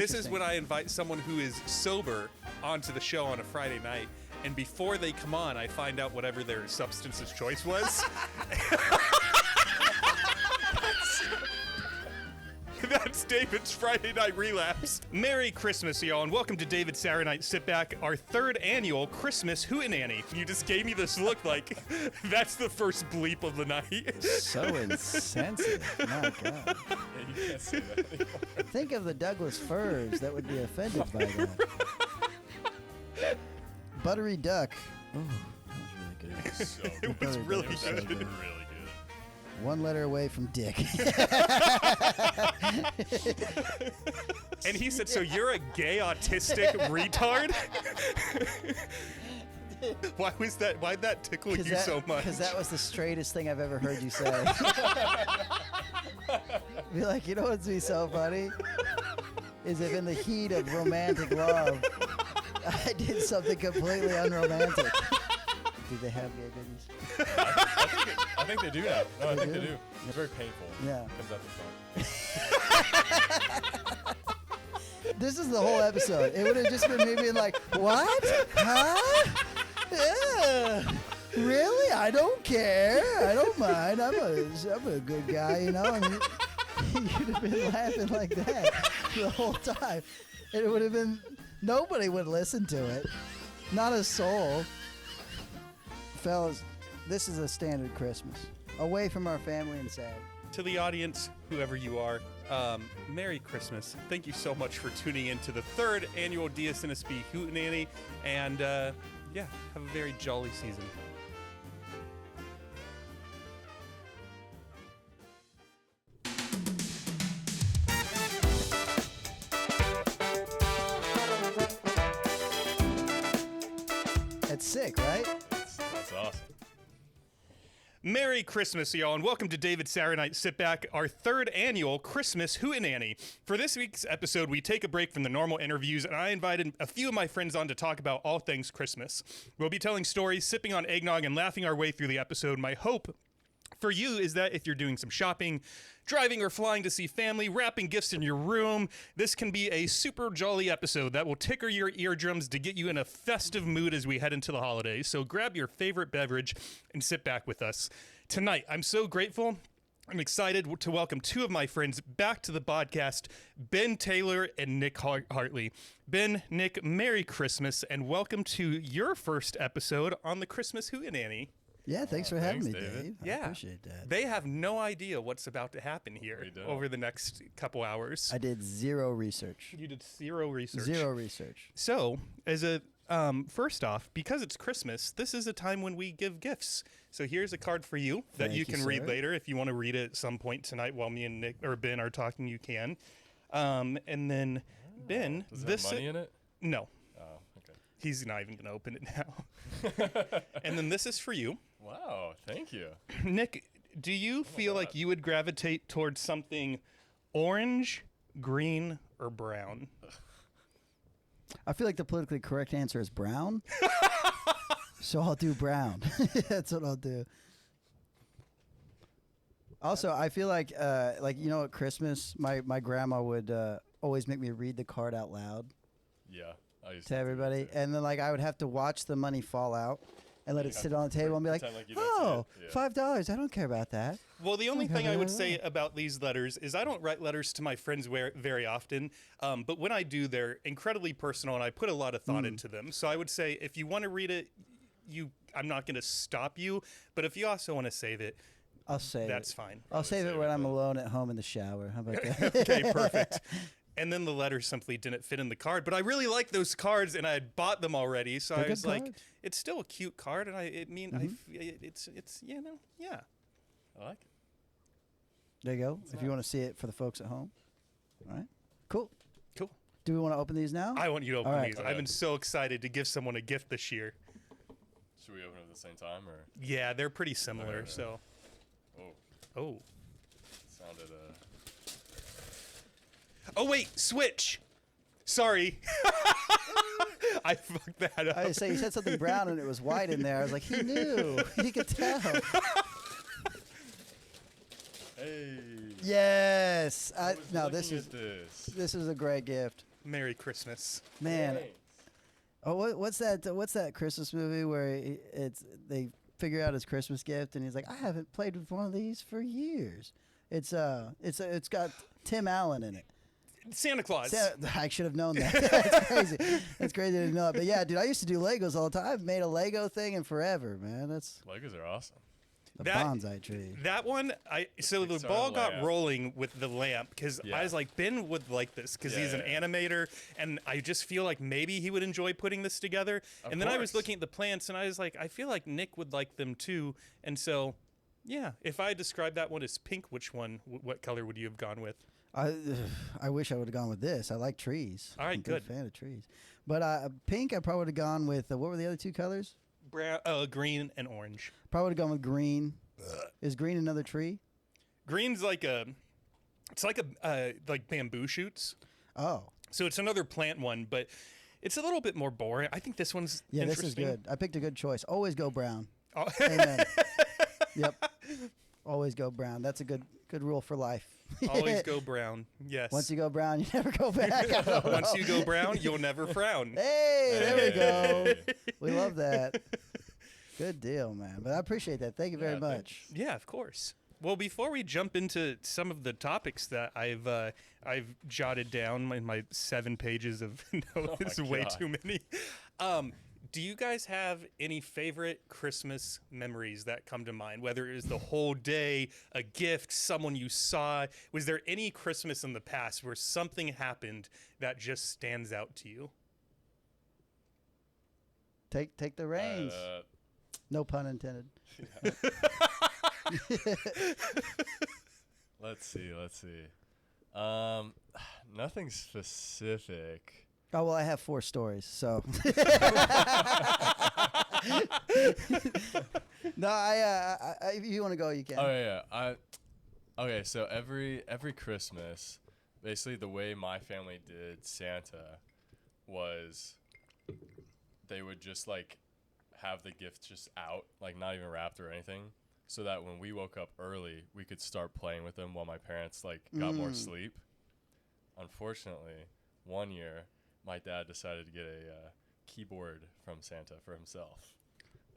This is when I invite someone who is sober onto the show on a Friday night, and before they come on, I find out whatever their substance of choice was. That's David's Friday Night Relapse. Merry Christmas, y'all, and welcome to David's Saturday Night Sit Back, our third annual Christmas Hootenanny. You just gave me this look like that's the first bleep of the night. So insensitive. My God. Yeah, you can't say that anymore. Think of the Douglas firs that would be offended by that. Buttery duck. Oh, that was really good. So It was really good. really good. One letter away from dick. And he said, so you're a gay autistic retard? Why'd that tickle you so much? Because that was the straightest thing I've ever heard you say. Be like, you know what's be so funny? Is if in the heat of romantic love, I did something completely unromantic. Do they have gay babies? I think they do have. No, I think they do. It's very painful. Yeah. Comes out the front. This is the whole episode. It would have just been me being like, what? Huh? Yeah. Really? I don't care. I don't mind. I'm a good guy, you know? And you'd have been laughing like that the whole time. And it would have been, nobody would listen to it. Not a soul. Fellas, this is a standard Christmas. Away from our family and sad. To the audience, whoever you are, Merry Christmas. Thank you so much for tuning in to the third annual DSNSB Hootenanny. And yeah, have a very jolly season. That's sick, right? That's awesome. Merry Christmas, y'all, and welcome to David's Saturday Night Sit Back, our third annual Christmas Hootenanny. For this week's episode, we take a break from the normal interviews, and I invited a few of my friends on to talk about all things Christmas. We'll be telling stories, sipping on eggnog, and laughing our way through the episode. My hope for you is that if you're doing some shopping, driving or flying to see family, wrapping gifts in your room, this can be a super jolly episode that will tickle your eardrums to get you in a festive mood as we head into the holidays. So grab your favorite beverage and sit back with us. Tonight, I'm so grateful. I'm excited to welcome two of my friends back to the podcast, Ben Taylor and Nick Hartley. Ben, Nick, Merry Christmas, and welcome to your first episode on the Christmas Hootenanny. Yeah, thanks for having me, David. Dave. Yeah. I appreciate that. They have no idea what's about to happen here We don't. over the next couple hours. I did zero research. You did zero research. Zero research. So, as a first off, because it's Christmas, this is a time when we give gifts. So here's a card for you that Thank you you, can read sir. later. If you want to read it at some point tonight while me and Nick or Ben are talking, you can. And then Ben, Does it this have money in it? No, Oh, okay. he's not even going to open it now. And then this is for you. Wow, thank you. Nick, do you feel like God. you would gravitate towards something orange, green, or brown? I feel like the politically correct answer is brown. So I'll do brown. That's what I'll do. Also, I feel like you know, at Christmas, my grandma would always make me read the card out loud Yeah. I used to do that everybody, too. and then like I would have to watch the money fall out and let it sit on the table and be like, Pretend like you don't see it. Yeah. $5. I don't care about that. Well, the only Okay, thing I would yeah. say about these letters is I don't write letters to my friends very often, but when I do, they're incredibly personal, and I put a lot of thought into them. So I would say if you want to read it, I'm not going to stop you, but if you also want to save it, I'll save that's it. fine. I'll save it save when it, I'm but- alone at home in the shower. How about that? Okay, perfect. And then the letter simply didn't fit in the card, but I really like those cards, and I had bought them already, so They're I was good like, cards. it's still a cute card, and it's you know, yeah. I like it. There you go. If you want to see it for the folks at home. All right. Cool. Cool. Do we want to open these now? I want you to open All right. these. I've been so excited to give someone a gift this year. Should we open it at the same time or? Yeah, they're pretty similar, so. Oh, Oh. sounded Oh, wait, switch. Sorry. I fucked that up. I say you said something brown and it was white in there. I was like, he knew. He could tell. Hey. Yes. I was No, looking this at is this. this is a great gift. Merry Christmas. Man. Oh, what's that Christmas movie where they figure out his Christmas gift and he's like, I haven't played with one of these for years. It's got Tim Allen in it. Santa Claus. I should have known that. That's crazy. That's crazy to know it. But yeah, dude, I used to do Legos all the time. I've made a Lego thing in forever, man. That's Legos are awesome. the bonsai tree. That one, so the ball got rolling with the lamp because I was like, Ben would like this because he's an animator, and I just feel like maybe he would enjoy putting this together. And then I was looking at the plants, and I was like, I feel like Nick would like them too. And so, yeah, if I describe that one as pink, what color would you have gone with? I wish I would have gone with this. I like trees. All right, I'm a good. fan of trees. But pink, I probably would have gone with, what were the other two colors? Brown, green and orange. Probably would have gone with green. Is green another tree? Green's like like bamboo shoots. Oh. So it's another plant one, but it's a little bit more boring. I think this one's this is interesting. good. I picked a good choice. Always go brown. Oh. Amen. Yep. Always go brown. That's a good rule for life. Always go brown. Yes. Once you go brown, you never go back. Once you go brown, you'll never frown. Hey, there we go. We love that. Good deal, man. But I appreciate that. Thank you very much. Yeah, of course. Well, before we jump into some of the topics that I've jotted down in my 7 pages of notes, way too many. Do you guys have any favorite Christmas memories that come to mind? Whether it is the whole day, a gift, someone you saw. Was there any Christmas in the past where something happened that just stands out to you? Take the reins. No pun intended. Yeah. Let's see. Nothing specific. Oh, well, I have 4 stories, so. No, if you want to go, you can. Oh, yeah. Okay, so every Christmas, basically the way my family did Santa was they would just, like, have the gifts just out, like, not even wrapped or anything, so that when we woke up early, we could start playing with them while my parents, like, got more sleep. Unfortunately, one year, my dad decided to get a keyboard from Santa for himself.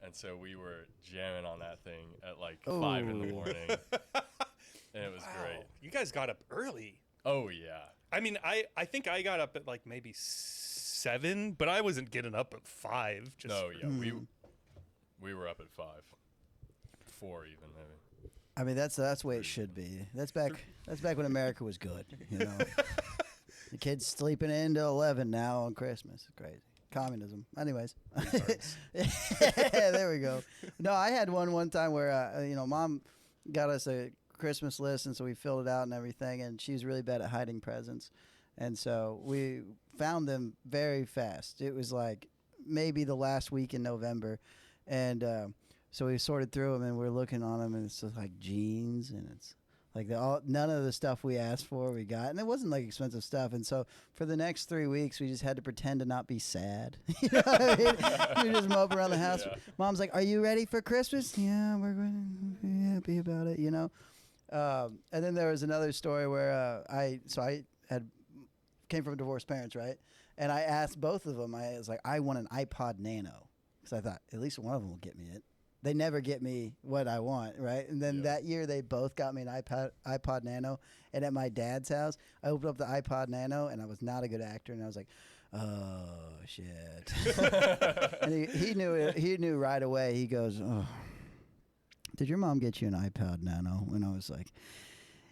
And so we were jamming on that thing at like 5 in the morning. And it was great. You guys got up early. Oh, yeah. I mean, I think I got up at like maybe 7, but I wasn't getting up at 5. No, yeah. We were up at 5. 4 even, maybe. I mean, that's the way it should be. That's back when America was good, you know. The kids sleeping in till 11 now on Christmas. It's crazy. Communism. Anyways. Yeah, there we go. No, I had one time where, Mom got us a Christmas list, and so we filled it out and everything, and she's really bad at hiding presents. And so we found them very fast. It was like maybe the last week in November. And so we sorted through them, and we're looking on them, and it's just like jeans, and it's like none of the stuff we asked for we got, and it wasn't like expensive stuff. And so for the next 3 weeks, we just had to pretend to not be sad. You know what I mean? We just mope around the house. Yeah. Mom's like, "Are you ready for Christmas?" Yeah, we're going to be happy about it, you know. And then there was another story where I came from divorced parents, right? And I asked both of them. I was like, I want an iPod Nano, because I thought at least one of them will get me it. They never get me what I want, right? And then that year, they both got me an iPod Nano. And at my dad's house, I opened up the iPod Nano, and I was not a good actor. And I was like, oh, shit. And he knew it. He knew right away. He goes, oh, did your mom get you an iPod Nano? And I was like,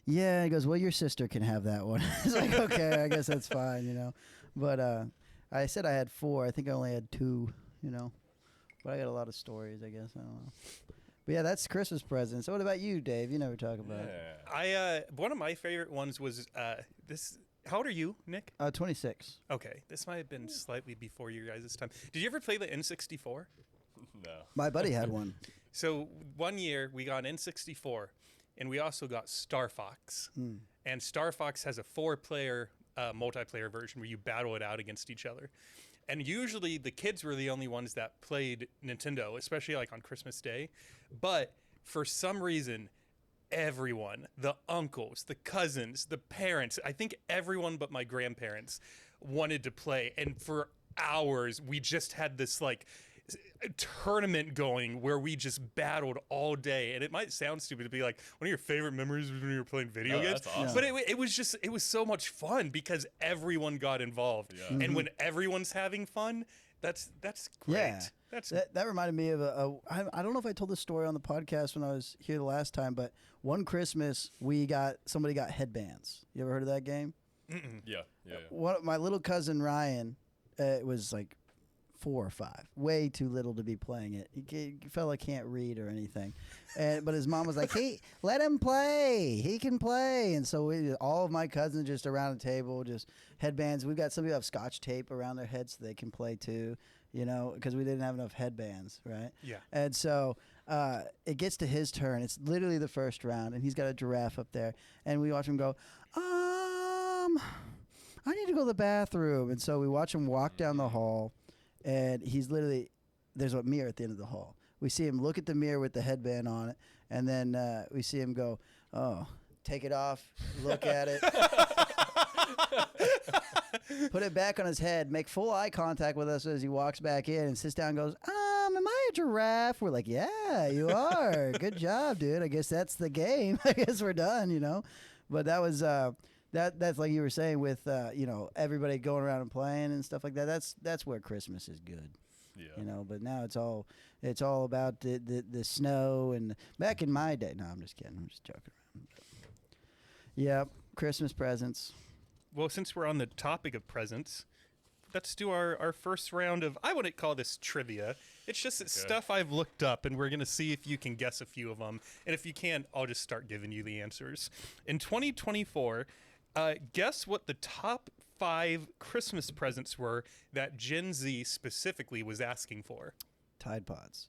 yeah. He goes, well, your sister can have that one. I was like, okay, I guess that's fine, you know. But I said I had 4. I think I only had 2, you know. But I got a lot of stories, I guess. I don't know. But yeah, that's Christmas presents. So what about you, Dave? You never talk about it. One of my favorite ones was this. How old are you, Nick? 26. Okay, this might have been slightly before you guys' time. Did you ever play the N64? No. My buddy had one. So one year we got N64, and we also got Star Fox. And Star Fox has a 4-player multiplayer version where you battle it out against each other. And usually the kids were the only ones that played Nintendo, especially like on Christmas Day. But for some reason, everyone, the uncles, the cousins, the parents, I think everyone but my grandparents wanted to play. And for hours, we just had this like tournament going where we just battled all day. And it might sound stupid to be like, one of your favorite memories was when you were playing video games. That's awesome. But it was so much fun because everyone got involved. Yeah. And when everyone's having fun, that's great. Yeah. That's That reminded me of I don't know if I told this story on the podcast when I was here the last time, but one Christmas somebody got headbands. You ever heard of that game? Yeah. My little cousin Ryan was like 4 or 5, way too little to be playing it. Fella can't read or anything, but his mom was like, "Hey, let him play. He can play." And so all of my cousins just around the table, just headbands. We've got some people have Scotch tape around their heads so they can play too. You know, because we didn't have enough headbands, right? Yeah. And so it gets to his turn. It's literally the first round, and he's got a giraffe up there, and we watch him go, I need to go to the bathroom. And so we watch him walk down the hall, and there's a mirror at the end of the hall. We see him look at the mirror with the headband on it, and then we see him go, take it off, look at it. Put it back on his head, make full eye contact with us as he walks back in and sits down and goes, am I a giraffe? We're like, yeah, you are. Good job, dude. I guess that's the game. I guess we're done, you know. But that was that's like you were saying with everybody going around and playing and stuff like that. That's where Christmas is good. Yeah. You know, but now it's all about the snow and back in my day. No, I'm just kidding. I'm just joking around. Yep, Christmas presents. Well, since we're on the topic of presents, let's do our first round of, I wouldn't call this trivia. It's just stuff I've looked up, and we're going to see if you can guess a few of them. And if you can't, I'll just start giving you the answers. In 2024, guess what the top 5 Christmas presents were that Gen Z specifically was asking for? Tide Pods.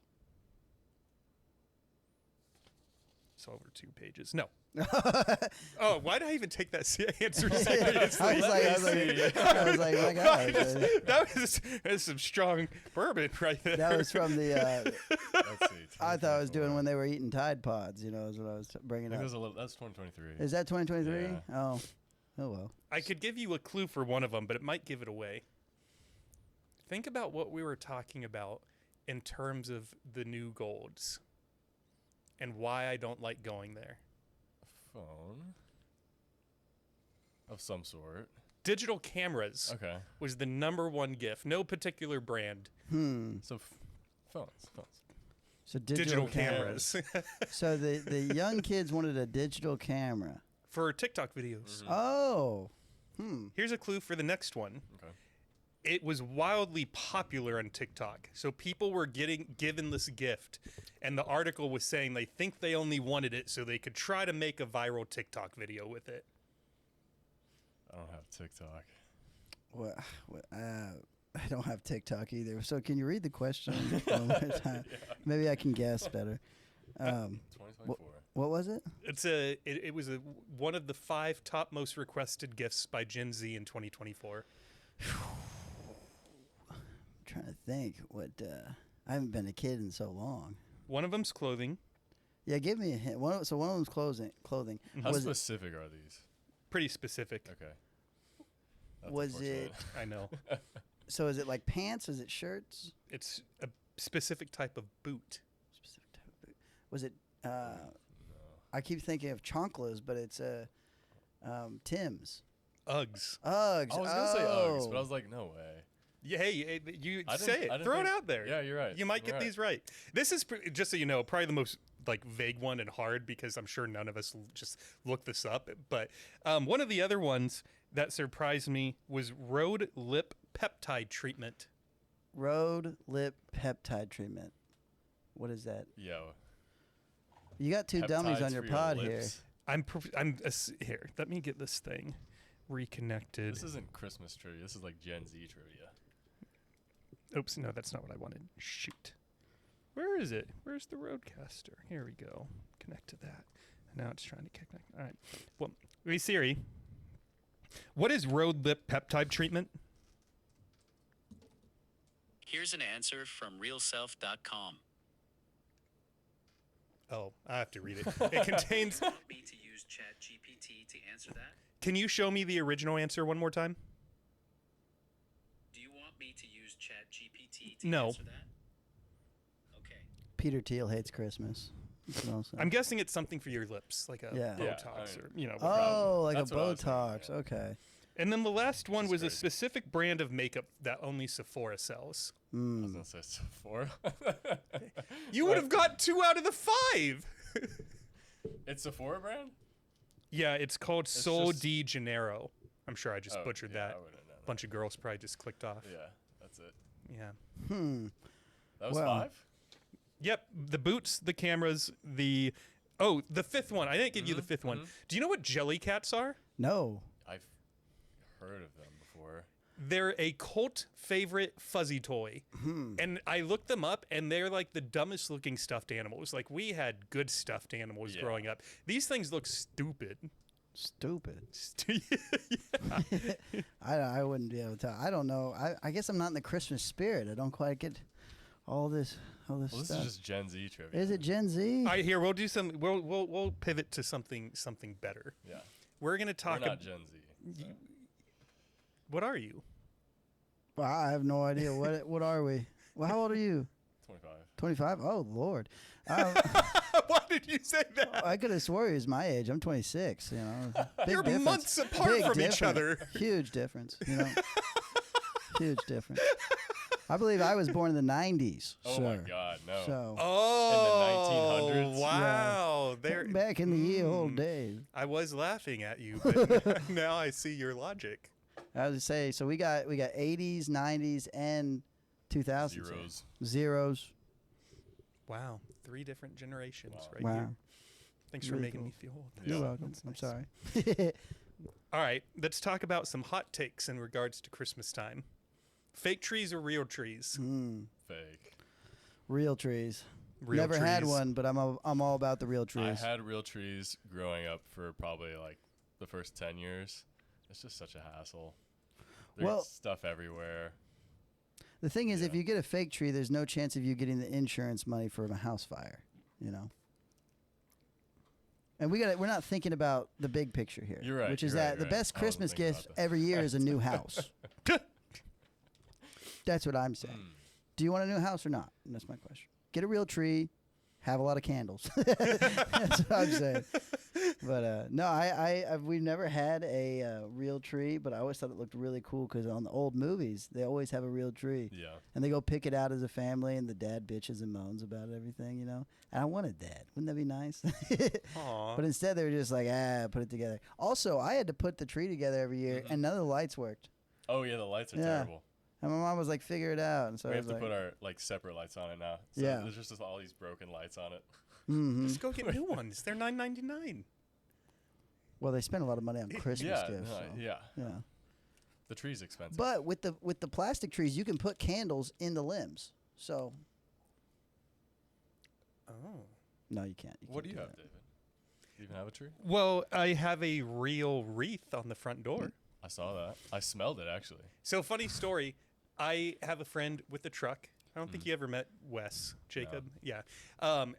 It's over 2 pages. No. Oh, why did I even take that answer seriously? I was like, my God. That was some strong bourbon right there. That was from the. Let's see. I thought I was doing when they were eating Tide Pods. You know, is what I was bringing up. That's 2023. Is that 2023? Yeah. Oh well. I could give you a clue for one of them, but it might give it away. Think about what we were talking about in terms of the new golds and why I don't like going there. Phone of some sort. Digital cameras was the #1 gift. No particular brand. So phones. So digital cameras. So the young kids wanted a digital camera for TikTok videos. Mm-hmm. Oh. Here's a clue for the next one. Okay. It was wildly popular on TikTok. So people were given this gift, and the article was saying they think they only wanted it so they could try to make a viral TikTok video with it. I don't have TikTok. Well, I don't have TikTok either. So can you read the question one more time? Yeah. Maybe I can guess better. 2024. What was it? It was one of the 5 top most requested gifts by Gen Z in 2024. Trying to think what I haven't been a kid in so long. One of them's clothing. Yeah, give me a hint. One of them's clothing. How specific are these? Pretty specific. Okay. That's was it? I know. So is it like pants? Is it shirts? It's a specific type of boot. Specific type of boot. Was it? No. I keep thinking of chanclas, but it's Tim's. Uggs. Uggs. I was gonna say Uggs, but I was like, no way. Yeah, hey, you say it. Throw it out there. Yeah, you're right. You might get these right. This is, just so you know, probably the most like vague one and hard because I'm sure none of us just looked this up. But one of the other ones that surprised me was Road Lip Peptide Treatment. Road Lip Peptide Treatment. What is that? Yo. You got 2 dummies on your pod here. I'm here. Let me get this thing reconnected. This isn't Christmas trivia. This is like Gen Z trivia. Oops, no, that's not what I wanted. Shoot. Where is it? Where's the Roadcaster? Here we go. Connect to that. Now it's trying to connect. All right. Well, hey Siri, what is Road Lip Peptide Treatment? Here's an answer from realself.com. Oh, I have to read it. It contains... Want me to use ChatGPT to answer that? Can you show me the original answer one more time? want me to use ChatGPT to No. answer that? Okay. Peter Thiel hates Christmas. That's what I'll say. I'm guessing it's something for your lips, like a Yeah. Yeah, Botox I mean- or, you know. Oh, like That's a what I was thinking, Botox. yeah. Okay. And then the last one This was is a crazy. specific brand of makeup that only Sephora sells. I was gonna say Sephora. You would have got 2 out of the 5. It's Sephora brand? Yeah, it's called Sol just- de Janeiro. I'm sure I just Oh, butchered yeah, that. I wouldn't know that. Bunch of girls probably just clicked off. Yeah, that's it. Yeah. That was Well. 5? Yep. The boots, the cameras, the 5th one. I didn't give you the 5th one. Do you know what jelly cats are? No. I've heard of them before. They're a cult favorite fuzzy toy. And I looked them up, and they're like the dumbest looking stuffed animals. Like, we had good stuffed animals Yeah. growing up. These things look stupid. Stupid. Yeah. I wouldn't be able to tell. I don't know. I guess I'm not in the Christmas spirit. I don't quite get all this Well, this stuff. is just Gen Z trivia. Is it Gen Z? All right, here we'll do some. We'll pivot to something better. Yeah. We're gonna We're talk. not Gen Z. What are you? Well, I have no idea. What are we? Well, how old are you? 25. 25? Oh, Lord. Why did you say that? I could have swore he was my age. I'm 26. You know, big You're difference. months apart Big from each difference. other. Huge difference. You know, huge difference. I believe I was born in the 90s. Oh sir. my God, no. So Oh, 1900s? wow! There, back in the ye old days. I was laughing at you, but now I see your logic. I was to say, so we got 80s, 90s, and 2000s. Zeros. Zeros. Wow, 3 different generations Wow. right Wow. here. Thanks for Really making cool. me feel old. You're Yeah. welcome. I'm nice. sorry. All right, let's talk about some hot takes in regards to Christmas time. Fake trees or real trees? Fake. Real trees. Real Never had trees. one, but I'm all about the real trees. I had real trees growing up for probably like the first 10 years. It's just such a hassle. There's Well- stuff everywhere. The thing is, if Yeah. you get a fake tree, there's no chance of you getting the insurance money for a house fire. You know. And we're not thinking about the big picture here. You're right, Which is you're right, that the you're right. best I wasn't Christmas thinking gift about that. every year is a new house. That's what I'm saying. Do you want a new house or not? And that's my question. Get a real tree, have a lot of candles. That's what I'm saying. But no, we've never had a real tree, but I always thought it looked really cool because on the old movies they always have a real tree, Yeah. and they go pick it out as a family, and the dad bitches and moans about everything, you know. And I want a dad. Wouldn't that be nice? Aw. But instead they were just like, put it together. Also, I had to put the tree together every year, and none of the lights worked. Oh, yeah, the lights are Yeah. terrible. And my mom was like, figure it out. And so We I have was to like, put our like separate lights on it now. So Yeah. There's just all these broken lights on it. Just go get new ones. They're $9.99. well, they spend a lot of money on Christmas Yeah, gifts. no, so, yeah. yeah. The tree's expensive. But with the plastic trees, you can put candles in the limbs. So Oh. no, you can't. What do can't you have, that. David? Do you even have a tree? Well, I have a real wreath on the front door. I saw that. I smelled it actually. So, funny story. I have a friend with a truck. I don't think you ever met Wes Jacob. Yeah.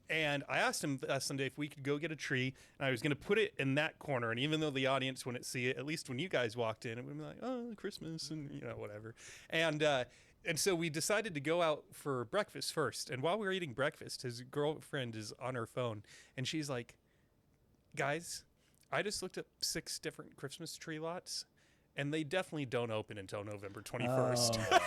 And I asked him last Sunday if we could go get a tree, and I was going to put it in that corner. And even though the audience wouldn't see it, at least when you guys walked in, it would be like, oh, Christmas, and whatever. And so we decided to go out for breakfast first. And while we were eating breakfast, his girlfriend is on her phone, and she's like, guys, I just looked up 6 different Christmas tree lots, and they definitely don't open until November 21st.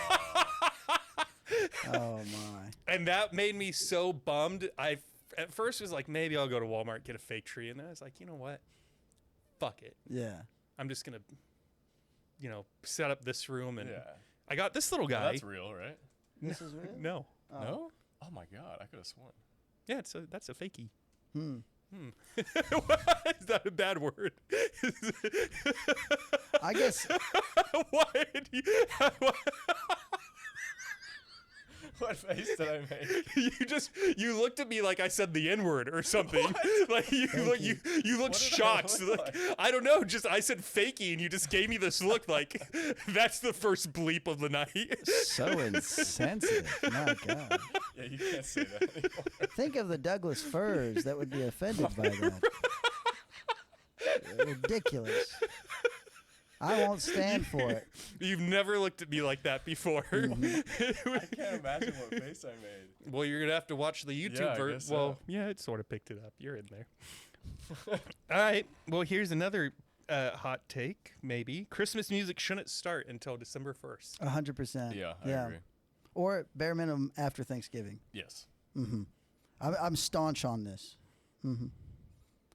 Oh my! And that made me so bummed. I at first was like, maybe I'll go to Walmart, get a fake tree. And then I was like, you know what? Fuck it. Yeah. I'm just going to, set up this room. And Yeah. I got this little Well, guy. that's real, right? This is real. No. No? Oh my God, I could have sworn. Yeah, that's a fakie. Is that a bad word? I guess. Why did you... What face did I make? you looked at me like I said the N-word or something. Like you looked What did I shocked. look Like, like? I don't know, just I said fakey and you just gave me this look like that's the first bleep of the night. So insensitive. My God. Yeah, you can't say that anymore. Think of the Douglas firs that would be offended by that. Ridiculous. I won't stand for it. You've never looked at me like that before. I can't imagine what face I made. Well, you're gonna have to watch the YouTube Yeah, I version. guess so. Well, yeah, it sort of picked it up. You're in there. All right. Well, here's another hot take. Maybe Christmas music shouldn't start until December 1st. 100%. Yeah, I agree. Or bare minimum after Thanksgiving. Yes. I'm staunch on this.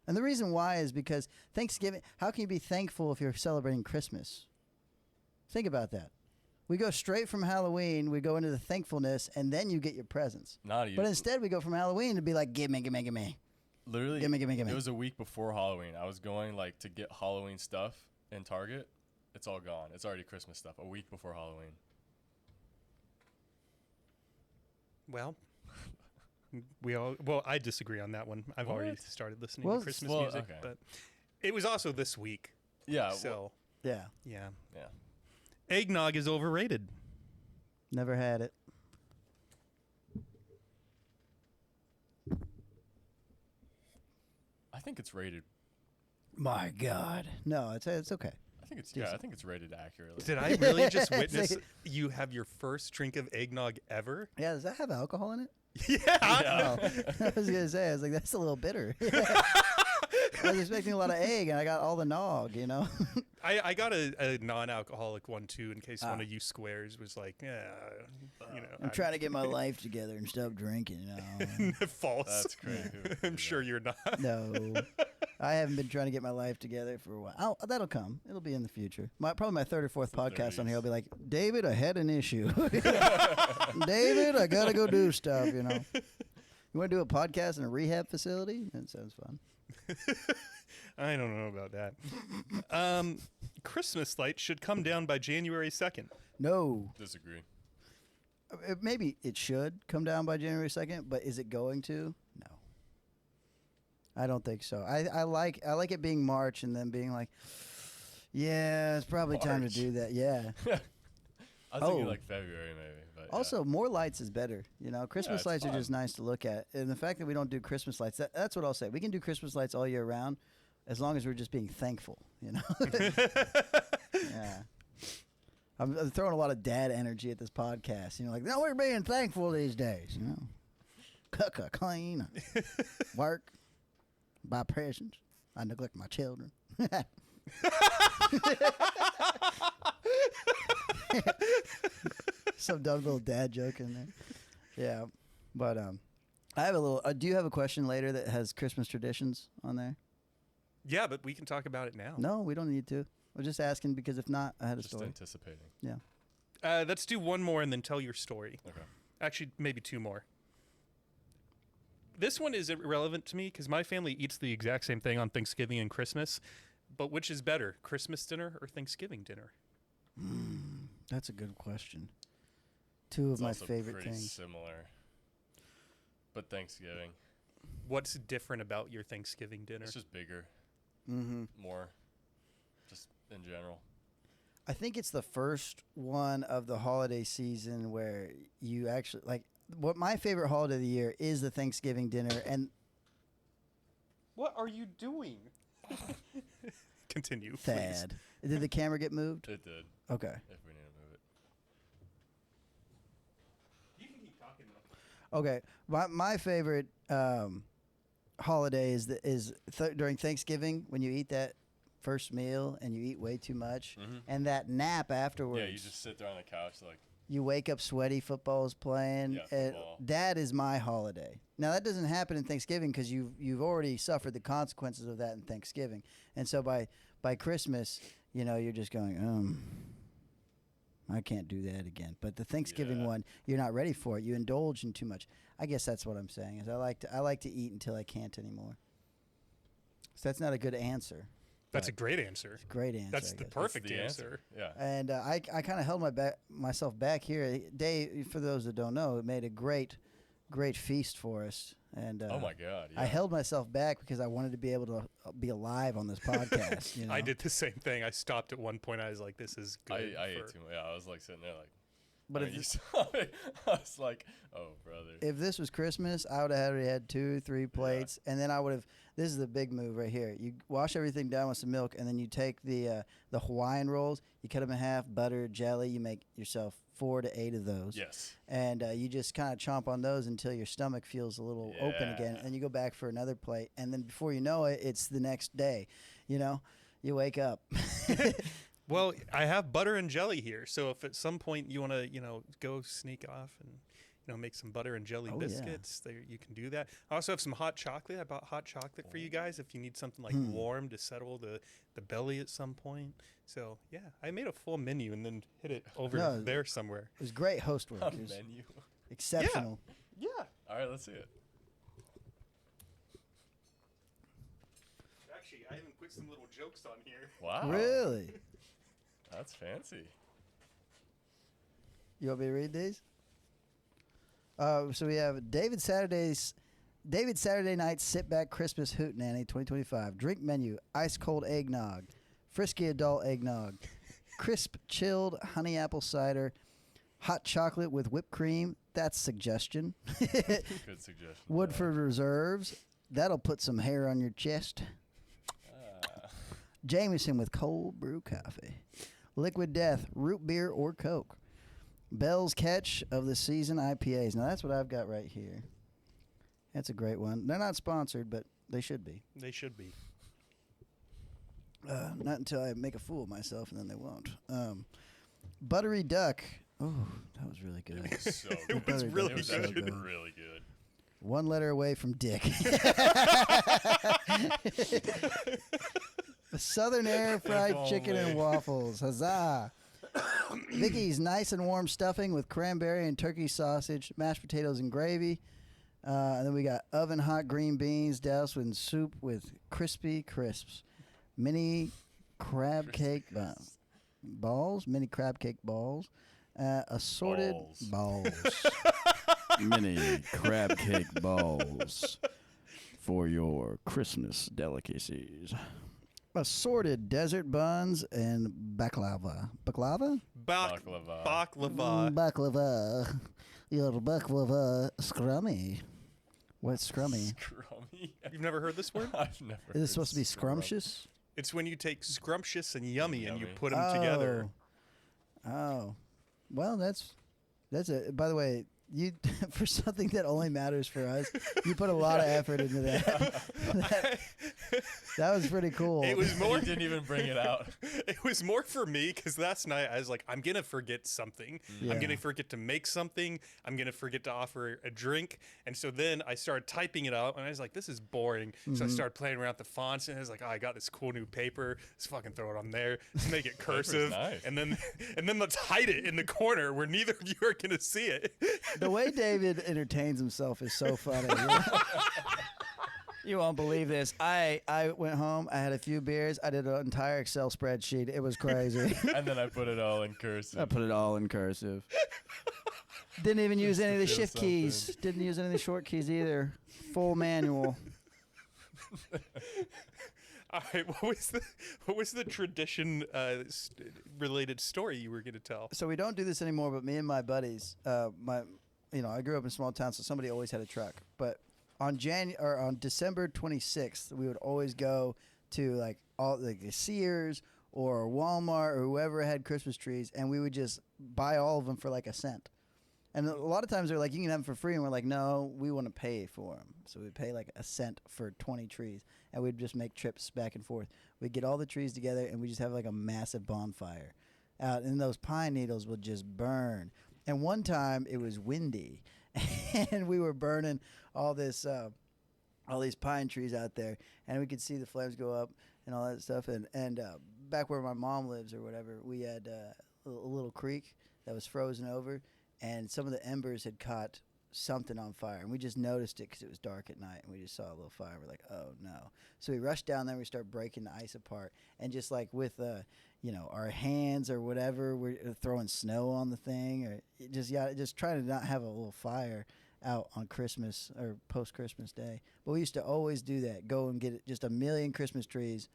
And the reason why is because Thanksgiving, how can you be thankful if you're celebrating Christmas? Think about that. We go straight from Halloween, we go into the thankfulness, and then you get your presents. Not even. But instead, we go from Halloween to be like, gimme, gimme, gimme. Literally, Gimme, gimme, gimme. it was a week before Halloween. I was going like to get Halloween stuff in Target. It's all gone. It's already Christmas stuff. A week before Halloween. Well, I disagree on that one. I've already started listening Well, to Christmas well, music, okay. but it was also this week. Yeah. So, Yeah. yeah. Yeah. Eggnog is overrated. Never had it. I think it's rated. My God. No, it's okay. I think it's I think it's rated accurately. Did I really just witness you have your first drink of eggnog ever? Yeah, does that have alcohol in it? Yeah. Oh, I was gonna say, I was like, that's a little bitter. I was expecting a lot of egg, and I got all the nog, you know. I got a non-alcoholic one too, in case one of you squares was like, yeah, you know. I'm trying to get my life together and stop drinking. You know. False. That's crazy. I'm sure you're not. No, I haven't been trying to get my life together for a while. That'll come. It'll be in the future. Probably my third or fourth podcast on here. I'll be like, David, I had an issue. David, I gotta go do stuff. You know. You want to do a podcast in a rehab facility? That sounds fun. I don't know about that. Christmas lights should come down by January 2nd. No. Disagree. Maybe it should come down by January 2nd, but is it going to? No. I don't think so. I like it being March and then being like, yeah, it's probably time to March. do that. Yeah. I was thinking like February maybe. But Also, more lights is better. You know, Christmas it's lights are fun. just nice to look at. And the fact that we don't do Christmas lights, that's what I'll say. We can do Christmas lights all year round as long as we're just being thankful, you know? Yeah. I'm throwing a lot of dad energy at this podcast. You know, like, no, we're being thankful these days, you know? Cook, clean, work, buy presents. I neglect my children. Some dumb little dad joke in there. Yeah. But I have a little do you have a question later that has Christmas traditions on there? Yeah, but we can talk about it now. No, we don't need to. We're just asking because if not, I had a just story. anticipating. Yeah. Let's do one more and then tell your story. Okay. Actually, maybe two more. This one is irrelevant to me because my family eats the exact same thing on Thanksgiving and Christmas. But which is better, Christmas dinner or Thanksgiving dinner? That's a good question. Two of It's my also favorite pretty things. similar. But Thanksgiving, What's different about your Thanksgiving dinner? it's just bigger, more, just in general. I think it's the first one of the holiday season where you actually like what my favorite holiday of the year is the Thanksgiving dinner and What are you doing? Continue, please. Thad. Did the camera get moved? It did. Okay. If we need to move it. You can keep talking though. Okay. My favorite holiday is during Thanksgiving when you eat that first meal and you eat way too much and that nap afterwards. Yeah, you just sit there on the couch like. You wake up sweaty, football's playing. Yeah, football. That is my holiday. Now that doesn't happen in Thanksgiving because you've already suffered the consequences of that in Thanksgiving, and so by Christmas, you know, you're just going, I can't do that again. But the Thanksgiving one, you're not ready for it. You indulge in too much. I guess that's what I'm saying. Is I like to eat until I can't anymore. So that's not a good answer. That's a great answer. Great answer. That's I the guess. perfect the answer. Yeah. And I kind of held myself back here. Dave, for those that don't know, made a great feast for us. And Oh my God. Yeah. I held myself back because I wanted to be able to be alive on this podcast. You know? I did the same thing. I stopped at one point. I was like, "This is good." I ate too much. Yeah, I was like sitting there like. But I mean, you saw it. I was like, oh, brother. if this was Christmas, I would have already had 2, 3 plates, and then I would have. This is the big move right here. You wash everything down with some milk, and then you take the Hawaiian rolls, you cut them in half, butter, jelly. You make yourself 4 to 8 of those. Yes. And you just kind of chomp on those until your stomach feels a little open again, and then you go back for another plate, and then before you know it, it's the next day. You know, you wake up. Well, I have butter and jelly here, so if at some point you want to, go sneak off and, make some butter and jelly biscuits, there you can do that. I also have some hot chocolate. I bought hot chocolate for you guys if you need something like warm to settle the belly at some point. So yeah, I made a full menu and then hit it over there somewhere. It was great host work. A It was menu. exceptional. Yeah. All right, let's see it. Actually, I even put some little jokes on here. Wow. Really? That's fancy. You want me to read these? So we have David Saturday Night Sit Back Christmas Hootenanny 2025. Drink menu: ice cold eggnog, frisky adult eggnog, crisp chilled honey apple cider, hot chocolate with whipped cream. That's suggestion. Good suggestion. Woodford Reserves. That'll put some hair on your chest. Jameson with cold brew coffee. Liquid Death, root beer or Coke. Bell's Catch of the Season IPAs. Now, that's what I've got right here. That's a great one. They're not sponsored, but they should be. They should be. Not until I make a fool of myself, and then they won't. Buttery Duck. Oh, that was really good. It was so good. It was really It was good. actually really good. 1 letter away from Dick. Southern Air Fried If Chicken and only. Waffles. Huzzah. Vicky's Nice and Warm Stuffing with cranberry and turkey sausage, mashed potatoes and gravy. And then we got oven hot green beans doused with soup with crispy crisps. Mini crab cake balls. Mini crab cake balls. Assorted balls. Mini crab cake balls for your Christmas delicacies. Assorted desert buns and baklava. Baklava? Baklava. Baklava. Baklava. Your baklava scrummy. What's scrummy? Scrummy. You've never heard this word? I've never. Is this supposed to be scrumptious? It's when you take scrumptious and yummy and you Yummy. put them together. Oh. Well, that's it. By the way, you for something that only matters for us, you put a lot of effort into that. That was pretty cool. It was more. You didn't even bring it out. It was more for me because last night I was like, I'm gonna forget something. Yeah. I'm gonna forget to make something. I'm gonna forget to offer a drink. And so then I started typing it out, and I was like, this is boring. So I started playing around with the fonts, and I was like, oh, I got this cool new paper. Let's fucking throw it on there. Let's make it cursive, nice. and then let's hide it in the corner where neither of you are gonna see it. The way David entertains himself is so funny. You won't believe this. I went home. I had a few beers. I did an entire Excel spreadsheet. It was crazy. And then I put it all in cursive. I put it all in cursive. Didn't even use any of the feel shift keys. Didn't use any of the short keys either. Full manual. All right, what was the tradition related story you were gonna tell? So we don't do this anymore, but me and my buddies, I grew up in a small town, so somebody always had a truck. But on December 26th, we would always go to like all the Sears or Walmart or whoever had Christmas trees, and we would just buy all of them for like $0.01. And a lot of times they're like, you can have them for free, and we're like, no, we want to pay for them. So we'd pay like $0.01 for 20 trees, and we'd just make trips back and forth. We'd get all the trees together, and we just have like a massive bonfire out, and those pine needles would just burn. And one time it was windy, and we were burning all these pine trees out there, and we could see the flames go up and all that stuff. And back where my mom lives or whatever, we had a little creek that was frozen over, and some of the embers had caught something on fire, and we just noticed it because it was dark at night, and we just saw a little fire. We're like, oh no! So we rushed down there, and we start breaking the ice apart, and just like with our hands or whatever, we're throwing snow on the thing, or just trying to not have a little fire out on Christmas or post-Christmas Day. But we used to always do that, go and get just 1 million Christmas trees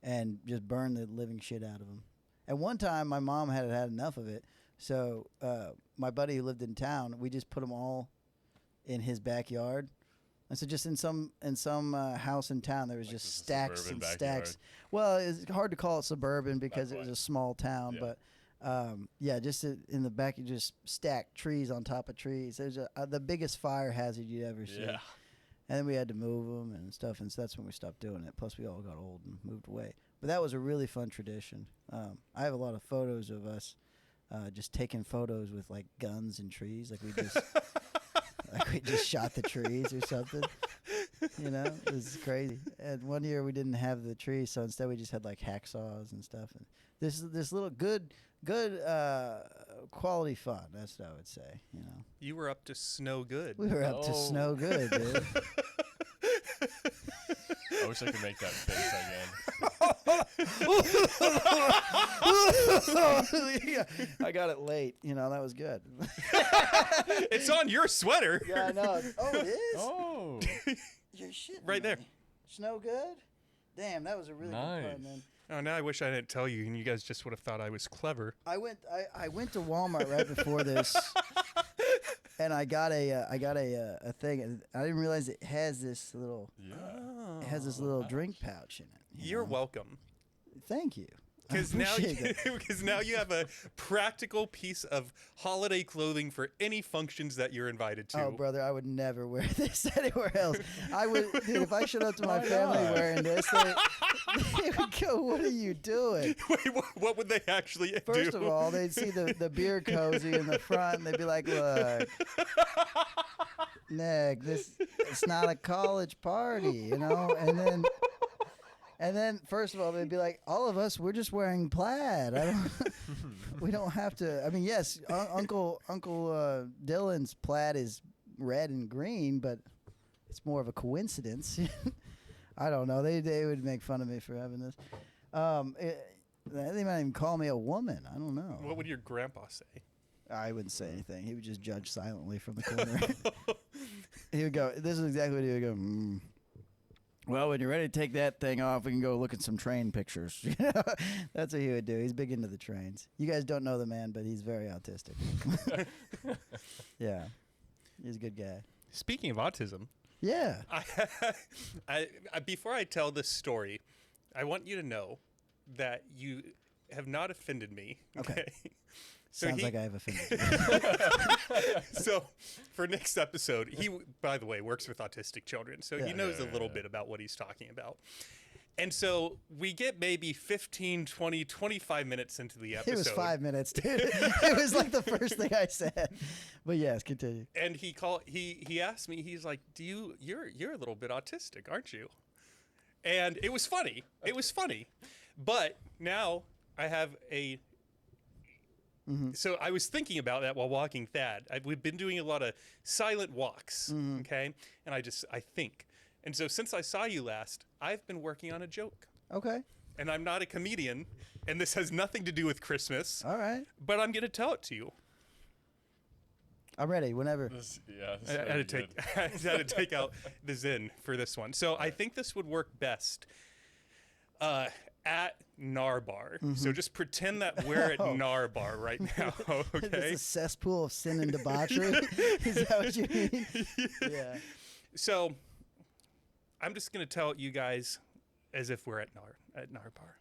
and just burn the living shit out of them. At one time, my mom had enough of it, So my buddy who lived in town, we just put them all in his backyard. And so just in some house in town, there was just stacks and stacks. Well, it's hard to call it suburban because it was a small town, but just in the back, you just stack trees on top of trees. There's the biggest fire hazard you'd ever see. Yeah. And then we had to move them and stuff, and so that's when we stopped doing it. Plus, we all got old and moved away. But that was a really fun tradition. I have a lot of photos of us just taking photos with like guns and trees, like we just shot the trees or something. You know, it was crazy. And one year we didn't have the trees, so instead we just had like hacksaws and stuff. And this little good quality fun. That's what I would say. You know, You were up to snow good. we were up to snow good, dude. I wish I could make that face again. I got it late. You know, that was good. It's on your sweater. Yeah, I know. Oh, it is? Oh, You're shitting Right there. me. Snow good? Damn, that was a really good Nice. fun, man. Oh, now I wish I didn't tell you, and you guys just would have thought I was clever. I went to Walmart right before this, and I got a thing, and I didn't realize it has this little drink pouch in it. You're welcome. Thank you. I Because appreciate now you have a practical piece of holiday clothing for any functions that you're invited to. Oh, brother, I would never wear this anywhere else. I would, dude, if I showed up to my family wearing this, they would go, "What are you doing?" Wait, what would they actually do? First of all, they'd see the beer cozy in the front, and they'd be like, "Look, Nick, it's not a college party, you know?" And then, first of all, they'd be like, "All of us, we're just wearing plaid. We don't have to." I mean, yes, Uncle Dylan's plaid is red and green, but it's more of a coincidence. I don't know. They would make fun of me for having this. They might even call me a woman. I don't know. What would your grandpa say? I wouldn't say anything. He would just judge silently from the corner. He would go, "This is exactly what he would go, Well, when you're ready to take that thing off, we can go look at some train pictures." That's what he would do. He's big into the trains. You guys don't know the man, but he's very autistic. Yeah. He's a good guy. Speaking of autism, Yeah. I before I tell this story, I want you to know that you have not offended me. Okay. So Sounds like I have offended you. So for next episode, he, by the way, works with autistic children, so he knows a little bit about what he's talking about. And so we get maybe 15, 20, 25 minutes into the episode. It was 5 minutes, dude. It was like the first thing I said. But yes, continue. And he asked me, he's like, you're a little bit autistic, aren't you? And it was funny. It was funny. But now I have a So I was thinking about that while walking Thad. We've been doing a lot of silent walks, okay? And I think. And so since I saw you last, I've been working on a joke. Okay. And I'm not a comedian, and this has nothing to do with Christmas, All right. but I'm going to tell it to you. I'm ready. Whenever. This I had to take out the Zen for this one. So I think this would work best at Narbar. So just pretend that we're at Narbar right now, okay? This is a cesspool of sin and debauchery. Is that what you mean? Yeah. So I'm just going to tell you guys as if we're at Narbar.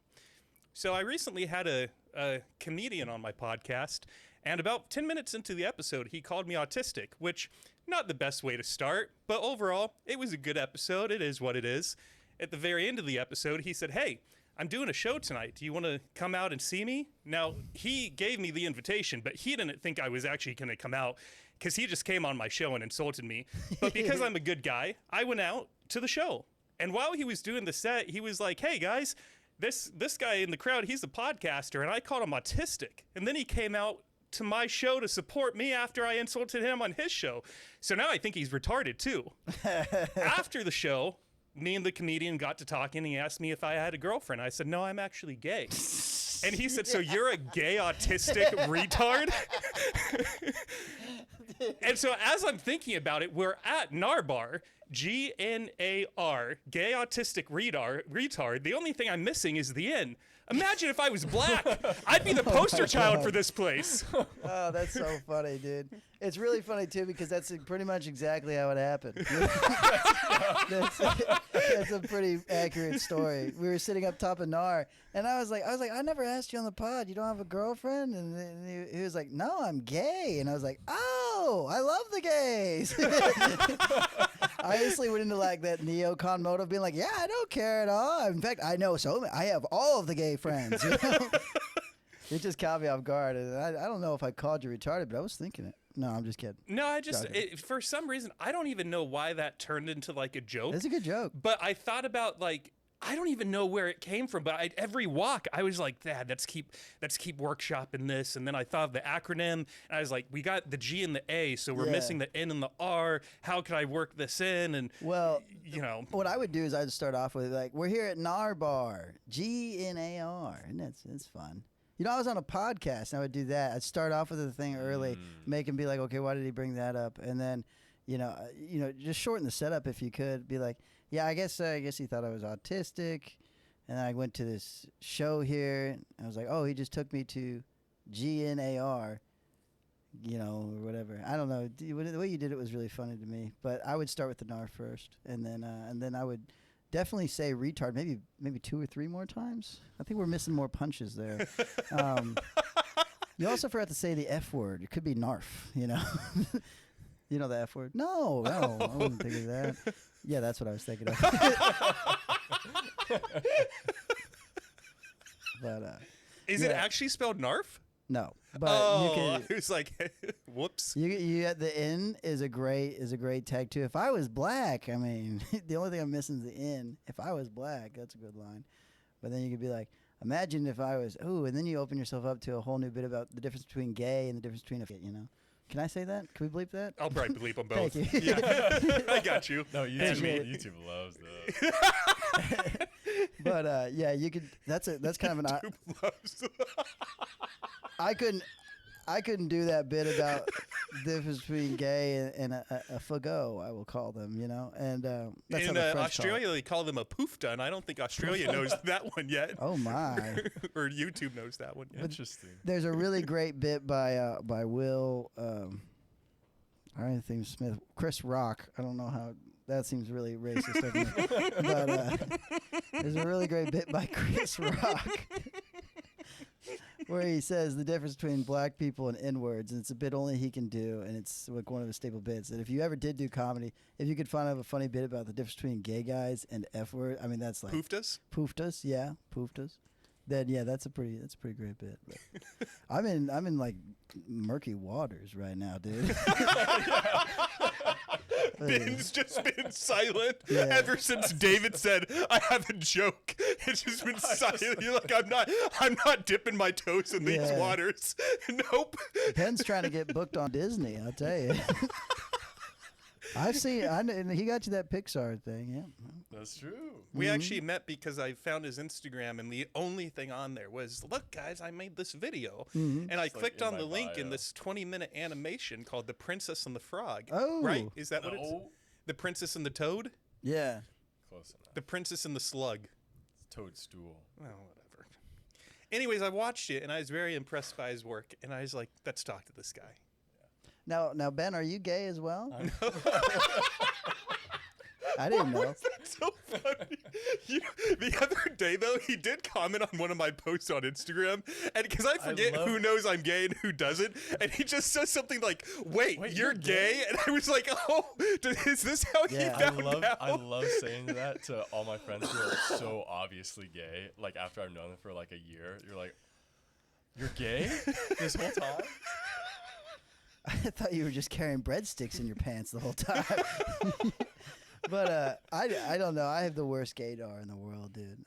So I recently had a comedian on my podcast, and about 10 minutes into the episode, he called me autistic, which not the best way to start, but overall, it was a good episode. It is what it is. At the very end of the episode, he said, "Hey, I'm doing a show tonight. Do you want to come out and see me?" Now, he gave me the invitation, but he didn't think I was actually going to come out because he just came on my show and insulted me. But because I'm a good guy, I went out to the show. And while he was doing the set, he was like, "Hey, guys, this guy in the crowd, he's a podcaster," and I called him autistic. And then he came out to my show to support me after I insulted him on his show. So now I think he's retarded, too. After the show, me and the comedian got to talking, and he asked me if I had a girlfriend. I said, "No, I'm actually gay." And he said, "So you're a gay autistic retard?" And so as I'm thinking about it, we're at Narbar, GNAR, gay autistic retard. The only thing I'm missing is the N. Imagine if I was black. I'd be the poster child for this place. Oh, that's so funny, dude. It's really funny too because that's pretty much exactly how it happened. That's a pretty accurate story. We were sitting up top of NAR, and I was like, I never asked you on the pod. You don't have a girlfriend? And he was like, no, I'm gay. And I was like, oh, I love the gays. I honestly went into like that neocon mode of being like, yeah, I don't care at all. In fact, I know I have all of the gay friends. You know? It just caught me off guard, and I don't know if I called you retarded, but I was thinking it. No, I'm just kidding. No, for some reason, I don't even know why that turned into like a joke. It's a good joke. But I thought about like, I don't even know where it came from, but every walk, I was like, Dad, let's keep workshopping this. And then I thought of the acronym, and I was like, we got the G and the A, so we're missing the N and the R. How could I work this in? And, well, you know. What I would do is I'd start off with, like, we're here at NAR Bar, G-N-A-R, and it's fun. You know, I was on a podcast, and I would do that. I'd start off with the thing early, make him be like, okay, why did he bring that up? And then, you know, just shorten the setup if you could. Be like, yeah, I guess he thought I was autistic. And then I went to this show here. I was like, oh, he just took me to GNAR, you know, or whatever. I don't know. The way you did it was really funny to me. But I would start with the NAR first, and then I would definitely say retard maybe 2 or 3 more times. I think we're missing more punches there. You also forgot to say the F word. It could be narf, you know. You know the F word? No, I wouldn't think of that. Yeah, that's what I was thinking of. But is it actually spelled narf? No, but you can. I was like, whoops. You the N is a great tag too. If I was black, I mean, the only thing I'm missing is the N. If I was black, that's a good line. But then you could be like, imagine if I was, and then you open yourself up to a whole new bit about the difference between gay and the difference between you know. Can I say that? Can we bleep that? I'll probably bleep them both. Thank you. Yeah. I got you. No, YouTube loves that. But yeah, you could. That's kind of an. YouTube loves. I couldn't do that bit about the difference between gay and a fago, I will call them, you know. And that's in how the French Australia, they call them a poof done. I don't think Australia knows that one yet. Oh my! Or YouTube knows that one. Interesting. There's a really great bit by Will. I don't think Smith, Chris Rock. I don't know how. That seems really racist of me. But there's a really great bit by Chris Rock where he says the difference between black people and N-words, and it's a bit only he can do, and it's like one of his staple bits. And if you ever did do comedy, if you could find out a funny bit about the difference between gay guys and F-word, I mean, that's like... Pooftas? Pooftas, yeah, pooftas. Then, yeah, that's a pretty great bit. But I'm in like murky waters right now, dude. Ben's just been silent Yeah. ever since David said, I have a joke. It's just been silent. You're like, I'm not dipping my toes in these Yeah. waters. Nope. Ben's trying to get booked on Disney, I'll tell you. And he got you that Pixar thing, yeah. That's true. We actually met because I found his Instagram, and the only thing on there was, look, guys, I made this video. And I clicked in on my the link in bio. this 20-minute animation called The Princess and the Frog. Oh. Right? Is that what it's? No. The Princess and the Toad? Yeah. Close enough. The Princess and the Slug. It's toadstool. Well, whatever. Anyways, I watched it, and I was very impressed by his work, and I was like, let's talk to this guy. Now, Ben, are you gay as well? I didn't know. That's so funny. The other day, though, he did comment on one of my posts on Instagram, and because I forget who knows I'm gay and who doesn't, and he just says something like, wait you're gay? And I was like, oh, is this how you found out? I love saying that to all my friends who are so obviously gay. Like, after I've known them for like a year, you're like, you're gay this whole time? I thought you were just carrying breadsticks in your pants the whole time. But I don't know. I have the worst gaydar in the world, dude.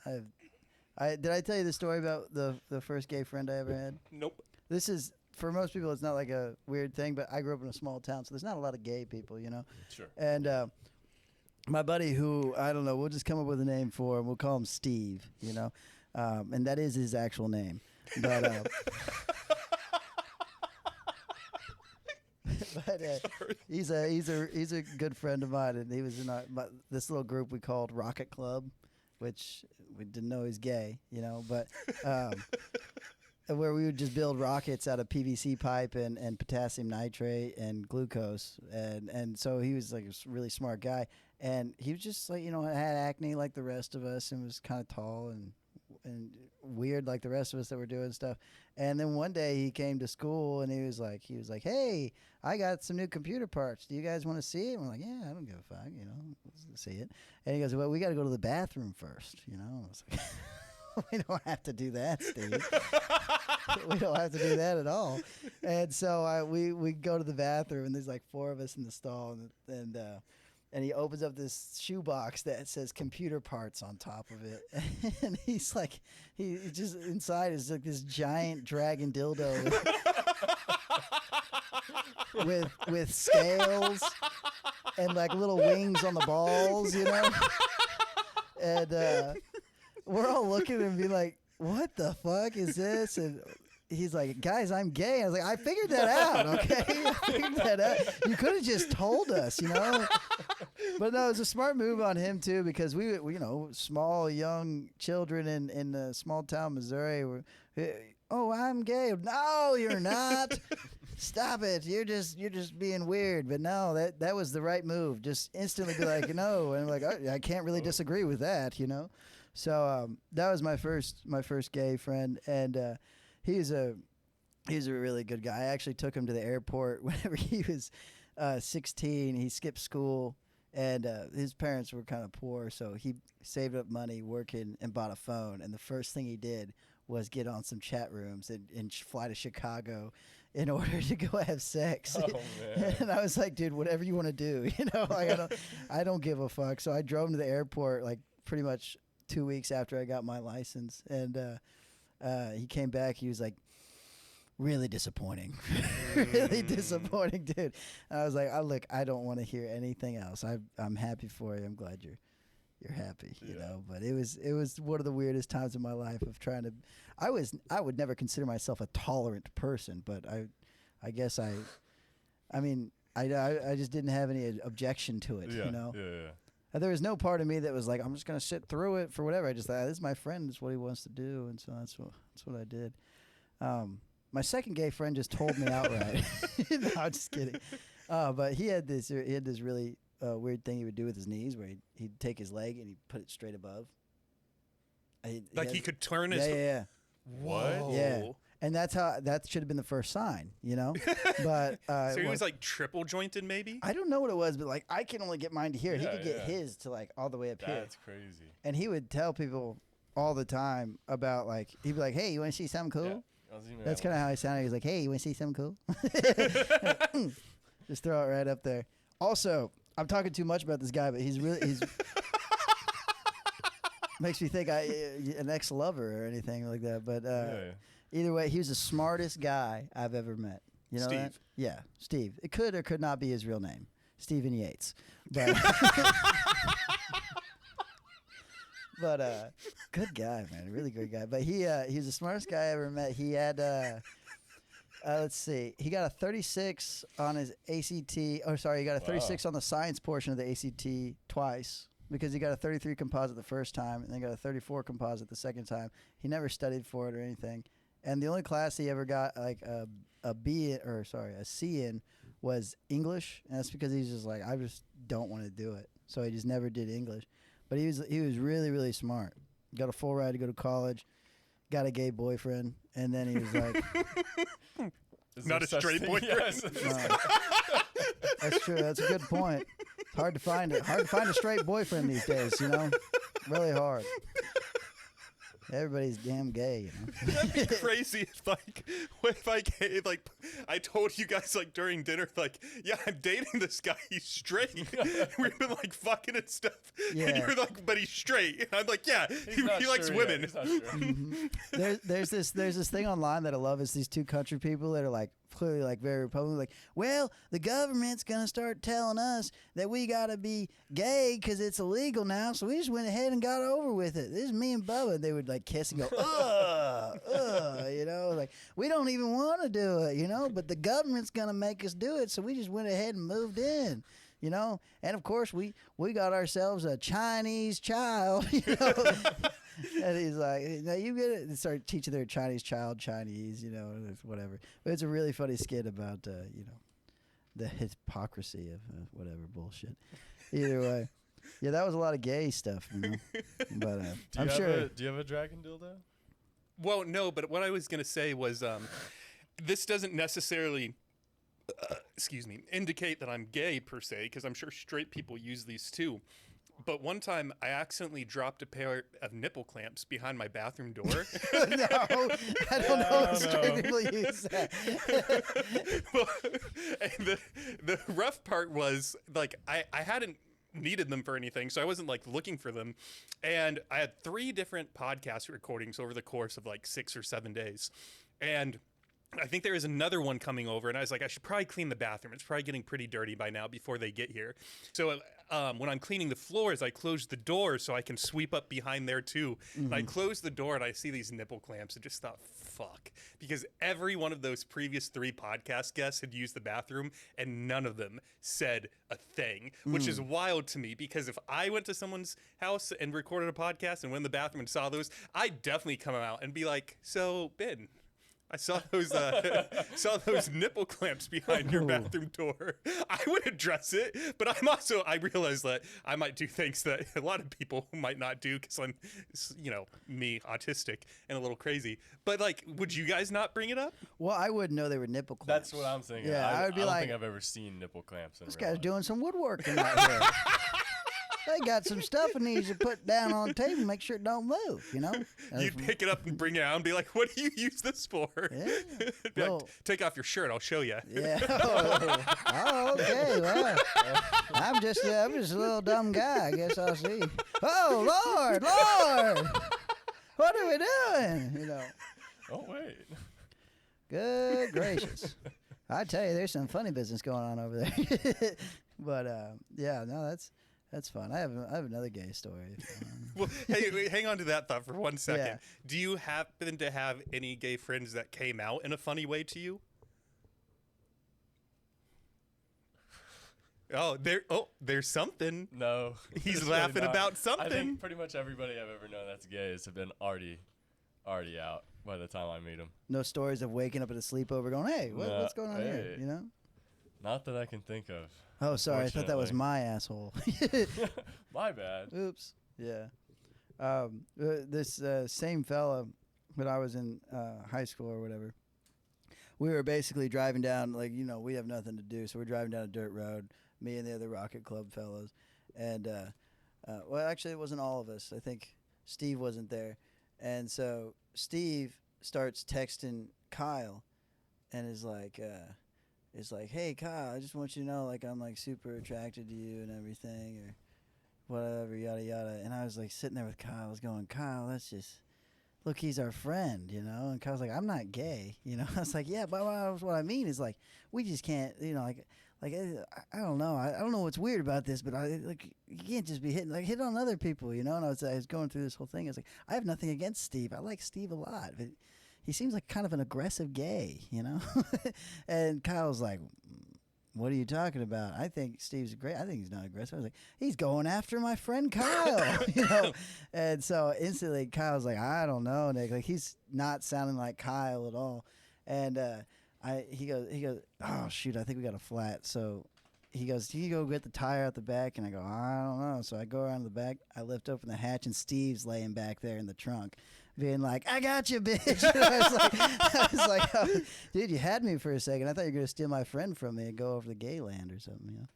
Did I tell you the story about the first gay friend I ever had? Nope. This is, for most people, it's not like a weird thing, but I grew up in a small town, so there's not a lot of gay people, you know? Sure. And my buddy who, I don't know, we'll just come up with a name for him. We'll call him Steve, you know? And that is his actual name. But... But he's a good friend of mine, and he was in this little group we called Rocket Club, which we didn't know he was gay, you know, but where we would just build rockets out of PVC pipe and potassium nitrate and glucose, and so he was like a really smart guy, and he was just like, you know, had acne like the rest of us, and was kind of tall and weird like the rest of us that were doing stuff. And then one day he came to school and he was like, hey, I got some new computer parts. Do you guys want to see it? And we're like, yeah, I don't give a fuck, you know, let's see it. And he goes, well, we got to go to the bathroom first, you know. I was like, we don't have to do that, Steve. We don't have to do that at all. And so we go to the bathroom, and there's like 4 of us in the stall, and he opens up this shoebox that says computer parts on top of it. And he's like, he just inside is like this giant dragon dildo with scales and like little wings on the balls, you know? And we're all looking at him and be like, what the fuck is this? And he's like, guys, I'm gay. I was like, I figured that out, okay? I figured that out. You could have just told us, you know? But no, it was a smart move on him, too, because we you know, small, young children in small town Missouri were, oh, I'm gay. No, you're not. Stop it. You're just being weird. But no, that was the right move. Just instantly be like, no. And I'm like, I can't really disagree with that, you know? So that was my first gay friend, and he's a really good guy. I actually took him to the airport whenever he was 16. He skipped school, and his parents were kind of poor, so he saved up money working and bought a phone. And the first thing he did was get on some chat rooms and fly to Chicago in order to go have sex. Oh, man. And I was like, dude, whatever you want to do, you know, like I don't give a fuck. So I drove him to the airport like pretty much 2 weeks after I got my license, and he came back. He was like, really disappointing. Really disappointing, dude. And I was like, look, I don't want to hear anything else. I'm happy for you. I'm glad you're happy, you know. But it was one of the weirdest times in my life of trying to. I would never consider myself a tolerant person, but I guess I just didn't have any objection to it, you know. Yeah. And there was no part of me that was like, I'm just gonna sit through it for whatever. I just thought, this is my friend. This is what he wants to do, and so that's what I did. My second gay friend just told me outright. No, I'm just kidding. But he had this really weird thing he would do with his knees, where he'd take his leg and he'd put it straight above. He could turn his. Yeah. What? Yeah. And that should have been the first sign, you know. But So he was like triple jointed, maybe. I don't know what it was, but like I can only get mine to here. He Yeah, could get yeah. his to like all the way up here. That's crazy. And he would tell people all the time about like, he'd be like, hey, you want to see something cool? Yeah. That's kind of how he sounded. He was like, hey, you want to see something cool? Just throw it right up there. Also, I'm talking too much about this guy, but he's makes me think an ex-lover or anything like that. But either way, he was the smartest guy I've ever met. You know Steve. that? Yeah, Steve. It could or could not be his real name, Stephen Yates. But but good guy, man, really good guy. But he was the smartest guy I ever met. He had let's see, he got a 36 on his ACT. Oh, sorry, he got a 36 on the science portion of the ACT twice, because he got a 33 composite the first time and then got a 34 composite the second time. He never studied for it or anything. And the only class he ever got like a C in was English, and that's because he's just like, I just don't want to do it. So he just never did English. But he was really, really smart. Got a full ride to go to college, got a gay boyfriend, and then he was like, Not a straight boyfriend. Yes. that's true. That's a good point. It's hard to find it. Hard to find a straight boyfriend these days, you know? Really hard. Everybody's damn gay, you know? That'd be crazy if I told you guys like during dinner, like, yeah, I'm dating this guy, he's straight. We've been like fucking and stuff. Yeah. And you're like, but he's straight. And I'm like, yeah, he likes women. He's not sure. There's this thing online that I love. It's these two country people that are like clearly like very Republican. Like, well, the government's gonna start telling us that we gotta be gay because it's illegal now, so we just went ahead and got over with it. This is me and Bubba. They would like kiss and go, you know, like we don't even want to do it, you know, but the government's gonna make us do it, so we just went ahead and moved in. You know, and of course we got ourselves a Chinese child, you know, And he's like, "No, you get it." They start teaching their Chinese child Chinese, whatever. But it's a really funny skit about, the hypocrisy of whatever bullshit. Either way, yeah, that was a lot of gay stuff, But I'm sure. Do you have a dragon dildo? Well, no, but what I was going to say was this doesn't necessarily, indicate that I'm gay per se, because I'm sure straight people use these too. But one time I accidentally dropped a pair of nipple clamps behind my bathroom door. No, I don't know if straight people use that. Well, and the rough part was, like, I hadn't needed them for anything, so I wasn't like looking for them. And I had 3 different podcast recordings over the course of like 6 or 7 days. And I think there is another one coming over, and I was like, I should probably clean the bathroom. It's probably getting pretty dirty by now before they get here. So when I'm cleaning the floors, I close the door so I can sweep up behind there too. And I close the door and I see these nipple clamps and just thought, fuck. Because every one of those previous 3 podcast guests had used the bathroom and none of them said a thing, which is wild to me, because if I went to someone's house and recorded a podcast and went in the bathroom and saw those, I'd definitely come out and be like, so, Ben, I saw those nipple clamps behind your bathroom door. I would address it, but I realize that I might do things that a lot of people might not do because I'm, me, autistic and a little crazy. But like, would you guys not bring it up? Well, I wouldn't know they were nipple clamps. That's what I'm thinking. Yeah, I would be I don't like, think I've ever seen nipple clamps. This guy's doing some woodworking out here. They got some stuff it needs to put down on the table, make sure it don't move, You'd pick it up and bring it out and be like, what do you use this for? Yeah. Be like, take off your shirt, I'll show you. Yeah. Oh, okay. Well, I'm just a little dumb guy. I guess I'll see. Oh, Lord. What are we doing? Oh, wait. Good gracious. I tell you, there's some funny business going on over there. But, yeah, no, that's fun. I have another gay story. Well, hey, hang on to that thought for 1 second. Yeah. Do you happen to have any gay friends that came out in a funny way to you? There's something. No. He's there's laughing really not. about something. I think pretty much everybody I've ever known that's gay has been already out by the time I meet them. No stories of waking up at a sleepover going, hey, what's going on here? Not that I can think of. Oh, sorry. I thought that was my asshole. My bad. Oops. Yeah. This same fella, when I was in high school or whatever, we were basically driving down, we have nothing to do, so we're driving down a dirt road, me and the other Rocket Club fellows. And, well, actually, it wasn't all of us. I think Steve wasn't there. And so Steve starts texting Kyle and is like, hey, Kyle, I just want you to know, I'm, super attracted to you and everything, or whatever, yada, yada. And I was, sitting there with Kyle. I was going, Kyle, that's just, look, he's our friend, And Kyle's like, I'm not gay, I was like, yeah, but what I mean is, we just can't, I don't know. I don't know what's weird about this, but you can't just be hit on other people, And I was going through this whole thing. I was like, I have nothing against Steve. I like Steve a lot, but he seems like kind of an aggressive gay, And Kyle's like, what are you talking about? I think Steve's great. I think he's not aggressive. I was like, he's going after my friend Kyle, And so instantly Kyle's like, I don't know, Nick. He's not sounding like Kyle at all. And he goes, oh shoot, I think we got a flat. So he goes, can you go get the tire out the back? And I go, I don't know. So I go around the back. I lift open the hatch, and Steve's laying back there in the trunk, being like, I got you, bitch. I was like, oh, dude, you had me for a second. I thought you were going to steal my friend from me and go over to gay land or something,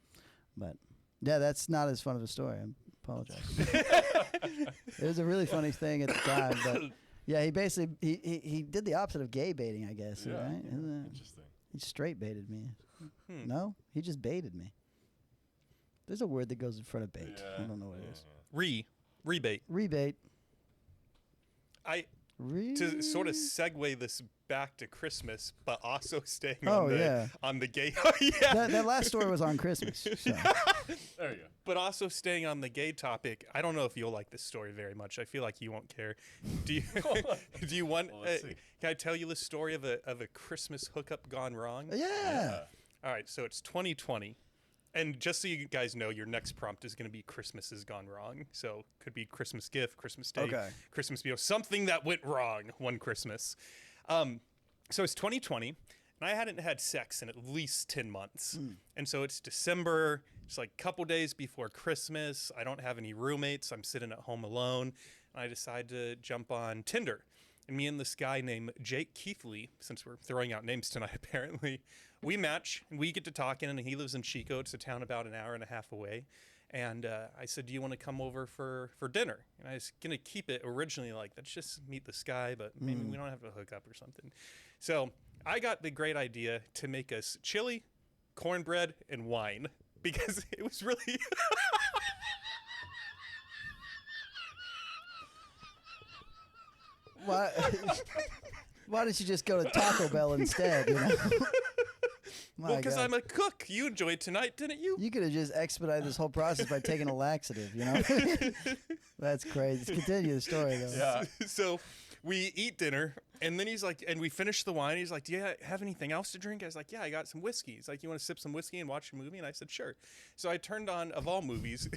But, yeah, that's not as fun of a story. I apologize. It was a really funny thing at the time. But, yeah, he basically, he did the opposite of gay baiting, I guess. Yeah, right? interesting. He straight baited me. No, he just baited me. There's a word that goes in front of bait. Yeah, I don't know what it is. Rebate. Rebate. To sort of segue this back to Christmas, but also staying on the gay. Yeah. That last story was on Christmas. So. There you go. But also staying on the gay topic, I don't know if you'll like this story very much. I feel like you won't care. Do you? Do you want? Well, let's see. Can I tell you the story of a Christmas hookup gone wrong? Yeah. All right. So it's 2020. And just so you guys know, your next prompt is going to be Christmas has gone wrong. So could be Christmas gift, Christmas day, Okay. Christmas meal, something that went wrong one Christmas. So it's 2020, and I hadn't had sex in at least 10 months. And so it's December. It's like a couple days before Christmas. I don't have any roommates. I'm sitting at home alone. And I decide to jump on Tinder. And me and this guy named Jake Keithley, since we're throwing out names tonight, apparently, we match. And we get to talking, and he lives in Chico. It's a town about an hour and a half away. And I said, do you want to come over for dinner? And I was going to keep it originally like, let's just meet this guy, but maybe we don't have to hook up or something. So I got the great idea to make us chili, cornbread, and wine because it was really... Why don't you just go to Taco Bell instead, you know? Well, because I'm a cook. You enjoyed tonight, didn't you? You could have just expedited this whole process by taking a laxative, you know? That's crazy. Let's continue the story, though. Yeah. So we eat dinner, and then he's like, and we finish the wine. He's like, do you have anything else to drink? I was like, yeah, I got some whiskey. He's like, you want to sip some whiskey and watch a movie? And I said, sure. So I turned on, of all movies,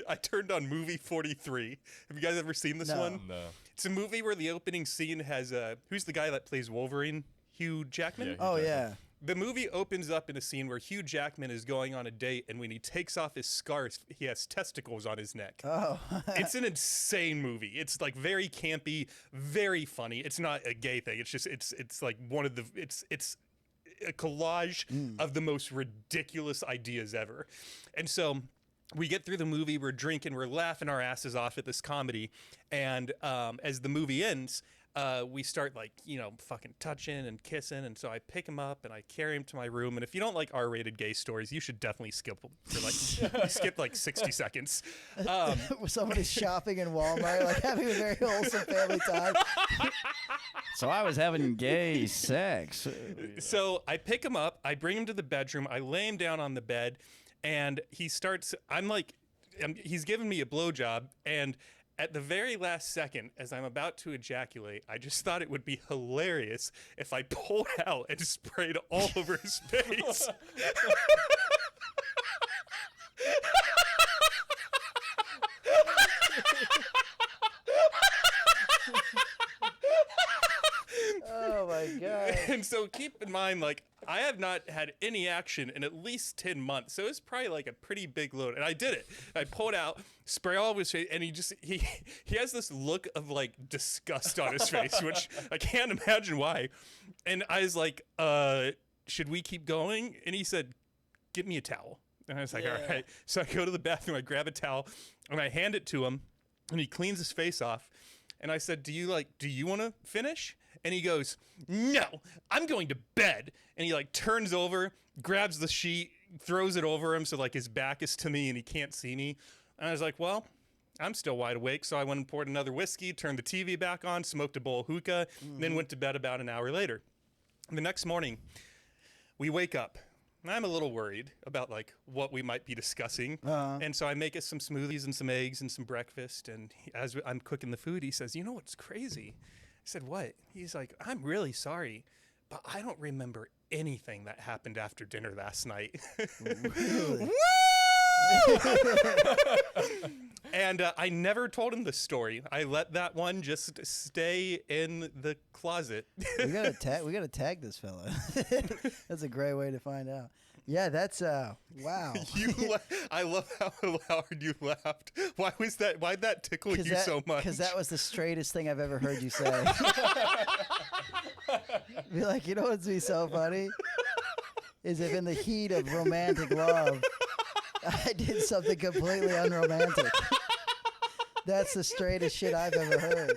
I turned on movie 43. Have you guys ever seen this No. one? No. It's a movie where the opening scene has, who's the guy that plays Wolverine? Hugh Jackman? Yeah, Oh, Exactly. yeah. The movie opens up in a scene where Hugh Jackman is going on a date, and when he takes off his scarf, he has testicles on his neck. Oh. It's an insane movie. It's like very campy, very funny. It's not a gay thing. It's just it's like one of the it's a collage of the most ridiculous ideas ever. And so we get through the movie, we're drinking, we're laughing our asses off at this comedy, and as the movie ends, we start like, fucking touching and kissing. And so I pick him up and I carry him to my room. And if you don't like R-rated gay stories, you should definitely skip like 60 seconds. Somebody's shopping in Walmart, like having a very wholesome family time. So I was having gay sex. So I pick him up, I bring him to the bedroom, I lay him down on the bed, and he's giving me a blowjob, and at the very last second, as I'm about to ejaculate, I just thought it would be hilarious if I pulled out and sprayed all over his face. Oh, my God. And so keep in mind, like, I have not had any action in at least 10 months. So it's probably like a pretty big load. And I did it. I pulled out, spray all of his face, and he has this look of like disgust on his face, which I can't imagine why. And I was like, should we keep going? And he said, get me a towel. And I was like, all right. So I go to the bathroom, I grab a towel, and I hand it to him, and he cleans his face off. And I said, do you want to finish? And he goes, no, I'm going to bed. And he like turns over, grabs the sheet, throws it over him so like his back is to me and he can't see me. And I was like, well, I'm still wide awake. So I went and poured another whiskey, turned the TV back on, smoked a bowl of hookah, then went to bed about an hour later. The next morning, we wake up. And I'm a little worried about like what we might be discussing. And so I make us some smoothies and some eggs and some breakfast. And as I'm cooking the food, he says, you know what's crazy? I said, what? He's like, I'm really sorry, but I don't remember anything that happened after dinner last night. Really? Woo! And I never told him the story. I let that one just stay in the closet. We gotta tag this fella. That's a great way to find out. Yeah, that's wow. I love how hard you laughed. Why'd that tickle you so much? Because that was the straightest thing I've ever heard you say. Be like, you know what's be so funny? Is if in the heat of romantic love, I did something completely unromantic. That's the straightest shit I've ever heard.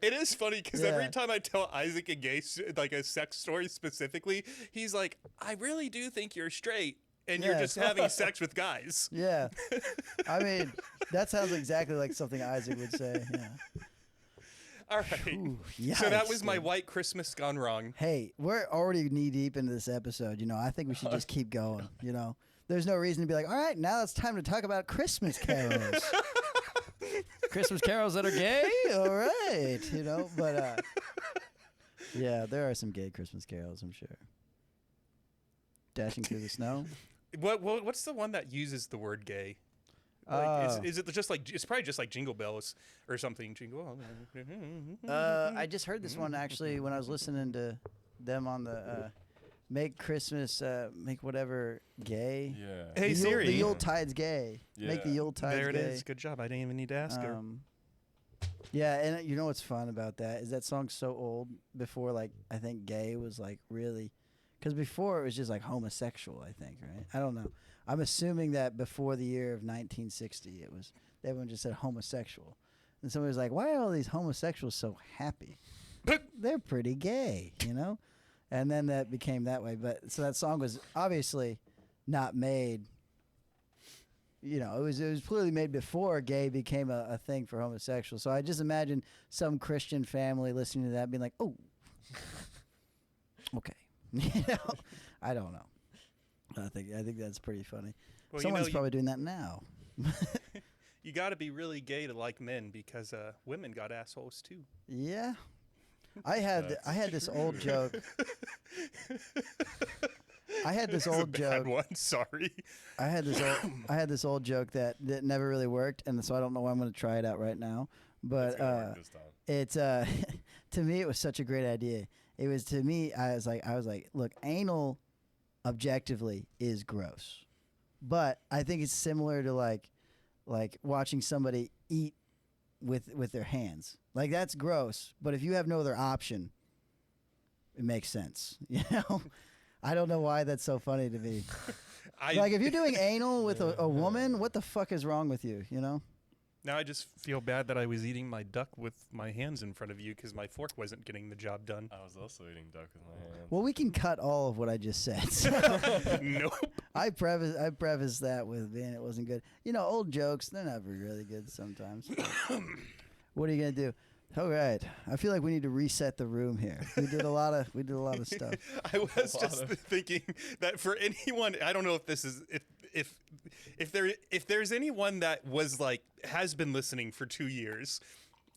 It is funny because every time I tell Isaac like a sex story specifically, he's like, I really do think you're straight and you're just having sex with guys. Yeah. I mean, that sounds exactly like something Isaac would say. Yeah. All right. Ooh, So that yikes, was my dude. white Christmas gone wrong. Hey, we're already knee deep into this episode. I think we should just keep going. There's no reason to be like, all right, now it's time to talk about Christmas carols. Christmas carols that are gay? All right, but yeah, there are some gay Christmas carols, I'm sure. dashing through the snow. What's the one that uses the word gay? Like, is it just like it's probably just like Jingle Bells or something? Jingle. I just heard this one actually when I was listening to them on the make Christmas make whatever gay. Yeah. Hey Siri, the Yuletide gay. Yeah. Make the Yuletide there it gay. is. Good job. I didn't even need to ask her. Yeah, and you know what's fun about that is that song's so old. Before, like, I think gay was like really, because before it was just like homosexual. I think, right? I don't know. I'm assuming that before the year of 1960, it was everyone just said homosexual, and somebody was like, "Why are all these homosexuals so happy? They're pretty gay, you know?" And then that became that way. But so that song was obviously not made. You know, it was clearly made before gay became a thing for homosexuals. So I just imagine some Christian family listening to that being like, "Oh, okay." You know, I don't know. I think that's pretty funny. Well, Someone's probably doing that now. You got to be really gay to like men because women got assholes too. Yeah, I had this old joke. I had this old joke. Bad one. Sorry. I had this old joke that never really worked, and so I don't know why I'm going to try it out right now. But it's to me it was such a great idea. It was to me I was like, look, anal objectively is gross, but I think it's similar to like watching somebody eat with their hands. Like that's gross, but if you have no other option, it makes sense. You know. I don't know why that's so funny to me. Like, if you're doing anal with a woman, what the fuck is wrong with you, you know? Now I just feel bad that I was eating my duck with my hands in front of you because my fork wasn't getting the job done. I was also eating duck with my hands. Well, we can cut all of what I just said. So Nope. I prefaced that with being it wasn't good. You know, old jokes, they're never really good sometimes. What are you going to do? All right. I feel like we need to reset the room here. We did a lot of stuff. I was just thinking that for anyone, I don't know if this is if there's anyone that was like has been listening for 2 years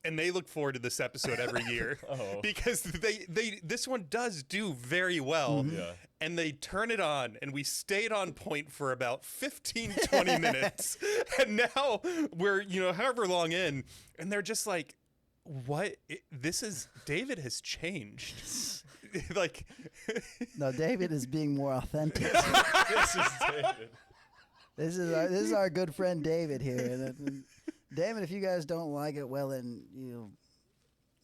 and they look forward to this episode every year because they this one does do very well. Mm-hmm. Yeah. And they turn it on and we stayed on point for about 15-20 minutes. And now we're, however long in and they're just like, what? This is David has changed. Like, no, David is being more authentic. This is David. This is our good friend David here. And damn it, if you guys don't like it, well then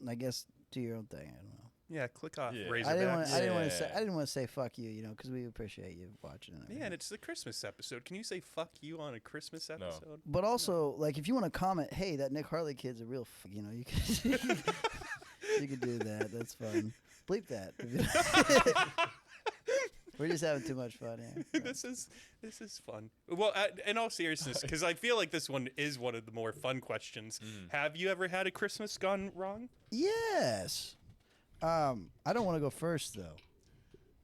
I guess do your own thing. I don't know. yeah, click off. Yeah. Razorbacks. I didn't want to say fuck you, because we appreciate you watching it. Yeah, and it's the Christmas episode. Can you say fuck you on a Christmas episode? But also, like, if you want to comment, hey, that Nick Hartley kid's a real, you can you can do that. That's fun. Bleep that. We're just having too much fun here. This is fun. Well, in all seriousness, because I feel like this one is one of the more fun questions. Have you ever had a Christmas gone wrong? Yes. I don't want to go first though.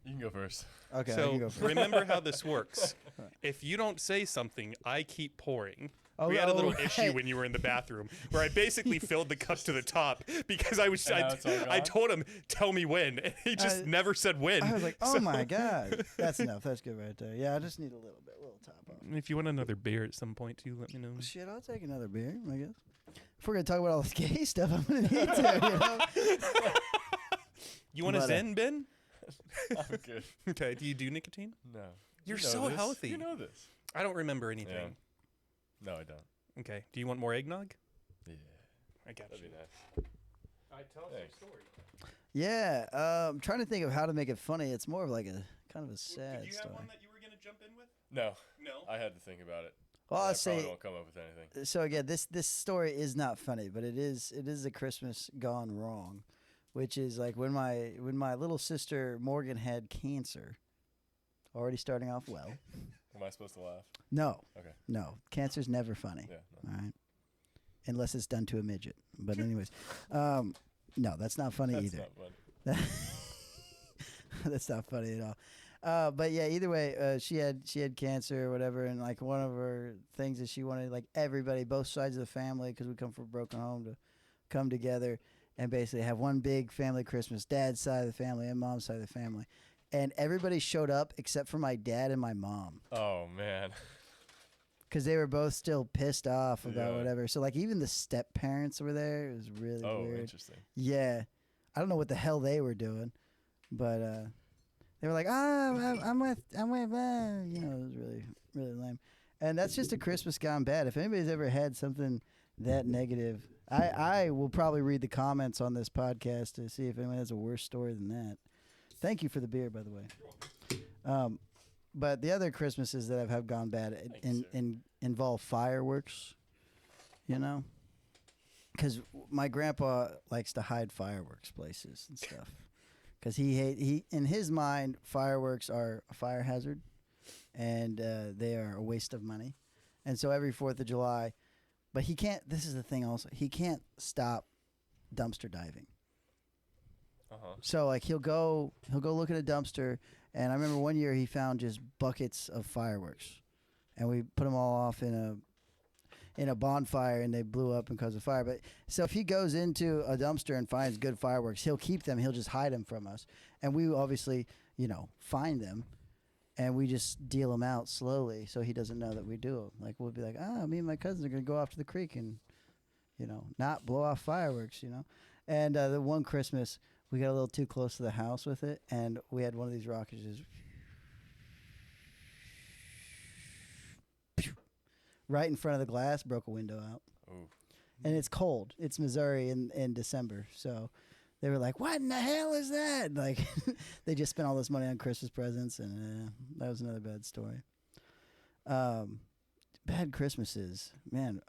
You can go first. Okay. I So can go first. remember how this works. If you don't say something, I keep pouring. Oh, We had a oh, little right. issue when you were in the bathroom where I basically filled the cup to the top because I now it's all I gone? told him, tell me when. And he just never said when. I was like, oh So- my god, that's enough. That's good right there. Yeah, I just need a little top off. If you want another beer at some point too, let me know. Shit, I'll take another beer, I guess. If we're gonna talk about all this gay stuff, I'm gonna need to. You want a But, Zen, Ben? I'm good. Okay. Do you do nicotine? No. You're You know so this. healthy. You know this. I don't remember anything. No, I don't. Okay. Do you want more eggnog? Yeah. I got That'd you. be nice. I tell Thanks. story. Yeah, I'm trying to think of how to make it funny. It's more of like a kind of a sad Did you story. have one that you were gonna jump in with? No. No. I had to think about it. Well, I I'll probably say. won't come up with anything. So again, this story is not funny, but it is a Christmas gone wrong, which is like when my little sister Morgan had cancer. Already starting off well. Am I supposed to laugh? No. Okay. No, cancer's never funny. Yeah. All right. Unless it's done to a midget. But anyways, no, that's not funny That's either. not funny. That's not funny at all. But yeah, either way, she had cancer or whatever, and like one of her things is she wanted like everybody, both sides of the family, because we come from a broken home, to come together and basically have one big family Christmas, dad's side of the family and mom's side of the family. and everybody showed up except for my dad and my mom. Oh man. Because they were both still pissed off about Yeah. whatever. So, like, even the step parents were there. It was really weird. Interesting. Yeah. I don't know what the hell they were doing, but they were like, I'm with, you know, it was really, really lame. And that's just a Christmas gone bad. If anybody's ever had something that negative, I will probably read the comments on this podcast to see if anyone has a worse story than that. Thank you for the beer, by the way. But the other Christmases that I've had gone bad involve fireworks, you know? Because my grandpa likes to hide fireworks places and stuff. Because he in his mind, fireworks are a fire hazard, and they are a waste of money. And so every 4th of July, but he can't, this is the thing also, he can't stop dumpster diving. So like he'll go look at a dumpster, and I remember one year he found just buckets of fireworks, and we put them all off in a bonfire, and they blew up and caused a fire. But so if he goes into a dumpster and finds good fireworks, he'll keep them. He'll just hide them from us, and we obviously, you know, find them, and we just deal them out slowly so he doesn't know that we do them. Like we'll be like, me and my cousins are gonna go off to the creek and, you know, not blow off fireworks, you know. And the one Christmas, we got a little too close to the house with it, and we had one of these rockets just right in front of the glass, broke a window out. Ooh. And it's cold. It's Missouri in December, so they were like, "What in the hell is that?" Like, they just spent all this money on Christmas presents, and that was another bad story. Bad Christmases, man.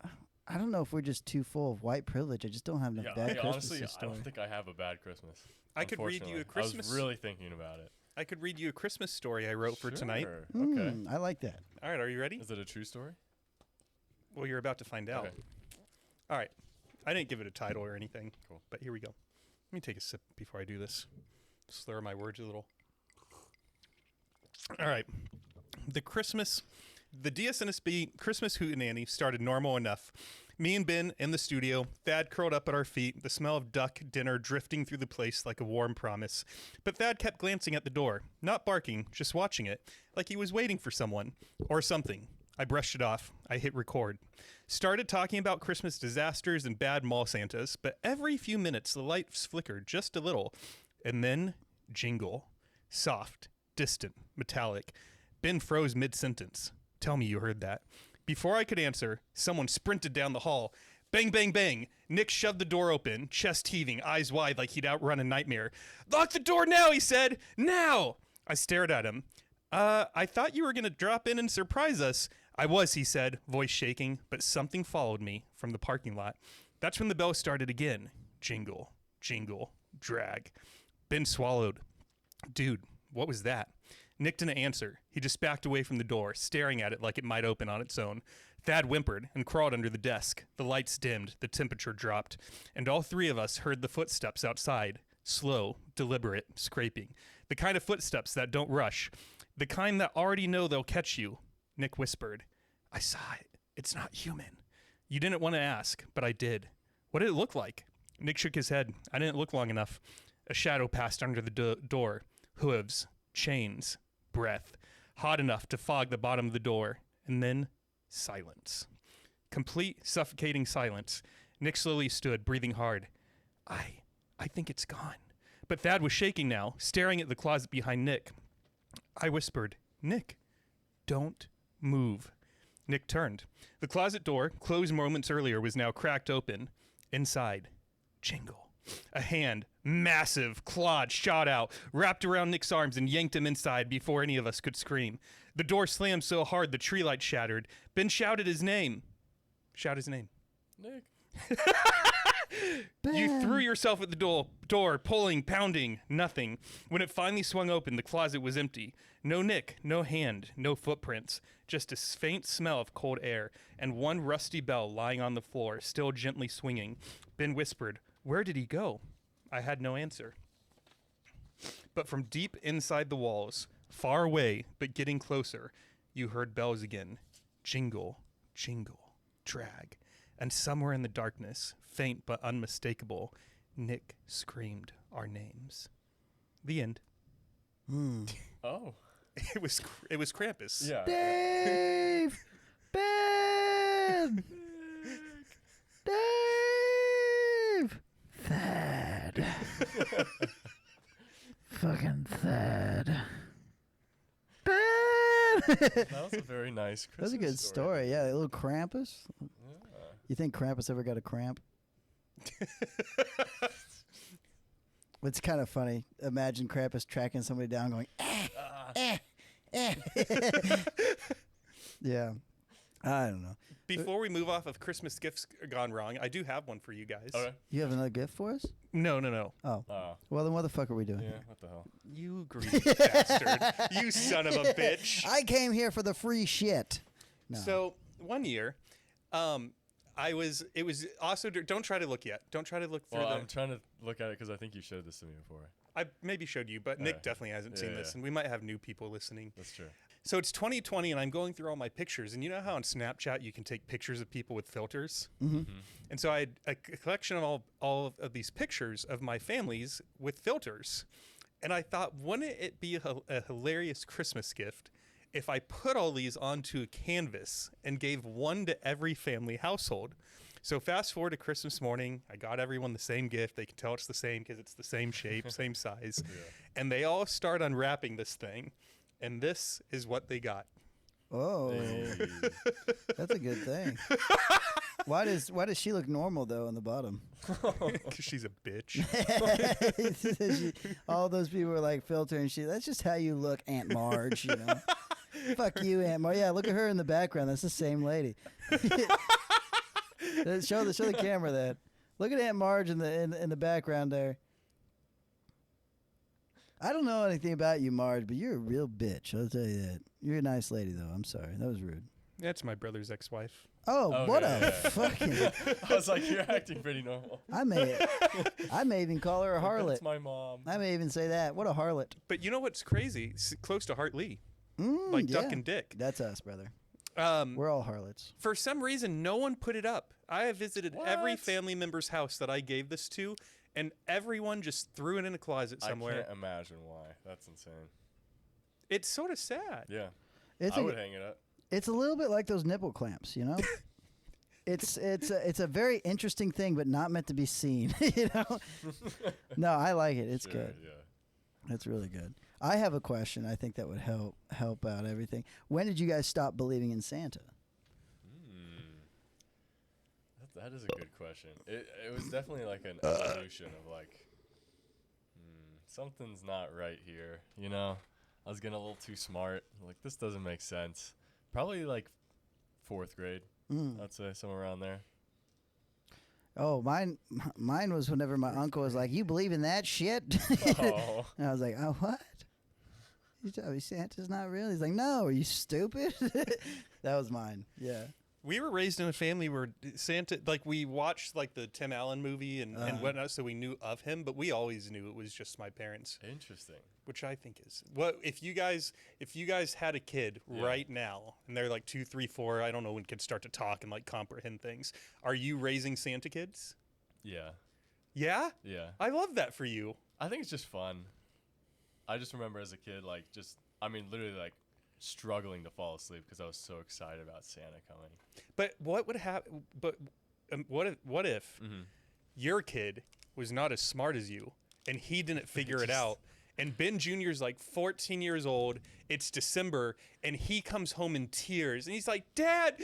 I don't know if we're just too full of white privilege. I just don't have enough bad Christmases. Honestly, story. I don't think I have a bad Christmas. I could read you a Christmas. I was really thinking about it. I could read you a Christmas story I wrote for tonight. Okay. I like that. All right, are you ready? Is it a true story? Well, you're about to find out. Okay. All right. I didn't give it a title or anything. Cool. But here we go. Let me take a sip before I do this. Slur my words a little. All right. The DSNSB Christmas Hootenanny started normal enough. Me and Ben in the studio, Thad curled up at our feet, the smell of duck dinner drifting through the place like a warm promise. But Thad kept glancing at the door, not barking, just watching it, like he was waiting for someone or something. I brushed it off. I hit record. Started talking about Christmas disasters and bad mall Santas, but every few minutes the lights flickered just a little. And then, jingle. Soft, distant, metallic. Ben froze mid-sentence. Tell me you heard that. Before I could answer, someone sprinted down the hall. Bang, bang, bang. Nick shoved the door open, chest heaving, eyes wide like he'd outrun a nightmare. Lock the door now, he said. Now! I stared at him. I thought you were going to drop in and surprise us. I was, he said, voice shaking, but something followed me from the parking lot. That's when the bell started again. Jingle, jingle, drag. Ben swallowed. Dude, what was that? Nick didn't answer. He just backed away from the door, staring at it like it might open on its own. Thad whimpered and crawled under the desk. The lights dimmed, the temperature dropped, and all three of us heard the footsteps outside. Slow, deliberate, scraping. The kind of footsteps that don't rush. The kind that already know they'll catch you. Nick whispered, I saw it. It's not human. You didn't want to ask, but I did. What did it look like? Nick shook his head. I didn't look long enough. A shadow passed under the door. Hooves, chains, breath. Hot enough to fog the bottom of the door. And then silence. Complete, suffocating silence. Nick slowly stood, breathing hard. I think it's gone. But Thad was shaking now, staring at the closet behind Nick. I whispered, Nick, don't move. Nick turned. The closet door, closed moments earlier, was now cracked open. Inside, jingle. A hand, massive, clawed, shot out, wrapped around Nick's arms and yanked him inside before any of us could scream. The door slammed so hard the tree light shattered. Ben shouted his name. Shout his name. Nick. You threw yourself at the door, pulling, pounding, nothing. When it finally swung open, the closet was empty. No Nick, no hand, no footprints, just a faint smell of cold air, and one rusty bell lying on the floor, still gently swinging. Ben whispered, Where did he go? I had no answer. But from deep inside the walls, far away but getting closer, you heard bells again. Jingle, jingle, drag. And somewhere in the darkness, faint but unmistakable, Nick screamed our names. The end. Oh. It was Krampus. Yeah. Dave! Ben! Dave! Thad. Fucking Thad. Ben! That was a very nice Christmas That was a good story. Yeah, a little Krampus. Yeah. You think Krampus ever got a cramp? It's kind of funny. Imagine Krampus tracking somebody down going, Yeah. I don't know. Before we move off of Christmas gifts gone wrong, I do have one for you guys. Okay. You have another gift for us? No. Oh. Oh. Well, then what the fuck are we doing? Yeah, what the hell? You greedy bastard. You son of a bitch. I came here for the free shit. No. So one year, it was also, don't try to look yet. Don't try to look through Well, the, I'm trying to look at it because I think you showed this to me before. I maybe showed you, but Nick Okay. definitely hasn't seen Yeah, this, yeah. and we might have new people listening. That's true. So it's 2020, and I'm going through all my pictures, and you know how on Snapchat you can take pictures of people with filters? Mm-hmm. And so I had a collection of all of these pictures of my families with filters. And I thought, wouldn't it be a hilarious Christmas gift if I put all these onto a canvas and gave one to every family household? So fast forward to Christmas morning, I got everyone the same gift. They can tell it's the same because it's the same shape, same size. And they all start unwrapping this thing. And this is what they got. Oh, Hey. that's a good thing. Why does she look normal though on the bottom? Because she's a bitch. All those people were like filtering. That's just how you look, Aunt Marge. You know. Fuck you, Aunt Marge. Yeah, look at her in the background. That's the same lady. show the camera that. Look at Aunt Marge in the background there. I don't know anything about you, Marge, but you're a real bitch. I'll tell you that. You're a nice lady, though. I'm sorry. That was rude. That's my brother's ex-wife. Oh, Okay, what a yeah. fucking... I was like, you're acting pretty normal. I may even call her a harlot. That's my mom. I may even say that. What a harlot. But you know what's crazy? It's close to Hartley. Mm, Like yeah. Duck and Dick. That's us, brother. Um, We're all harlots. for some reason, no one put it up. I have visited every What? family member's house that I gave this to, and everyone just threw it in a closet I somewhere. can't imagine why. That's insane. It's sort of sad. Yeah. It's I would hang it up. It's a little bit like those nipple clamps, you know? It's a very interesting thing, but not meant to be seen, you know? No, I like it. It's Sure, good. Yeah. It's really good. I have a question. I think that would help out everything. When did you guys stop believing in Santa? That is a good question. It was definitely like an evolution of like, something's not right here. You know, I was getting a little too smart. Like, this doesn't make sense. Probably like 4th grade. I'd say somewhere around there. Oh, mine was whenever my uncle was like, "You believe in that shit?" Oh. And I was like, "Oh, what? You tell me Santa's not real?" He's like, "No, are you stupid?" That was mine. Yeah. We were raised in a family where Santa, like, we watched like the Tim Allen movie and whatnot, so we knew of him, but we always knew it was just my parents, Interesting. which I think is what if you guys had a kid right now and they're like 2, 3, 4, I don't know when kids start to talk and like comprehend things. Are you raising Santa kids? Yeah. Yeah, Yeah. I love that for you. I think it's just fun. I just remember as a kid, like, literally like struggling to fall asleep because I was so excited about Santa coming. But what would happen? But what if your kid was not as smart as you and he didn't figure it out? And Ben Jr.'s like 14 years old. It's December, and he comes home in tears, and he's like, "Dad,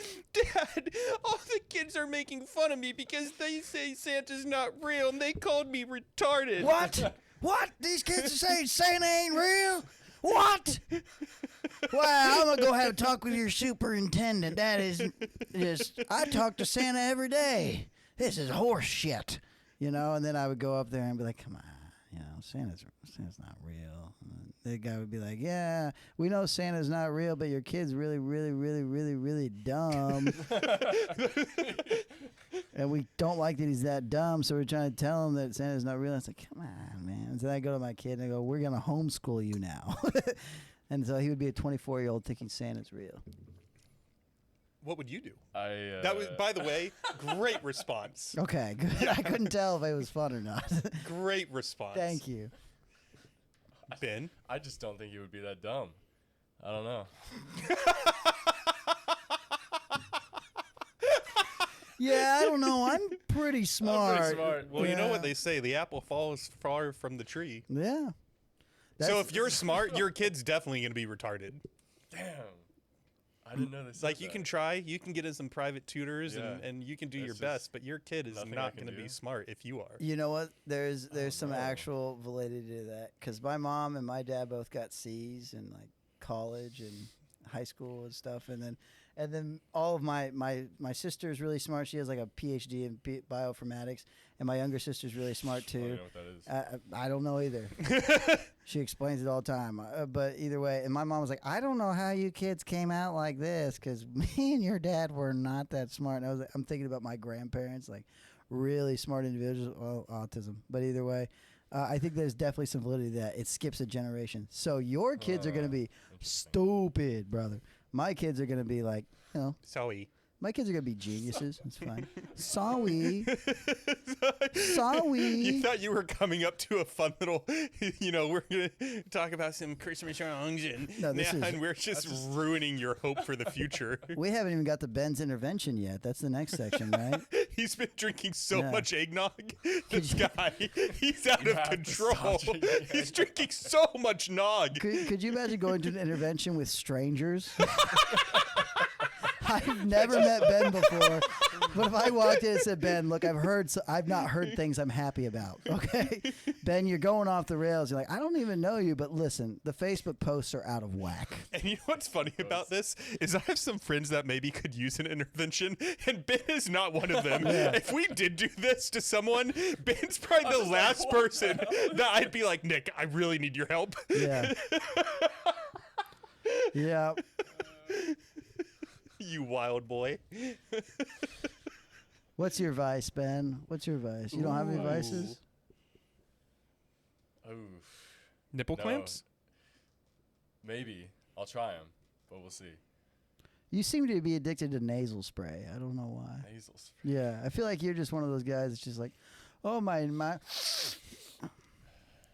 all the kids are making fun of me because they say Santa's not real, and they called me retarded." What? What? These kids are saying Santa ain't real? What? Well, I'm gonna go have a talk with your superintendent. That is just, I talk to Santa every day. This is horse shit, you know. And then I would go up there and be like, "Come on, you know, Santa's not real." And the guy would be like, "Yeah, we know Santa's not real, but your kid's really, really, really, really, really dumb." And we don't like that he's that dumb, so we're trying to tell him that Santa's not real. It's like, come on, man. And so I go to my kid and I go, "We're going to homeschool you now." And so he would be a 24-year-old thinking Santa's real. What would you do? That was, by the way, great response. Okay, good. I couldn't tell if it was fun or not. Great response. Thank you. Ben? I just don't think he would be that dumb. I don't know. Yeah, I don't know. I'm pretty smart. I'm pretty smart. Well, you know what they say: the apple falls far from the tree. Yeah. So if you're smart, your kid's definitely going to be retarded. Damn. I didn't know this. Like, you can try, you can get in some private tutors, Yeah. and you can do It's your just best, but your kid is nothing I not can going to be do. smart if you are. You know what? There's some no. actual validity to that because my mom and my dad both got C's in like college and high school and stuff, and then all of my sister is really smart. She has like a PhD in bioinformatics, and my younger sister's really smart I don't too. know what that is. I don't know either. She explains it all the time. But either way, and my mom was like, I don't know how you kids came out like this because me and your dad were not that smart. And I'm thinking about my grandparents, like really smart individuals. Well, autism. But either way, I think there's definitely some validity to that. It skips a generation. So your kids are going to be stupid, brother. My kids are going to be like, you know. Sorry. My kids are going to be geniuses. It's fine. Sorry. Sorry. You thought you were coming up to a fun little, we're going to talk about some Christmas songs, and, No, this is- and we're just ruining your hope for the future. We haven't even got to Ben's intervention yet. That's the next section, right? He's been drinking so Yeah. much eggnog. This guy, he's out of have to control. stop drinking He's drinking so much nog. Could you imagine going to an intervention with strangers? I've never met Ben before, but if I walked in and said, Ben, look, I've not heard things I'm happy about. Okay, Ben, you're going off the rails. You're like, I don't even know you, but listen, the Facebook posts are out of whack. And you know what's funny about this is I have some friends that maybe could use an intervention, and Ben is not one of them. Yeah. If we did do this to someone, Ben's probably the last person that I'd be like, Nick, I really need your help. Yeah. Yeah. You wild boy. What's your vice, Ben? What's your vice? You don't have any vices? Oof. Nipple No. clamps? Maybe. I'll try them, but we'll see. You seem to be addicted to nasal spray. I don't know why. Nasal spray. Yeah, I feel like you're just one of those guys that's just like, oh my.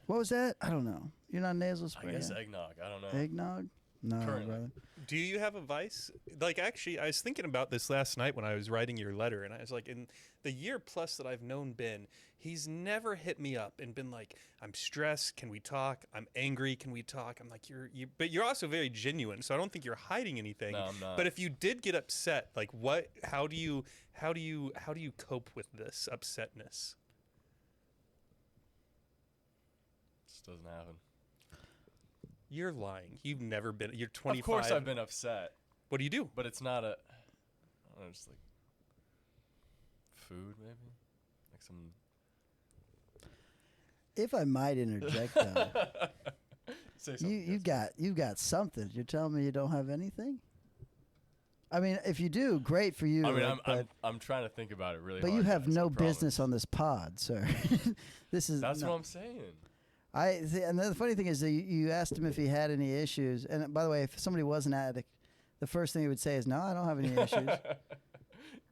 What was that? I don't know. You're not nasal spray. I guess yeah? eggnog. I don't know. Eggnog? No, Currently. brother. Do you have a vice? Like, actually, I was thinking about this last night when I was writing your letter, and I was like, in the year plus that I've known Ben, he's never hit me up and been like, I'm stressed, can we talk? I'm angry, can we talk? I'm like, but you're also very genuine, so I don't think you're hiding anything. No, I'm not. But if you did get upset, like, how do you cope with this upsetness? Just doesn't happen. You're lying. You've never been. You're 25. Of course I've been upset, What do you do? but it's not a. I don't know, just like food maybe, like some. If I might interject, though, Say something. you've got something. You're telling me you don't have anything? I mean, if you do, great for you. I mean, like, I'm trying to think about it really. but hard, you have guys, I no promise. business on this pod, sir. This is That's no. what I'm saying. And the funny thing is that you asked him if he had any issues. And by the way, if somebody was an addict, the first thing he would say is, no, I don't have any issues.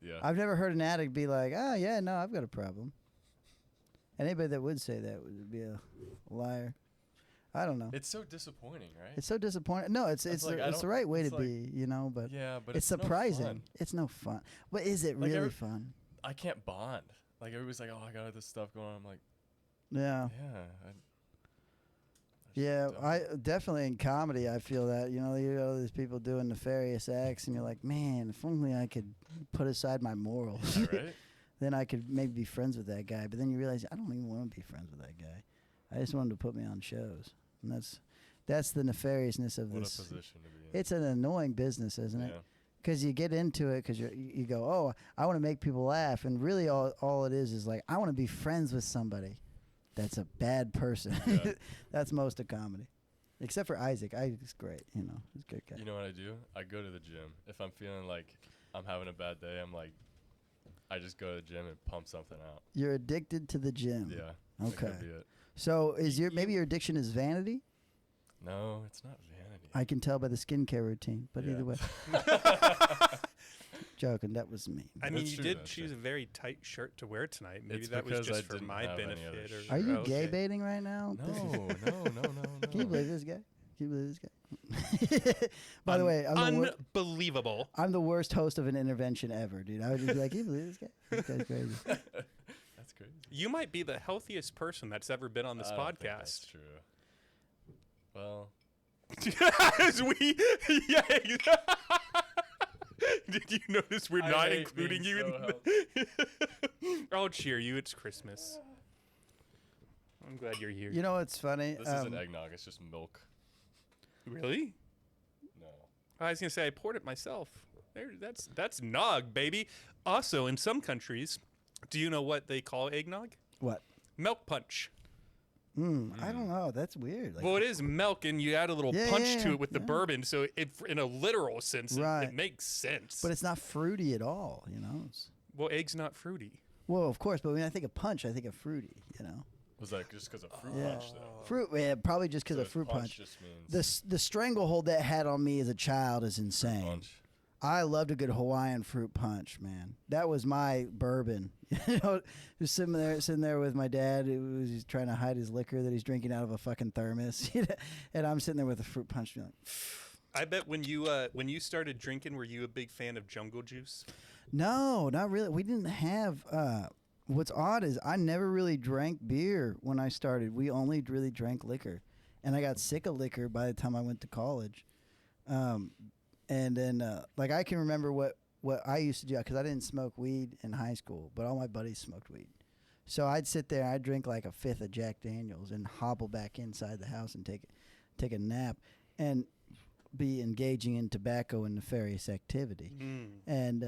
Yeah. I've never heard an addict be like, oh, yeah, no, I've got a problem. Anybody that would say that would be a liar. I don't know. It's so disappointing, right? It's so disappointing. No, it's like, I it's the don't- right way to it's like- be, but yeah, but it's no surprising. fun. It's no fun. But is it Like, really fun? I can't bond. Like everybody's like, oh, I got this stuff going on. I'm like, Yeah. yeah. Yeah, don't. I definitely in comedy I feel that you know these people doing nefarious acts and you're like, man, if only I could put aside my morals, Yeah, right? then I could maybe be friends with that guy. But then you realize I don't even want to be friends with that guy. I just want him to put me on shows, and that's the nefariousness of What a this. position to be in. It's an annoying business, isn't it? Yeah. Because you get into it because you go, oh, I want to make people laugh, and really all it is like I want to be friends with somebody. That's a bad person. Yeah. That's most of comedy. Except for Isaac. Isaac's great. He's a good guy. You know what I do? I go to the gym. If I'm feeling like I'm having a bad day, I just go to the gym and pump something out. You're addicted to the gym. Yeah. That Okay. could be it. So maybe your addiction is vanity? No, it's not vanity. I can tell by the skincare routine. But Yeah. either way. Joking. That was me. I mean, That's you true, did that's choose true. a very tight shirt to wear tonight. Maybe It's that was because I just for didn't my have any other benefit. Or, Are you okay. gay baiting right now? No. Can you believe this guy? Can you believe this guy? By the way, Unbelievable. I'm the worst host of an intervention ever, dude. I would just be like, can you believe this guy? This guy's crazy. That's crazy. You might be the healthiest person that's ever been on this I don't think that's podcast. true. Well, As we, yeah. Did you notice we're I not hate including being you? so I'll cheer you. It's Christmas. I'm glad you're here. You know what's funny? this isn't eggnog. It's just milk. Really? No. I was gonna say I poured it myself. There, that's nog, baby. Also, in some countries, do you know what they call eggnog? What? Milk punch. I don't know. That's weird. Like, Well, it is milk, and you add a little Yeah, punch yeah, to it with the yeah. bourbon. So, in a literal sense, Right. it makes sense. but it's not fruity at all, you know? Well, egg's not fruity. Well, of course, but when I think of punch, I think of fruity, you know? Was that just because of fruit Yeah. punch, though? Fruit, yeah, probably just because So of fruit punch. just means The stranglehold that had on me as a child is insane. punch. I loved a good Hawaiian fruit punch, man. That was my bourbon. You know, just sitting there with my dad. He's trying to hide his liquor that he's drinking out of a fucking thermos, and I'm sitting there with a fruit punch, being like, I bet when you started drinking, were you a big fan of Jungle Juice? no, not really. We didn't have. What's odd is I never really drank beer when I started. We only really drank liquor, and I got sick of liquor by the time I went to college. And then, like, I can remember what I used to do, because I didn't smoke weed in high school, but all my buddies smoked weed. So I'd sit there, I'd drink like a fifth of Jack Daniels and hobble back inside the house and take a nap and be engaging in tobacco and nefarious activity. And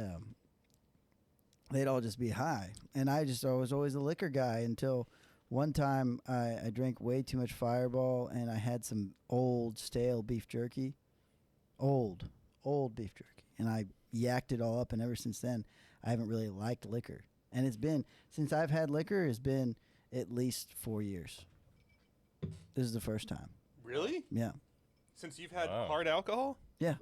they'd all just be high. And I was always a liquor guy until one time I drank way too much Fireball, and I had some old, stale beef jerky. Old beef jerky, and I yacked it all up, and ever since then I haven't really liked liquor. And it's been, since I've had liquor, it's been at least 4 years. This is the first time. Really? Yeah. Since you've had Wow. hard alcohol? Yeah.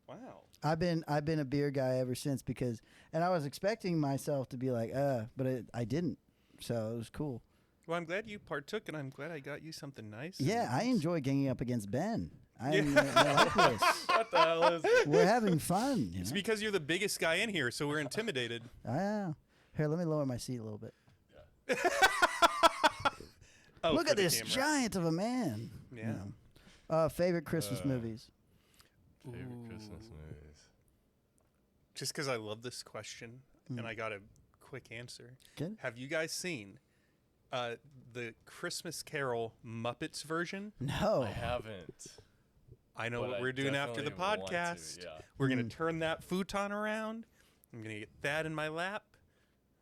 Wow. I've been a beer guy ever since, because, and I was expecting myself to be like, but I didn't, so it was cool. Well, I'm glad you partook, and I'm glad I got you something nice. Yeah, I enjoy ganging up against Ben. I like this. What the hell is it? We're having fun. You It's know? because you're the biggest guy in here, so we're intimidated. Here, let me lower my seat a little bit. Oh, Look for at the this camera. giant of a man. Yeah. You know. Favorite Christmas movies? Favorite Christmas movies. Just because I love this question, and I got a quick answer. Good. Have you guys seen the Christmas Carol Muppets version? No. I haven't. I know But what I we're doing after the definitely want to, podcast. yeah. We're going to turn that futon around. I'm going to get that in my lap.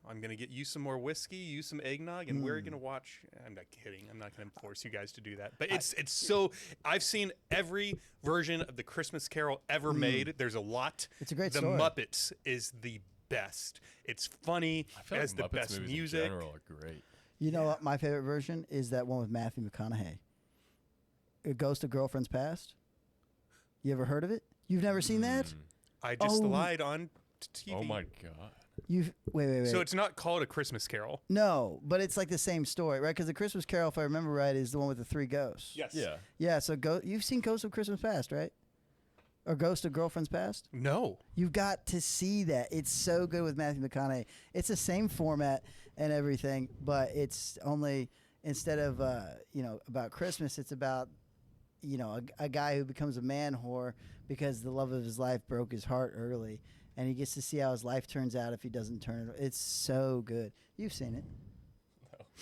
I'm going to get you some more whiskey, you some eggnog, and we're going to watch. I'm not kidding. I'm not going to force you guys to do that. But it's so. I've seen every version of the Christmas Carol ever made. There's a lot. It's a great The story. Muppets is the best. It's funny. I feel It has like the Muppets best movies music. in general are great. You know what? My favorite version is that one with Matthew McConaughey. A Ghost of Girlfriend's Past. You ever heard of it? You've never seen that? I just Oh. lied on TV. Oh my god. You've wait. So it's not called A Christmas Carol. No, but it's like the same story, right? Because the Christmas Carol, if I remember right, is the one with the three ghosts. Yes. Yeah. Yeah. So you've seen Ghost of Christmas Past, right? Or Ghost of Girlfriend's Past? No. You've got to see that. It's so good with Matthew McConaughey. It's the same format and everything, but it's only, instead of about Christmas, it's about a guy who becomes a man whore because the love of his life broke his heart early, and he gets to see how his life turns out if he doesn't turn it. It's so good. You've seen it.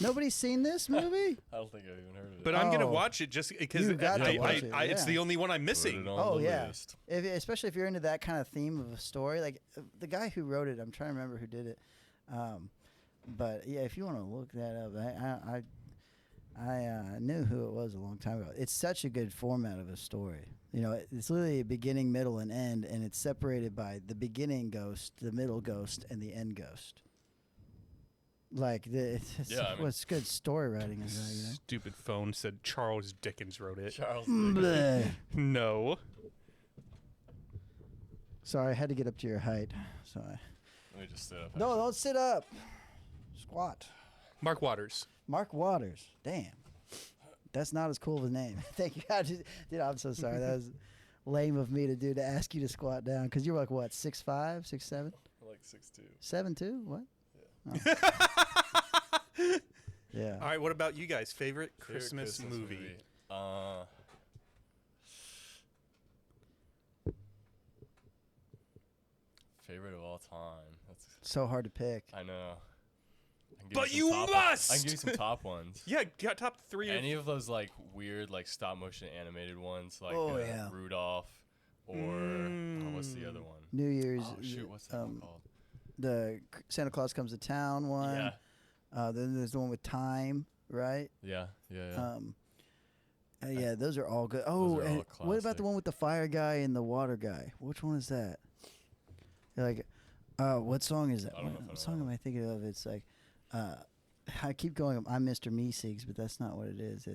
No. Nobody's seen this movie? I don't think I've even heard of it. But I'm gonna Oh. watch it just because You've got to watch it, it's yeah. the only one I'm Put missing. it on Oh the yeah, list. especially if you're into that kind of theme of a story. Like the guy who wrote it, I'm trying to remember who did it. But yeah, if you want to look that up, I knew who it was a long time ago. It's such a good format of a story. It's literally a beginning, middle, and end, and it's separated by the beginning ghost, the middle ghost, and the end ghost. Like what's good story writing is that, Stupid phone said Charles Dickens wrote it. Charles Bleh. No. Sorry, I had to get up to your height. So Let me just sit up. no, don't sit up. Squat. Mark Waters. Mark Waters. Damn. That's not as cool of a name. Thank you. Dude, I'm so sorry. That was lame of me to do to ask you to squat down because you're like what, 6'5", 6'7"? I'm like 6'2". 7'2"? What? Yeah. Oh. Yeah. All right, what about you guys? Favorite Christmas movie? Favorite of all time. That's So hard to pick. I know. I can give But some you top must! I can give you some top ones. Yeah, got top 3 Any of those like weird like stop motion animated ones like Oh, yeah. Rudolph or what's the other one? New Year's. Oh shoot, what's that one called? The Santa Claus Comes to Town one. Yeah. Then there's the one with Time, right? Yeah. Yeah, those are all good. Oh, are all and what about classic. the one with the fire guy and the water guy? Which one is that? Like, what song is that? I don't know if I What know song that am I thinking of? It's like, I keep going. I'm Mr. Meeseeks, but that's not what it is.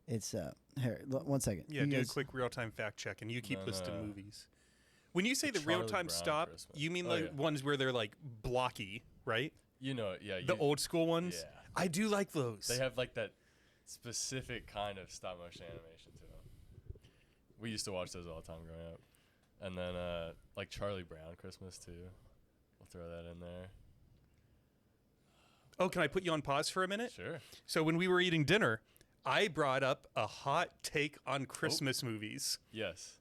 It's here. 1 second. Yeah, You do a guys- quick real-time fact check, and you keep No, listing no. movies. When you say the Charlie real-time Brown stop, Christmas. you mean Oh, like yeah. ones where they're like blocky, right? You know, yeah. The old school ones? Yeah. I do like those. They have like that specific kind of stop motion animation to them. We used to watch those all the time growing up. And then like Charlie Brown Christmas too. We'll throw that in there. Oh, can I put you on pause for a minute? Sure. So when we were eating dinner, I brought up a hot take on Christmas movies. Yes.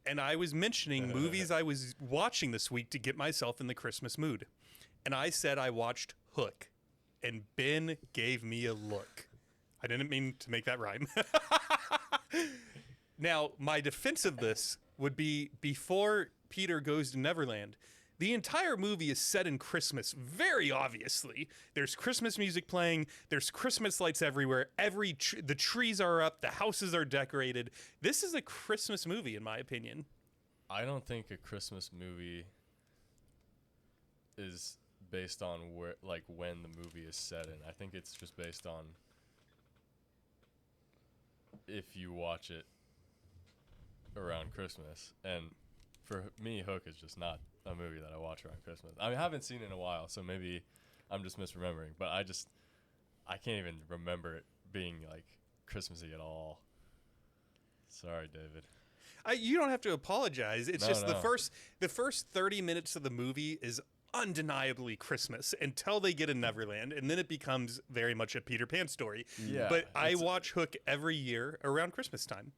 And I was mentioning movies I was watching this week to get myself in the Christmas mood. And I said I watched Hook. And Ben gave me a look. I didn't mean to make that rhyme. Now, my defense of this would be before Peter goes to Neverland, the entire movie is set in Christmas, very obviously. There's Christmas music playing. There's Christmas lights everywhere. The trees are up. The houses are decorated. This is a Christmas movie, in my opinion. I don't think a Christmas movie is based on where, like, when the movie is set in. I think it's just based on if you watch it around Christmas. And for me, Hook is just not a movie that I watch around Christmas. I mean, I haven't seen it in a while, so maybe I'm just misremembering. But I can't even remember it being like Christmassy at all. Sorry, David. You don't have to apologize. It's No, just no. the first 30 minutes of the movie is undeniably Christmas until they get in Neverland, and then it becomes very much a Peter Pan story. Yeah, But I it's- watch Hook every year around Christmas time.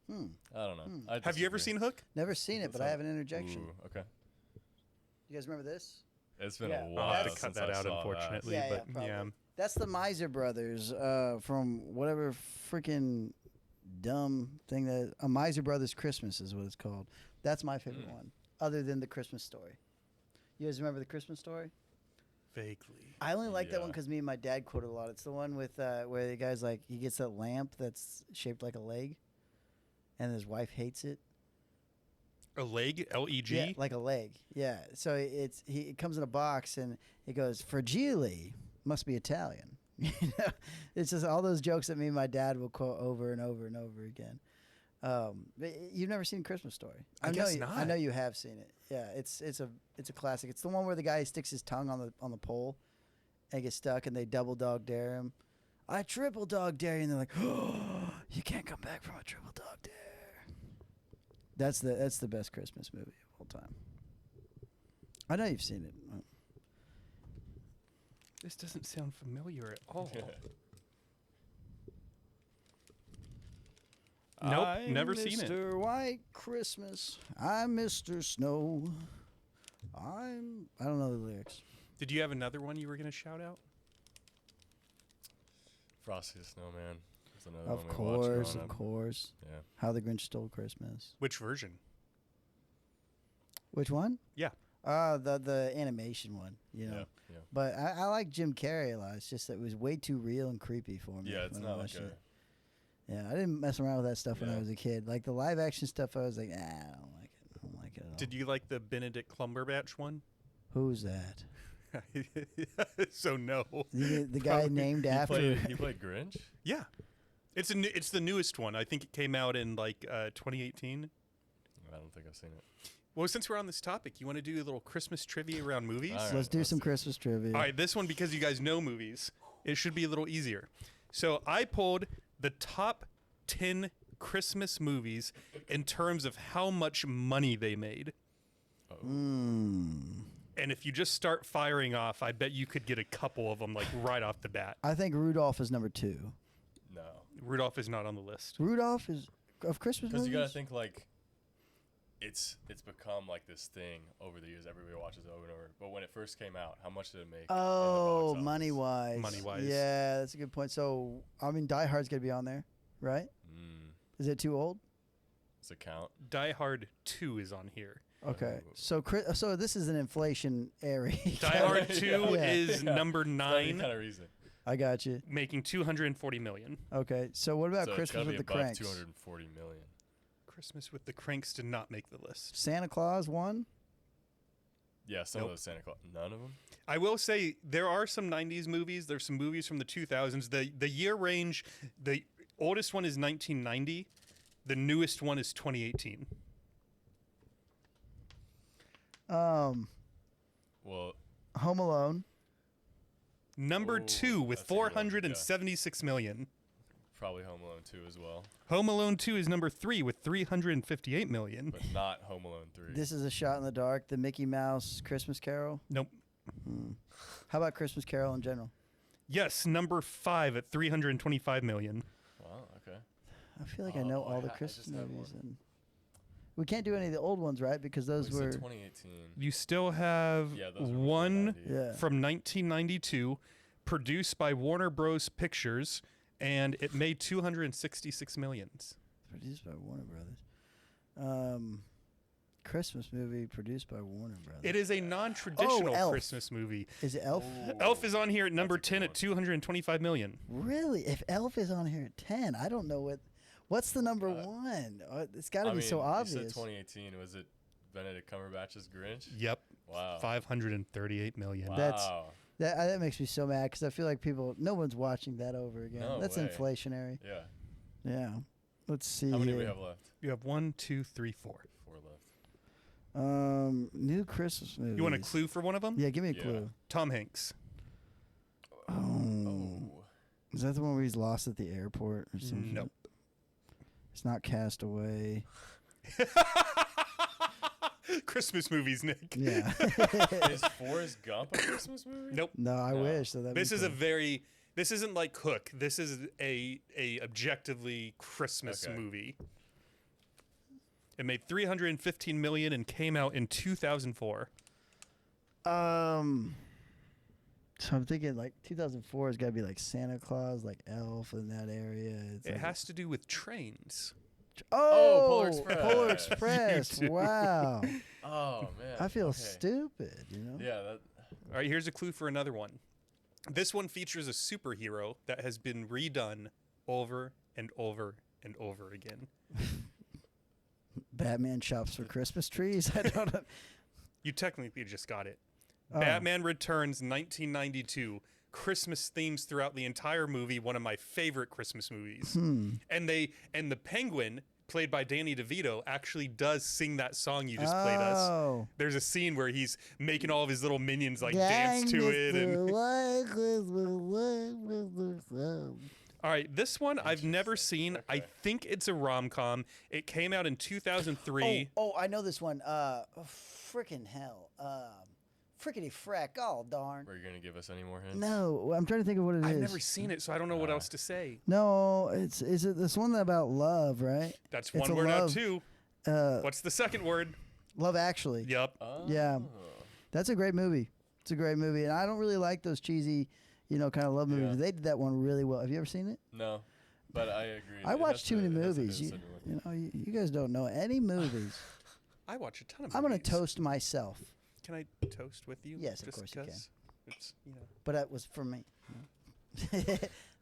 I don't know. I Have you ever disagree. seen Hook? Never seen it, but I have an interjection. Ooh, okay. You guys remember this? It's been Yeah. a I'll while. I'll have to since cut that I out, saw unfortunately. Yeah, but probably. yeah. That's the Miser Brothers from whatever freaking dumb thing that a Miser Brothers Christmas is what it's called. That's my favorite one, other than the Christmas Story. You guys remember the Christmas Story? Vaguely. I only like that one Yeah. because me and my dad quoted a lot. It's the one with where the guy's like he gets that lamp that's shaped like a leg, and his wife hates it. A leg, L-E-G? Yeah, like a leg. Yeah. So it comes in a box and it goes fragile, must be Italian. You know, it's just all those jokes that me and my dad will quote over and over and over again. But you've never seen Christmas Story? I guess I not. know you have seen it. Yeah, it's a classic. It's the one where the guy sticks his tongue on the pole and gets stuck, and they double dog dare him. I triple dog dare you, and they're like, "Oh, you can't come back from a triple dog dare." That's the best Christmas movie of all time. I know you've seen it. This doesn't sound familiar at all. Nope, I'm never seen it. Mr. White Christmas. I'm Mr. Snow. I don't know the lyrics. Did you have another one you were going to shout out? Frosty the Snowman. That's another Of one we watched course, growing of up. course. Yeah. How the Grinch Stole Christmas. Which version? Which one? Yeah. The animation one, you know. Yeah. But I like Jim Carrey a lot. It's just that it was way too real and creepy for me. Yeah, it's when I not like watched a. it. Yeah, I didn't mess around with that stuff when I Yeah. was a kid. Like the live action stuff, I was like, I don't like it. I don't like it at all. Did you like the Benedict Cumberbatch one? Who's that? So no. The guy Probably. named after. He played Grinch? Yeah. It's the newest one. I think it came out in like 2018. I don't think I've seen it. Well, since we're on this topic, you want to do a little Christmas trivia around movies? All right, Let's do some Christmas trivia. All right, this one, because you guys know movies, it should be a little easier. So I pulled the top 10 Christmas movies in terms of how much money they made. And if you just start firing off, I bet you could get a couple of them like right off the bat. I think Rudolph is number 2. No. Rudolph is not on the list. Rudolph is of Christmas Because movies? you got to think, like, it's become, like, this thing over the years. Everybody watches it over and over. But when it first came out, how much did it make? in the Oh, box office? money-wise. Money-wise. Yeah, that's a good point. So, I mean, Die Hard's going to be on there, right? Is it too old? Does it count? Die Hard 2 is on here. Okay. So so this is an inflationary. Die Hard 2 Yeah. is number 9, Kind of reason. I got you. making $240 million. Okay. So what about So it's Christmas gotta with be the above Cranks? 240 million. Christmas with the Cranks did not make the list. Santa Claus won? Yeah, some Nope. of those Santa Claus. None of them? I will say there are some 90s movies. There's some movies from the 2000s. The year range, the oldest one is 1990. The newest one is 2018. Well, Home Alone. Number Oh, 2 with that's a good one, 476 million. probably Home Alone 2 as well. Home Alone 2 is number 3 with 358 million. But not Home Alone 3. This is a shot in the dark. The Mickey Mouse Christmas Carol. Nope. How about Christmas Carol in general? Yes, number 5 at 325 million. Wow, okay. I feel like I know all the I Christmas just had movies. one. And we can't do any of the old ones, right? Because those We said were 2018. You still have Yeah, those are one 90. yeah. from 1992, produced by Warner Bros. Pictures, and it made 266 million. Produced by Warner Brothers. Christmas movie produced by Warner Brothers. It is a non-traditional Elf. Christmas movie. Is it Elf? Elf is on here at number That's a 10 good at one. 225 million. Really? If Elf is on here at 10, I don't know what's the number one. It's got to I be mean, so you obvious. said 2018. Was it Benedict Cumberbatch's Grinch? Yep. Wow. 538 million. Wow. That's- That makes me so mad because I feel like no one's watching that over again. No That's way. inflationary. Yeah. Yeah. Let's see. How many do here. we have left? You have 1, 2, 3, 4. 4 left. New Christmas movies. You want a clue for one of them? Yeah, give me a Yeah. clue. Tom Hanks. Oh. Is that the one where he's lost at the airport or something? Nope. It's not Castaway. Christmas movies, Nick. Yeah. Is Forrest Gump a Christmas movie? Nope. No, I No. wish. So that'd This be is a cool. very. This isn't like Hook. This is a objectively Christmas Okay. movie. It made 315 million and came out in 2004. So I'm thinking like 2004 has got to be like Santa Claus, like Elf in that area. It's It like has to do with trains. oh, Polar Express. Polar Express. You do. Wow. Oh man. I feel okay. stupid, you know? Yeah. That. All right, here's a clue for another one. This one features a superhero that has been redone over and over and over again. Batman shops for Christmas trees. I don't know. You technically just got it. Oh. Batman Returns 1992. Christmas themes throughout the entire movie, one of my favorite Christmas movies. And the Penguin, played by Danny DeVito, actually does sing that song you just played us. Oh. There's a scene where he's making all of his little minions like dance to it. And all right, this one I've never seen. I Okay. think it's a rom-com. It came out in 2003. Oh, I know this one. Frickin' hell. Frickety frack. Oh, darn. Were you gonna give us any more hints? No, I'm trying to think of what it is. I've never seen it, so I don't know what else to say. No, is it this one about love, right? That's It's one a word out love- too. What's the second word? Love Actually. Yup. Oh. Yeah. That's a great movie. It's a great movie, and I don't really like those cheesy, kind of love movies. Yeah. They did that one really well. Have you ever seen it? No, but I agree. I It watch has too to- many it has to movies. be You, a certain one. you guys don't know any movies. I watch a ton of I'm gonna movies. toast myself, Can I toast with you? Yes, of Just course you can. 'cause It's, but that was for me. No,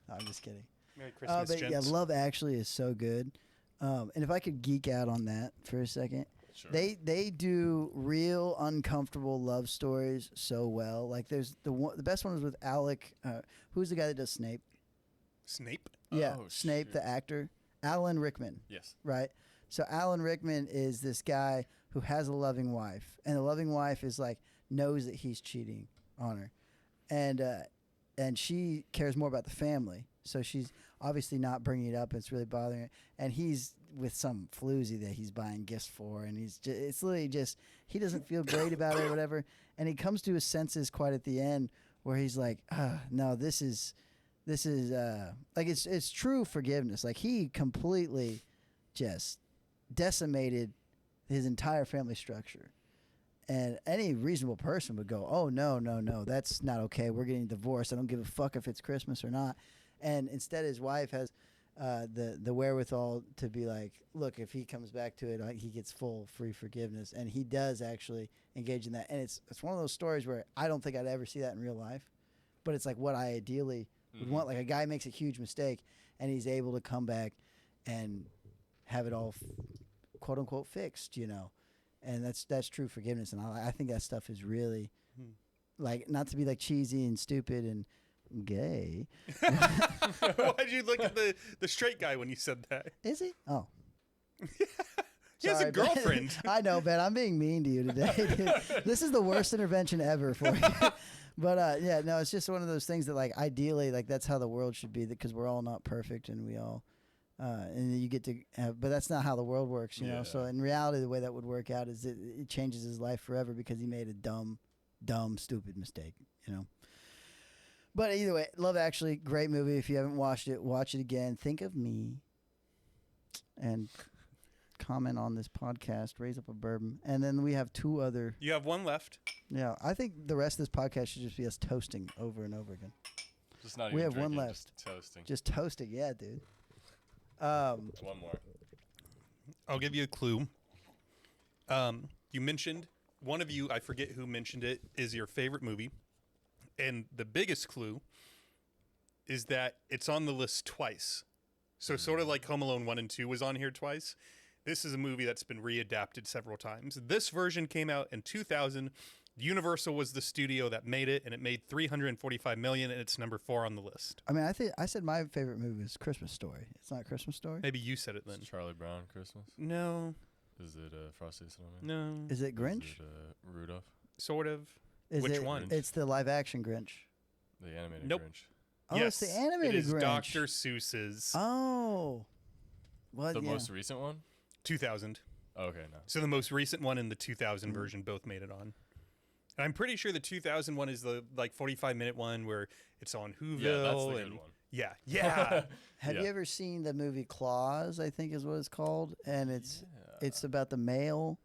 I'm just kidding. Merry Christmas, But yeah, gents. Love Actually is so good. And if I could geek out on that for a second, Sure. they do real uncomfortable love stories so well. Like there's the best one was with Alec. Who's the guy that does Snape? Snape? Yeah, Oh, Snape, shoot. the actor, Alan Rickman. Yes. Right. So Alan Rickman is this guy who has a loving wife, and the loving wife is like knows that he's cheating on her, and she cares more about the family. So she's obviously not bringing it up. It's really bothering her, and he's with some floozy that he's buying gifts for, and it's literally just he doesn't feel great about it or whatever, and he comes to his senses quite at the end where he's like, no, this is like it's true forgiveness. Like he completely just decimated his entire family structure. And any reasonable person would go, oh, no, that's not okay. We're getting divorced. I don't give a fuck if it's Christmas or not. And instead his wife has the wherewithal to be like, look, if he comes back to it, he gets full free forgiveness. And he does actually engage in that. And it's one of those stories where I don't think I'd ever see that in real life. But it's like what I ideally would want. Like a guy makes a huge mistake and he's able to come back and have it all quote unquote fixed, you know. And that's true forgiveness. And I think that stuff is really like, not to be like cheesy and stupid and gay. Why'd you look at the straight guy when you said that? Is he? Oh. He has a Sorry, Ben. girlfriend. I know, Ben. I'm being mean to you today. Dude. This is the worst intervention ever for you. But yeah, no, it's just one of those things that like ideally like that's how the world should be, because we're all not perfect and we all and you get to have, but that's not how the world works, you know. So in reality, the way that would work out is it changes his life forever because he made a dumb, stupid mistake, you know. But either way, Love Actually, great movie. If you haven't watched it, watch it again. Think of me and comment on this podcast, raise up a bourbon. And then we have two other. You have one left. Yeah, I think the rest of this podcast should just be us toasting over and over again. Just not We even have one drinking, left. Just toasting. Just toasting, yeah, dude. One more. I'll give you a clue. You mentioned, one of you, I forget who mentioned it, is your favorite movie. And the biggest clue is that it's on the list twice. So sort of like Home Alone 1 and 2 was on here twice. This is a movie that's been readapted several times. This version came out in 2000. Universal was the studio that made it, and it made $345 million, and it's number 4 on the list. I mean, I said my favorite movie is Christmas Story. It's not Christmas Story? Maybe you said it then. Is Charlie Brown Christmas? No. Is it Frosty the Snowman? No. Is it Grinch? Is it Rudolph? Sort of. Is Which it, one? It's the live action Grinch. The animated Nope. Grinch. Oh, Yes, it's the animated it is Grinch. Dr. Seuss's Oh. Well, The yeah. most recent one? 2000. Oh, okay, no. So the most recent one and the 2000 version both made it on. And I'm pretty sure the 2000 one is the like 45-minute one where it's on Whoville. Yeah, that's the good and one. yeah. Have you Yeah. ever seen the movie Claws, I think is what it's called? And it's about the male.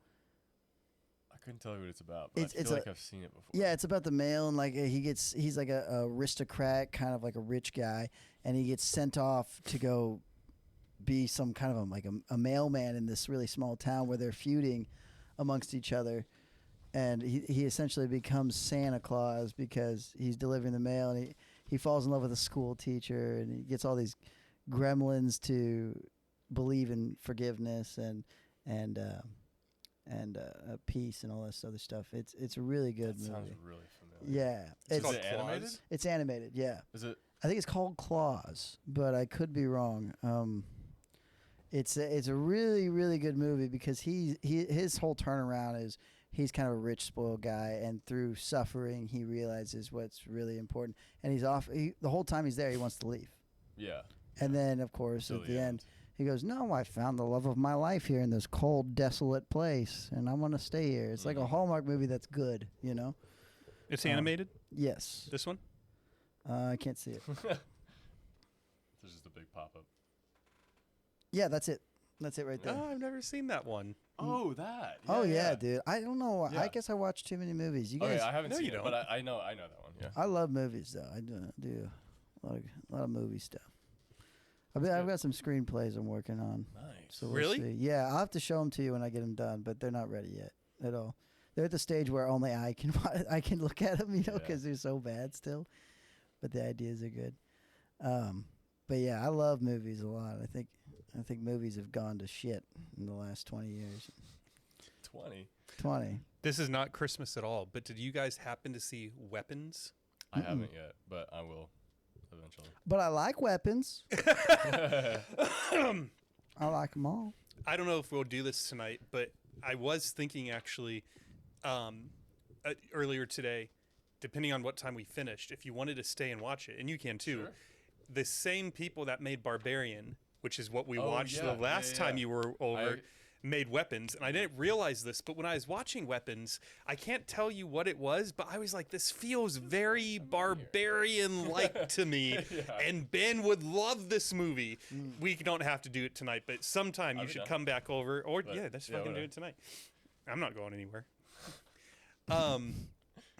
I couldn't tell you what it's about, but It's I feel like a- I've seen it before. Yeah, it's about the male, and like he's like a aristocrat, kind of like a rich guy, and he gets sent off to go be some kind of a mailman in this really small town where they're feuding amongst each other, and he essentially becomes Santa Claus because he's delivering the mail, and he falls in love with a school teacher, and he gets all these gremlins to believe in forgiveness and peace and all this other stuff. It's a really good That movie. sounds really familiar. Yeah, Is it's it animated? Claws. it's animated. Yeah, Is it? I think it's called Claws, but I could be wrong. It's a really, really good movie because his whole turnaround is he's kind of a rich, spoiled guy, and through suffering, he realizes what's really important. And he's off. The whole time he's there, he wants to leave. Yeah. And then, of course, Till at the end, he goes, "No, I found the love of my life here in this cold, desolate place, and I want to stay here." It's like a Hallmark movie that's good, you know? It's animated, Yes. this one? I can't see it. There's just a big pop-up. Yeah, that's it. That's it right there. Oh, I've never seen that one. Oh, that. Oh yeah, dude. I don't know. I Yeah. guess I watch too many movies. You Okay, guys, I haven't No, seen you it, don't. but I know that one. Yeah. I love movies though. I do a lot of movie stuff. I've got some screenplays I'm working on. Nice. So we'll Really? see. Yeah, I'll have to show them to you when I get them done, but they're not ready yet at all. They're at the stage where only I can look at them, you know, Yeah. because they're so bad still. But the ideas are good. But yeah, I love movies a lot. I think movies have gone to shit in the last 20 years. 20. 20. This is not Christmas at all, but did you guys happen to see Weapons? I haven't yet, but I will eventually. But I like weapons. I like them all. I don't know if we'll do this tonight, but I was thinking actually earlier today, depending on what time we finished, if you wanted to stay and watch it, and you can too, Sure. the same people that made Barbarian, which is what we Oh, watched yeah, the last yeah, time yeah. you were over, made Weapons. And I didn't realize this, but when I was watching Weapons, I can't tell you what it was, but I was like, this feels very Barbarian-like to me. And Ben would love this movie. We don't have to do it tonight, but sometime you should come back over. Or, let's fucking do it tonight. I'm not going anywhere.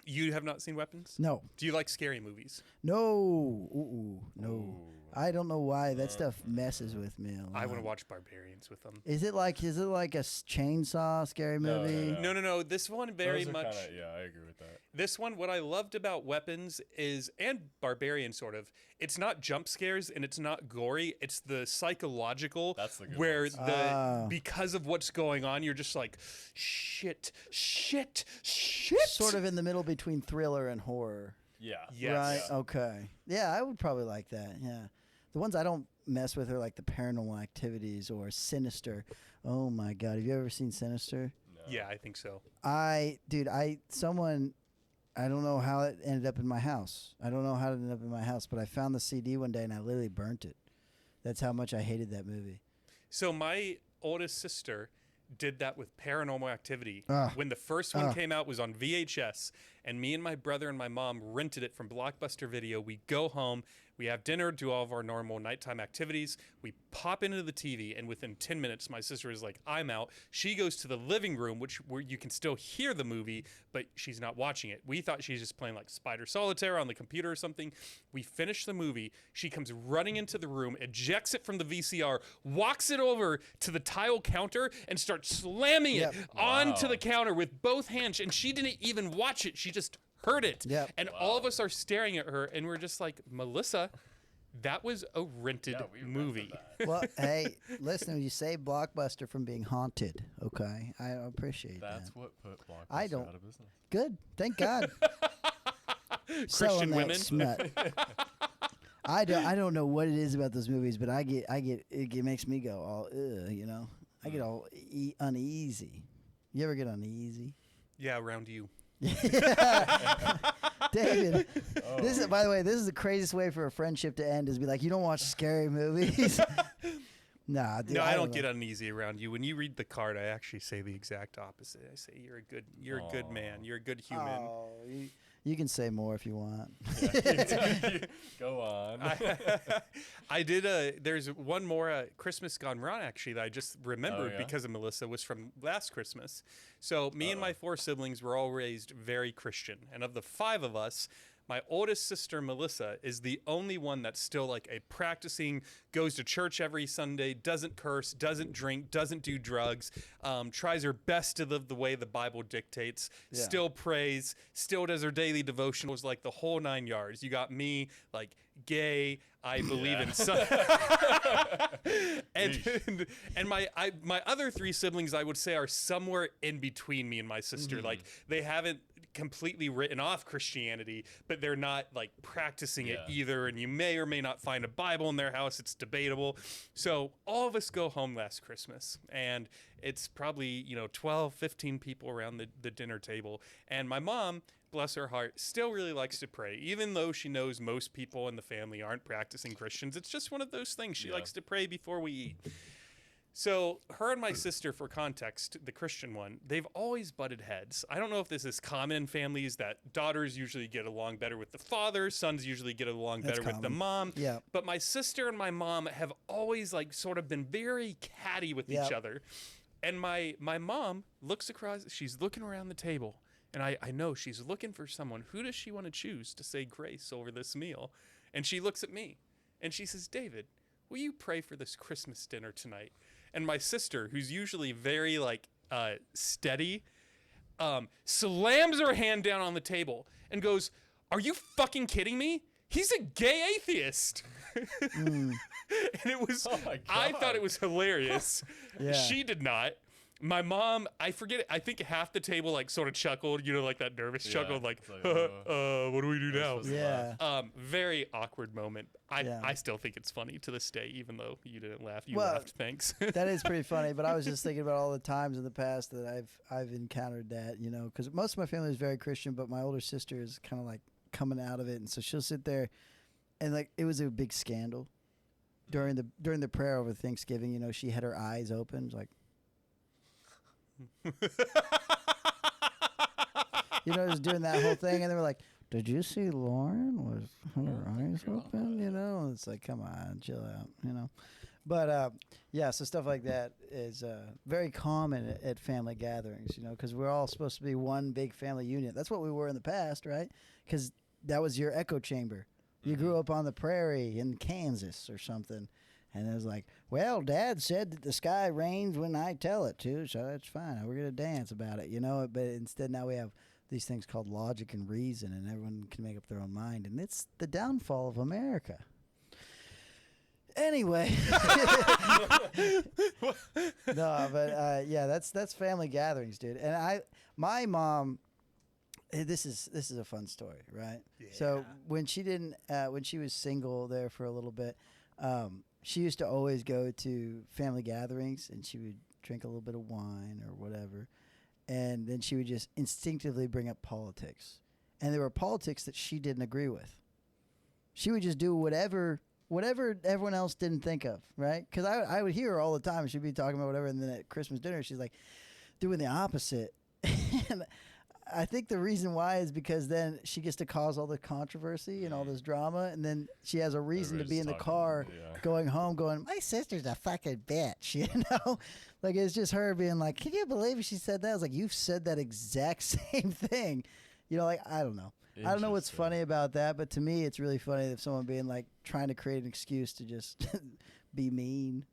You have not seen Weapons? No. Do you like scary movies? No. No. I don't know why that stuff messes with me a lot. I want to watch Barbarians with them. Is it like a chainsaw scary movie? No. This one very Those are much. Kinda, I agree with that. This one, what I loved about Weapons is, and Barbarian sort of, it's not jump scares and it's not gory. It's the psychological, That's the good where ones. because of what's going on, you're just like, shit. Sort of in the middle between thriller and horror. Yeah. Yes. Right. Yeah. Okay. Yeah, I would probably like that. Yeah. The ones I don't mess with are like the Paranormal Activities or Sinister. Oh my God. Have you ever seen Sinister? No. Yeah, I think so. I don't know how it ended up in my house. I don't know how it ended up in my house, but I found the CD one day and I literally burnt it. That's how much I hated that movie. So my oldest sister did that with Paranormal Activity. Ugh. When the first one came out, it was on VHS, and me and my brother and my mom rented it from Blockbuster Video. We go home, we have dinner, do all of our normal nighttime activities. We pop into the TV, and within 10 minutes, my sister is like, I'm out. She goes to the living room, where you can still hear the movie, but she's not watching it. We thought she's just playing like Spider Solitaire on the computer or something. We finish the movie. She comes running into the room, ejects it from the VCR, walks it over to the tile counter, and starts slamming it onto the counter with both hands. And she didn't even watch it. She just heard it. Yep. And all of us are staring at her, and we're just like, Melissa, that was a rented movie. Well, hey, listen, you saved Blockbuster from being haunted. Okay, I appreciate That's that. what put Blockbuster I don't- out of business. Good, thank God. Christian Selling that women. smut. I don't know what it is about those movies, but it makes me go all I get all uneasy. You ever get uneasy? Yeah, around you. David, this is, by the way, this is the craziest way for a friendship to end, is be like, you don't watch scary movies. Nah, dude, No, I don't know. get uneasy around you. When you read the card, I actually say the exact opposite. I say you're a good man. You're a good human. Oh, you can say more if you want. Go on. I did there's one more Christmas Gone Wrong actually that I just remembered yeah? because of Melissa, was from last Christmas. So me and my 4 siblings were all raised very Christian, and of the 5 of us, my oldest sister Melissa is the only one that's still like a practicing, goes to church every Sunday, doesn't curse, doesn't drink, doesn't do drugs, tries her best to live the way the Bible dictates, still prays, still does her daily devotionals, like the whole 9 yards. You got me, like gay, I believe in some and my other 3 siblings, I would say, are somewhere in between me and my sister. Like they haven't completely written off Christianity, but they're not like practicing it either, and you may or may not find a Bible in their house. It's debatable. So all of us go home last Christmas, and it's probably 12, 15 people around the dinner table, and my mom, bless her heart, still really likes to pray, even though she knows most people in the family aren't practicing Christians. It's just one of those things. She likes to pray before we eat. So her and my sister, for context, the Christian one, they've always butted heads. I don't know if this is common in families, that daughters usually get along better with the father, sons usually get along better with the mom. Yeah. But my sister and my mom have always like sort of been very catty with each other. And my mom looks across, she's looking around the table, and I know she's looking for someone. Who does she want to choose to say grace over this meal? And she looks at me and she says, David, will you pray for this Christmas dinner tonight? And my sister, who's usually very like steady, slams her hand down on the table and goes, are you fucking kidding me? He's a gay atheist. And it was, Oh my I God. thought it was hilarious. Yeah. She did not. My mom, I forget it. I think half the table like sort of chuckled, like that nervous chuckle, like, it's like, what do we do now? supposed to Yeah. Very awkward moment. Yeah. I still think it's funny to this day, even though you didn't laugh. You Well, laughed, thanks. That is pretty funny, but I was just thinking about all the times in the past that I've encountered that, because most of my family is very Christian, but my older sister is kind of like coming out of it, and so she'll sit there, and like it was a big scandal during the prayer over Thanksgiving. She had her eyes open, like. Just doing that whole thing, and they were like, "Did you see Lauren was her eyes open?" And it's like, come on, chill out, But yeah, so stuff like that is very common at family gatherings, because we're all supposed to be one big family unit. That's what we were in the past, right? Because that was your echo chamber. You grew up on the prairie in Kansas or something. And it was like, well, Dad said that the sky rains when I tell it to, so that's fine. We're going to dance about it, But instead now we have these things called logic and reason, and everyone can make up their own mind. And it's the downfall of America. Anyway. No, but yeah, that's family gatherings, dude. And my mom, this is a fun story, right? Yeah. So when she was single there for a little bit, she used to always go to family gatherings, and she would drink a little bit of wine or whatever, and then she would just instinctively bring up politics. And there were politics that she didn't agree with. She would just do whatever everyone else didn't think of, right? Because I would hear her all the time. She'd be talking about whatever, and then at Christmas dinner, she's like doing the opposite. And I think the reason why is because then she gets to cause all the controversy and all this drama, and then she has a reason to be in the car going home going, my sister's a fucking bitch, Like, it's just her being like, can you believe she said that? I was like, you've said that exact same thing. Like, I don't know. I don't know what's funny about that, but to me, it's really funny if someone being like trying to create an excuse to just be mean,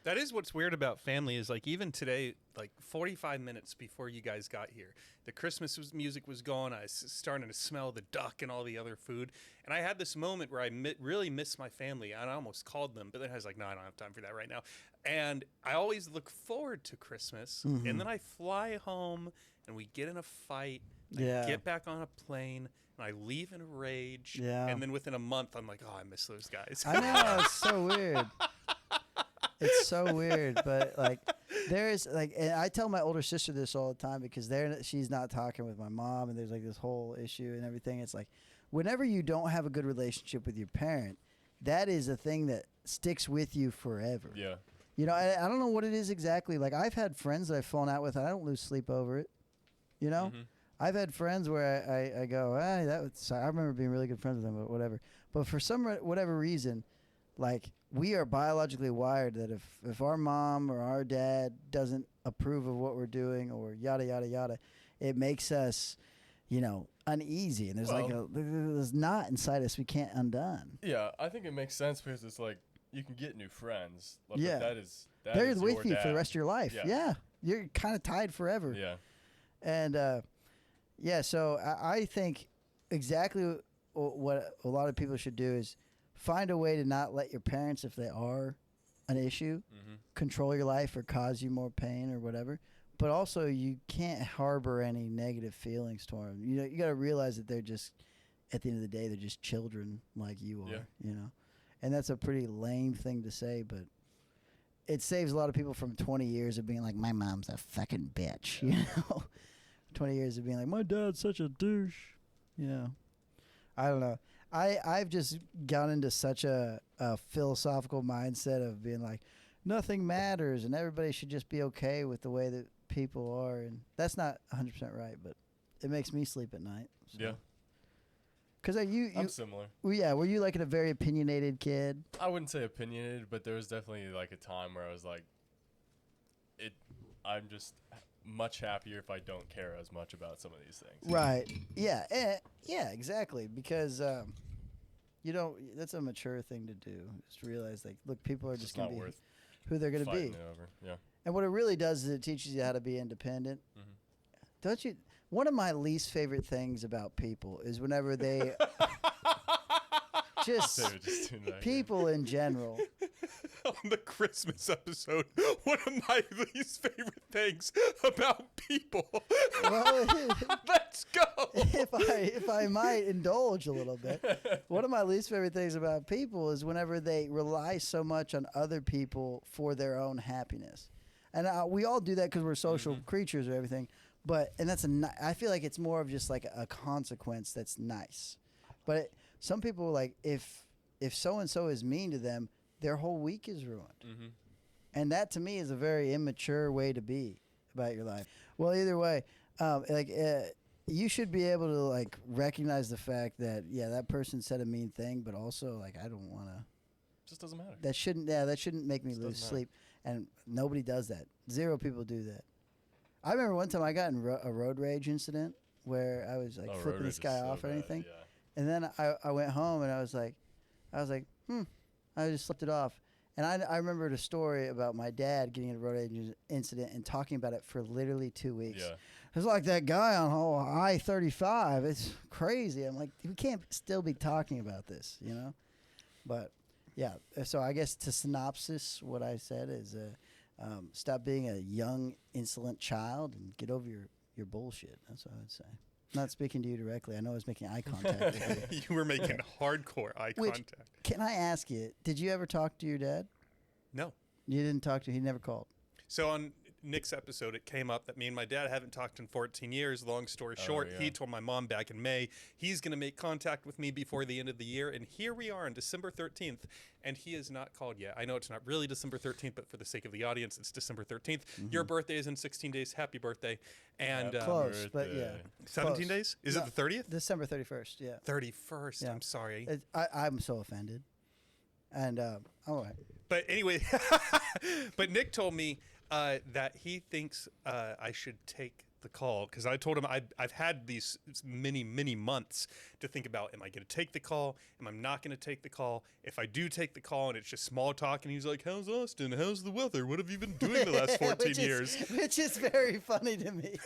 That is what's weird about family is like even today, like 45 minutes before you guys got here, the Christmas music was going. I was starting to smell the duck and all the other food. And I had this moment where I really miss my family. And I almost called them, but then I was like, no, I don't have time for that right now. And I always look forward to Christmas. Mm-hmm. And then I fly home and we get in a fight. I get back on a plane. And I leave in a rage. Yeah. And then within a month, I'm like, oh, I miss those guys. I know. It's so weird. It's so weird, but like there's like, and I tell my older sister this all the time because she's not talking with my mom, and there's like this whole issue and everything. It's like whenever you don't have a good relationship with your parent, that is a thing that sticks with you forever. Yeah. I don't know what it is exactly. Like I've had friends that I've fallen out with, and I don't lose sleep over it. Mm-hmm. I've had friends where I go, I remember being really good friends with them, but whatever. But for whatever reason, like we are biologically wired that if our mom or our dad doesn't approve of what we're doing or yada yada yada, it makes us, uneasy. And there's knot inside us we can't undone. Yeah, I think it makes sense because it's like you can get new friends. But they're with you for the rest of your life. Yeah, you're kind of tied forever. Yeah, and so I think exactly what a lot of people should do is find a way to not let your parents, if they are an issue, control your life or cause you more pain or whatever. But also, you can't harbor any negative feelings toward them. You got to realize that they're just, at the end of the day, they're just children like you are. And that's a pretty lame thing to say, but it saves a lot of people from 20 years of being like, my mom's a fucking bitch. 20 years of being like, my dad's such a douche. I don't know. I've just gone into such a philosophical mindset of being like, nothing matters and everybody should just be okay with the way that people are. And that's not 100% right, but it makes me sleep at night. So. Yeah. Because I'm similar. Well, yeah, were you like a very opinionated kid? I wouldn't say opinionated, but there was definitely like a time where I was like, I'm just much happier if I don't care as much about some of these things. Right. Yeah. Yeah, exactly. Because that's a mature thing to do. Just realize like, look, people are just going to be who they're going to be. Yeah. And what it really does is it teaches you how to be independent. Mm-hmm. Don't you? One of my least favorite things about people is whenever they just people in general, on the Christmas episode one of my least favorite things about people. Well, Let's go. if I might indulge a little bit, one of my least favorite things about people is whenever they rely so much on other people for their own happiness. And we all do that because we're social creatures or everything. And that's I feel like it's more of just like a consequence that's nice. But some people, like, if so-and-so is mean to them, their whole week is ruined. Mm-hmm. And that, to me, is a very immature way to be about your life. Well, either way, you should be able to, like, recognize the fact that, yeah, that person said a mean thing, but also, like, I don't want to. Just doesn't matter. That shouldn't make me lose sleep. And nobody does that. 0 people do that. I remember one time I got in a road rage incident where I was, like, flipping this guy off or anything. Yeah. And then I went home and I was like, I just slipped it off. And I remembered a story about my dad getting in a road rage incident and talking about it for literally 2 weeks. Yeah. It's like that guy on I-35. It's crazy. I'm like, we can't still be talking about this, you know? But, yeah. So I guess to synopsis, what I said is stop being a young, insolent child and get over your bullshit. That's what I would say. I'm not speaking to you directly. I know I was making eye contact with you. You were making hardcore eye contact. Can I ask you, did you ever talk to your dad? No. You didn't talk to him? He never called? So on Nick's episode, it came up that me and my dad haven't talked in 14 years. Long story short, yeah. he told my mom back in May he's going to make contact with me before the end of the year. And here we are on December 13th, and he has not called yet. I know it's not really December 13th, but for the sake of the audience, it's December 13th. Mm-hmm. Your birthday is in 16 days. Happy birthday. And Close, but yeah. 17 Close. days? Is it the 30th? December 31st, yeah. 31st. Yeah. I'm sorry. I'm so offended. And, all right. But anyway, but Nick told me that he thinks I should take the call because I told him I've had these many months to think about, am I going to take the call? Am I not going to take the call? If I do take the call and it's just small talk and he's like, how's Austin? How's the weather? What have you been doing the last 14 years? Which is very funny to me.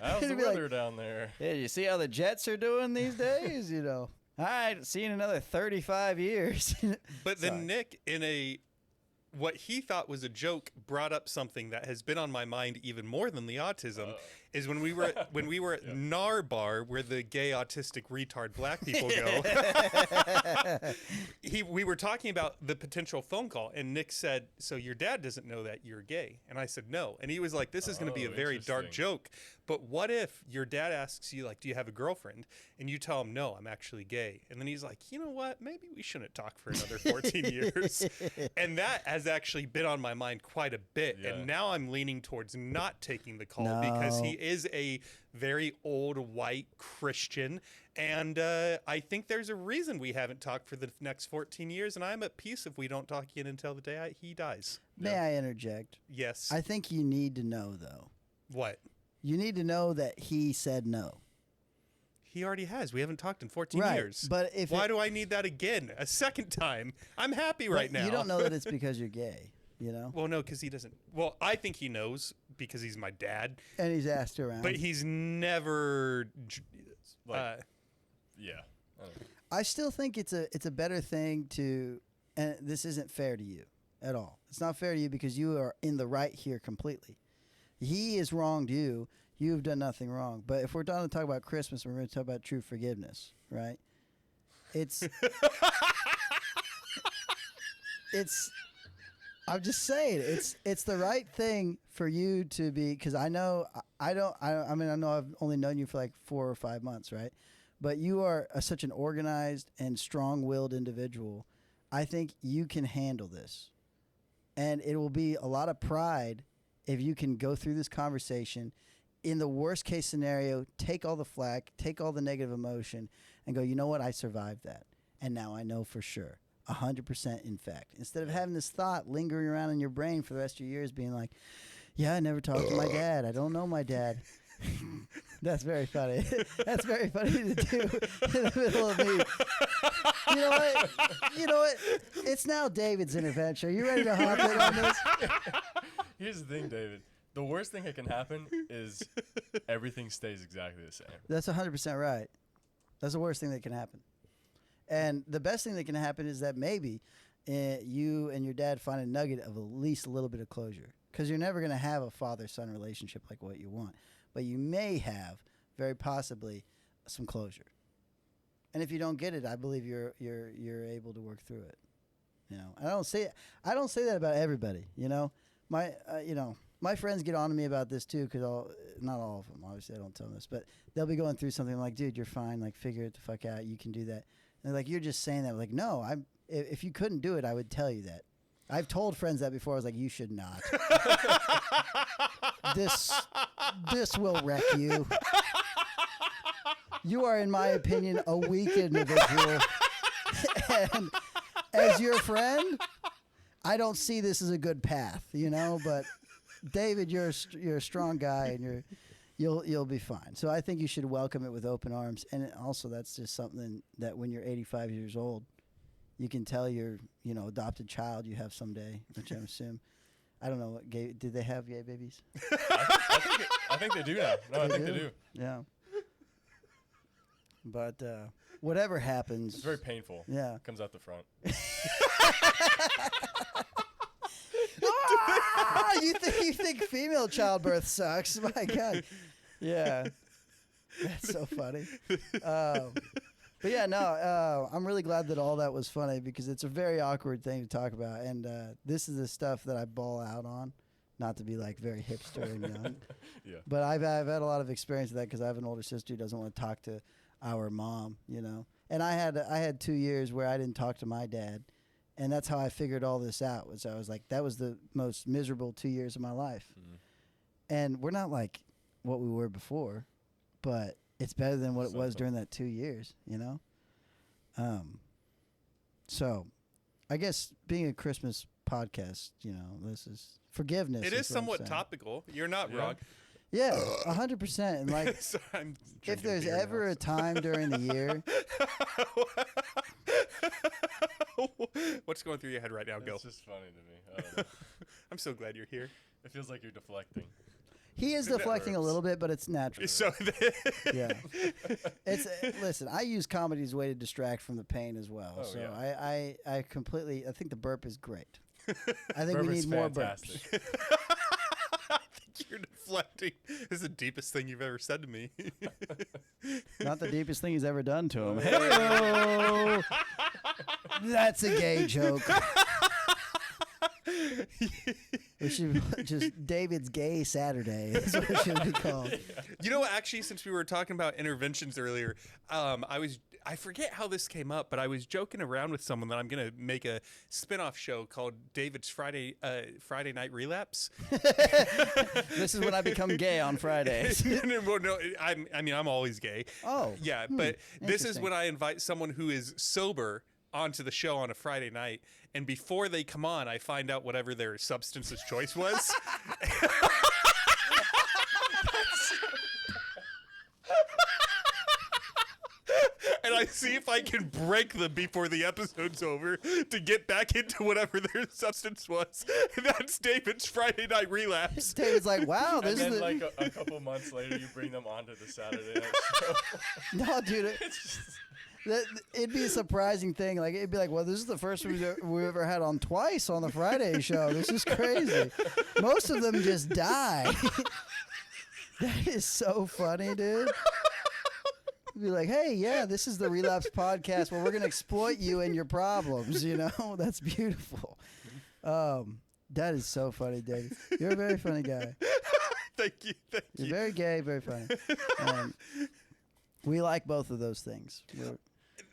How's the weather down there? Yeah, you see how the Jets are doing these days? You know. All right, see you in another 35 years. But then Nick, in what he thought was a joke, brought up something that has been on my mind even more than the autism. Is when we were at NAR bar, where the gay autistic retard black people go. We were talking about the potential phone call, and Nick said, "So your dad doesn't know that you're gay?" And I said, "No." And he was like, "This is going to be a very dark joke. But what if your dad asks you, like, do you have a girlfriend?" And you tell him, "No, I'm actually gay." And then he's like, "You know what? Maybe we shouldn't talk for another 14 years." And that has actually been on my mind quite a bit. Yeah. And now I'm leaning towards not taking the call because he is a very old white Christian. And I think there's a reason we haven't talked for the next 14 years. And I'm at peace if we don't talk again until the day he dies. May I interject? Yes. I think you need to know, though. What? You need to know that he said no. He already has. We haven't talked in 14 Right, years. but if Why do I need that again? A second time? I'm happy right now. You don't know that it's because you're gay, you know? Well, no, because he doesn't. Well, I think he knows because he's my dad. And he's asked around. But he's never. Yeah. I don't know. I still think it's a better thing to, and this isn't fair to you at all. It's not fair to you because you are in the right here completely. He has wronged you. You've done nothing wrong. But if we're done to talk about Christmas, we're going to talk about true forgiveness, right? I'm just saying, it's the right thing for you to be, because I know I've only known you for like 4 or 5 months, right? But you are such an organized and strong-willed individual. I think you can handle this. And it will be a lot of pride if you can go through this conversation. In the worst case scenario, take all the flack, take all the negative emotion, and go, you know what? I survived that. And now I know for sure. 100% in fact. Instead of having this thought lingering around in your brain for the rest of your years being like, yeah, I never talked to my dad. I don't know my dad. That's very funny. That's very funny to do in the middle of me. You know what? It's now David's intervention. Are you ready to hop in on this? Here's the thing, David. The worst thing that can happen is everything stays exactly the same. That's 100% right. That's the worst thing that can happen. And the best thing that can happen is that maybe you and your dad find a nugget of at least a little bit of closure, because you're never going to have a father-son relationship like what you want, but you may have very possibly some closure. And if you don't get it, I believe you're able to work through it. You know, I don't say that about everybody. You know, my friends get on to me about this too, because not all of them, obviously I don't tell them this, but they'll be going through something like, dude, you're fine, like figure it the fuck out, you can do that. And they're like, you're just saying that. Like, no, if you couldn't do it, I would tell you that. I've told friends that before. I was like, you should not. This will wreck you. You are, in my opinion, a weak individual. And as your friend, I don't see this as a good path, you know. But David, you're a strong guy, and you'll be fine. So I think you should welcome it with open arms. And also, that's just something that when you're 85 years old, you can tell your adopted child you have someday, which I assume. I don't know what gay. Did they have gay babies? I think they do now. No, I think they do. Yeah. But whatever happens, It's very painful. Yeah. It comes out the front. You think female childbirth sucks? My God. Yeah. That's so funny. But yeah, no, I'm really glad that all that was funny, because it's a very awkward thing to talk about. And this is the stuff that I ball out on, not to be like very hipster and young. Yeah. But I've had a lot of experience with that, because I have an older sister who doesn't want to talk to our mom, you know. And I had 2 years where I didn't talk to my dad. And that's how I figured all this out. I was like, that was the most miserable 2 years of my life. Mm-hmm. And we're not like what we were before, but it's better than what it was during that 2 years, you know? So I guess being a Christmas podcast, you know, this is forgiveness. It is somewhat topical. You're not wrong. Yeah, 100%. And like, So I'm if drinking there's beer ever now, a time during the year, What's going through your head right now? Go. It's just funny to me. I don't know. I'm so glad you're here. It feels like you're deflecting. he is That deflecting a works. little bit, but it's natural. So Yeah. Listen, I use comedy as a way to distract from the pain as well. Oh, So yeah. I think the burp is great. I think Burp we is need more fantastic. burps. you're deflecting. This is the deepest thing you've ever said to me. Not the deepest thing he's ever done to him. Hey, that's a gay joke. It should just David's Gay Saturday is what it should be called. You know, actually, since we were talking about interventions earlier, I forget how this came up, but I was joking around with someone that I'm going to make a spin-off show called David's Friday Night Relapse. This is when I become gay on Fridays. Well, no, I'm always gay. Oh. Yeah, but this is Interesting. when I invite someone who is sober onto the show on a Friday night, and before they come on, I find out whatever their substance of choice was. And I see if I can break them before the episode's over to get back into whatever their substance was. That's David's Friday Night Relapse. David's like, wow, And this then is the like a couple months later, you bring them onto the Saturday night show. no, dude. It'd be a surprising thing. Like it'd be like, well, this is the first we've ever had on twice on the Friday show. This is crazy. Most of them just die. That is so funny, dude. Be like, hey, yeah, this is the Relapse podcast. Well, we're gonna exploit you and your problems. You know, that's beautiful. That is so funny, David. You're a very funny guy. Thank you. You're very gay, very funny. We like both of those things.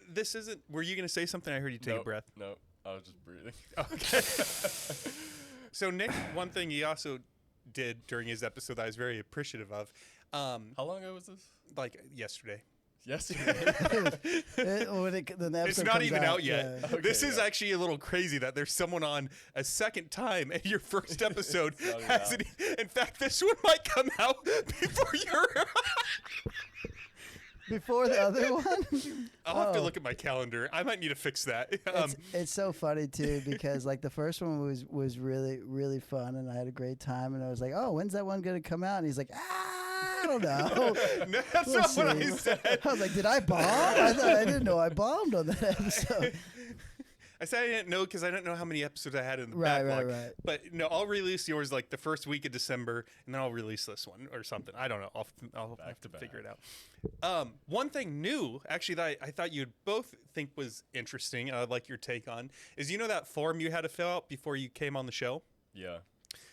This isn't. Were you going to say something? I heard you take a breath. No, I was just breathing. Okay. So Nick, one thing he also did during his episode that I was very appreciative of. How long ago was this? Like yesterday. Yesterday. It's not even out yet. Yeah. Okay, This is yeah. actually a little crazy that there's someone on a second time, and your first episode It's not even hasn't. In fact, this one might come out before your. Before the other one? I'll have to look at my calendar. I might need to fix that. It's so funny too, because like the first one was really, really fun, and I had a great time, and I was like, oh, when's that one gonna come out? And he's like, I don't know. No, that's We'll not what I see. said. I was like, did I bomb? I didn't know I bombed on that episode. I said I didn't know because I didn't know how many episodes I had in the Right, backlog. right. But no, I'll release yours like the first week of December, and then I'll release this one or something. I don't know. I'll have to figure it out. One thing new, actually, that I thought you'd both think was interesting, and I'd like your take on, is that form you had to fill out before you came on the show? Yeah.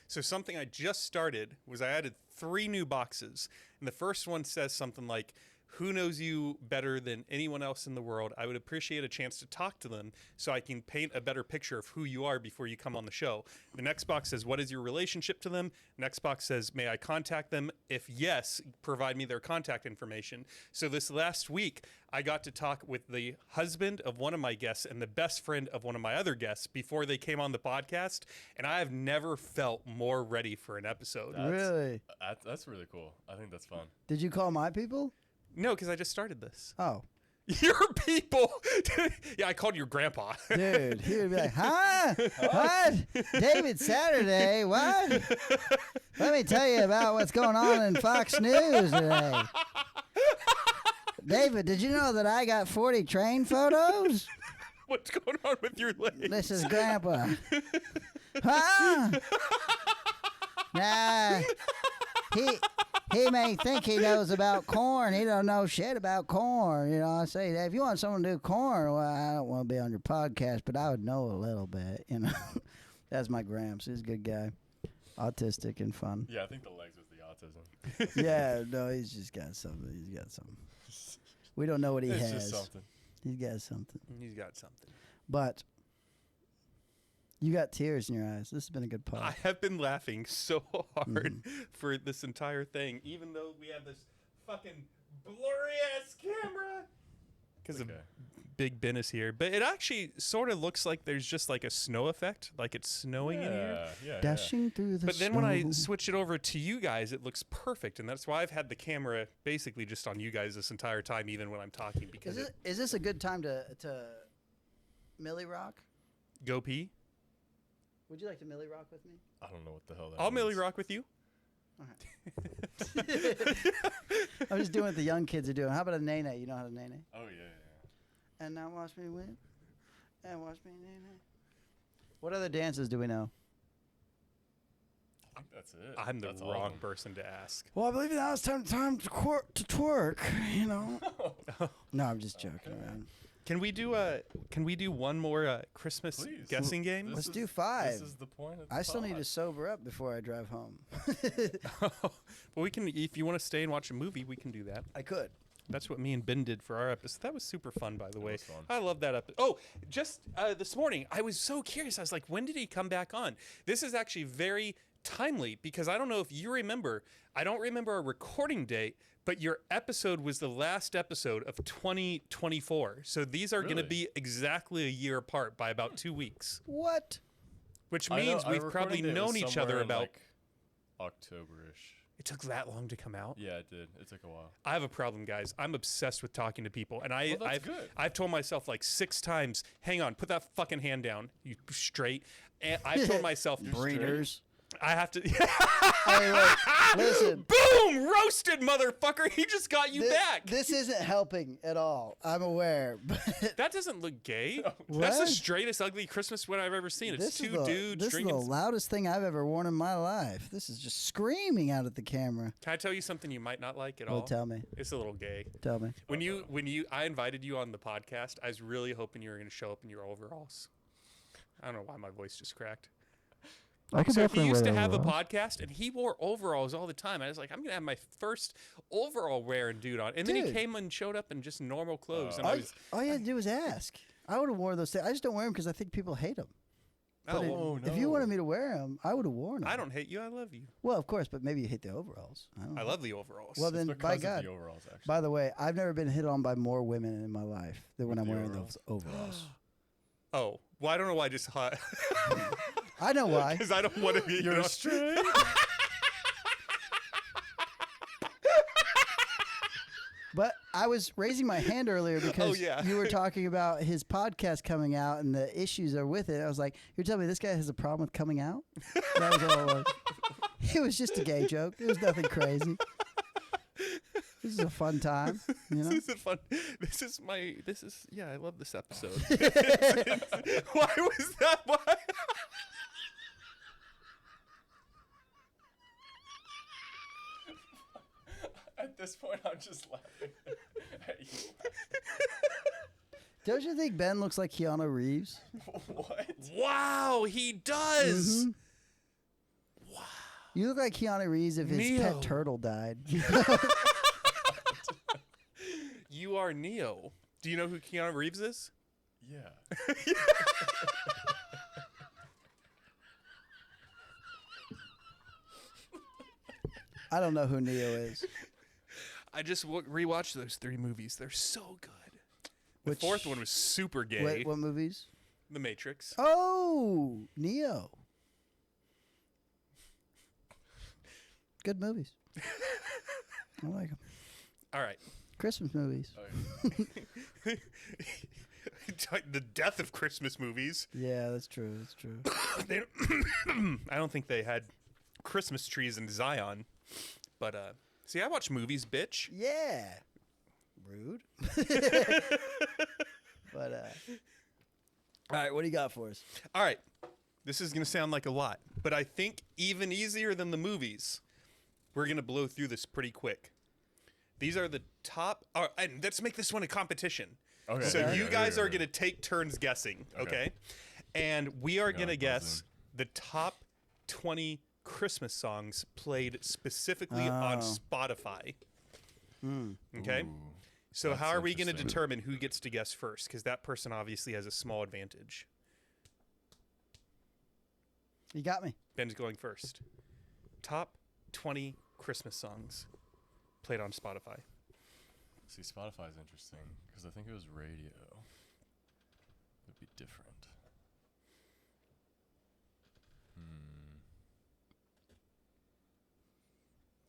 So something I just started was I added 3 new boxes, and the first one says something like, "Who knows you better than anyone else in the world? I would appreciate a chance to talk to them so I can paint a better picture of who you are before you come on the show." The next box says, "What is your relationship to them?" Next box says, "May I contact them? If yes, provide me their contact information." So this last week, I got to talk with the husband of one of my guests and the best friend of one of my other guests before they came on the podcast, and I have never felt more ready for an episode. Really? That's really cool. I think that's fun. Did you call my people? No, because I just started this. Oh. Your people. Yeah, I called your grandpa. Dude, he would be like, huh? What? David Saturday? What? Let me tell you about what's going on in Fox News today. David, did you know that I got 40 train photos? What's going on with your legs? This is Grandpa. Huh? Nah. He may think he knows about corn. He don't know shit about corn. You know, I say, if you want someone to do corn, well, I don't want to be on your podcast, but I would know a little bit, you know. That's my Gramps. He's a good guy. Autistic and fun. Yeah, I think the legs was the autism. Yeah, no, he's just got something. He's got something. We don't know what he It's has. just something. He's got something. He's got something. But you got tears in your eyes. This has been a good pod. I have been laughing so hard for this entire thing, even though we have this fucking blurry-ass camera. Because of Big Ben is here. But it actually sort of looks like there's just like a snow effect, like it's snowing in here. Yeah. Dashing through the But then snow. when I switch it over to you guys, it looks perfect. And that's why I've had the camera basically just on you guys this entire time, even when I'm talking. Because Is this a good time to Millie Rock? Go pee. Would you like to Millie Rock with me? I don't know what the hell that I'll means. Millie Rock with you. I'm just doing what the young kids are doing. How about a nene? You know how to nene? Oh, yeah. And now watch me whip. And watch me nene. What other dances do we know? I think that's it. I'm the That's all of wrong them. person to ask. Well, I believe now it's time to twerk, you know. No, I'm just joking around. Can we do one more Christmas Please. guessing game? Let's do 5. This is the point of the I still need pod. to sober up before I drive home. Well, we can. If you want to stay and watch a movie, we can do that. I could. That's what me and Ben did for our episode. That was super fun, by the way. was fun. I love that episode. Oh, just this morning, I was so curious. I was like, when did he come back on? This is actually very timely because I don't know if you remember. I don't remember our recording date, but your episode was the last episode of 2024. So these are going to Really? be exactly a year apart by about 2 weeks, What? which I know, means our we've probably recording date was known each somewhere other in, about. like, October-ish. It took that long to come out. Yeah, it did. It took a while. I have a problem, guys. I'm obsessed with talking to people, and Well, that's good. I've told myself like 6 times, "Hang on, put that fucking hand down, you straight." And I told myself, Breeders. I have to. Hey, look, listen. Boom! Roasted, motherfucker. He just got you back. This isn't helping at all. I'm aware. But That doesn't look gay. That's What? the straightest, ugly Christmas one I've ever seen. It's this is 2 the, dudes this is drinking. the loudest thing I've ever worn in my life. This is just screaming out at the camera. Can I tell you something you might not like at Well, all? tell me. It's a little gay. Tell me. I invited you on the podcast, I was really hoping you were going to show up in your overalls. I don't know why my voice just cracked. So he used to have a podcast, and he wore overalls all the time. I was like, I'm going to have my first overall wearing dude on. And then he Dude. came and showed up in just normal clothes. And I All, was, all you had to do was ask. I would have worn those things. I just don't wear them because I think people hate them. But oh, if you wanted me to wear them, I would have worn them. I don't hate you. I love you. Well, of course, but maybe you hate the overalls. I don't know. I love the overalls. Well, It's then, because by of God. the overalls, actually. By the way, I've never been hit on by more women in my life than when With I'm the wearing overalls? those overalls. Oh, well, I don't know why I just hot. I know why. Because I don't want to be. You're straight. But I was raising my hand earlier because yeah. you were talking about his podcast coming out and the issues that are with it. I was like, you're telling me this guy has a problem with coming out? That was all it was. It was just a gay joke. It was nothing crazy. This is a fun time. You know? This is fun. Yeah, I love this episode. Why was that? Why? At this point, I'm just laughing at you. Don't you think Ben looks like Keanu Reeves? What? Wow, he does. You look like Keanu Reeves if his Neo. pet turtle died. You are Neo. Do you know who Keanu Reeves is? Yeah. I don't know who Neo is. I just rewatched those 3 movies. They're so good. The Which- 4th one was super gay. Wait, what movies? The Matrix. Oh, Neo. Good movies. I like them. All right. Christmas movies. The death of Christmas movies. Yeah, that's true. That's true. They I don't think they had Christmas trees in Zion. But, see, I watch movies, bitch. Yeah. Rude. But, all right, what do you got for us? All right. This is going to sound like a lot, but I think even easier than the movies, we're going to blow through this pretty quick. These are the top. And let's make this one a competition. Okay. So Okay. you guys Okay. are going to take turns guessing, okay? Okay. And we are going to like guess the top 20 Christmas songs played specifically on Oh. Spotify. Okay? Ooh, So that's how are we going to interesting. determine who gets to guess first? Because that person obviously has a small advantage. You got me. Ben's going first. Top 20 Christmas songs played on Spotify. See, Spotify is interesting because I think it was radio. It'd be different.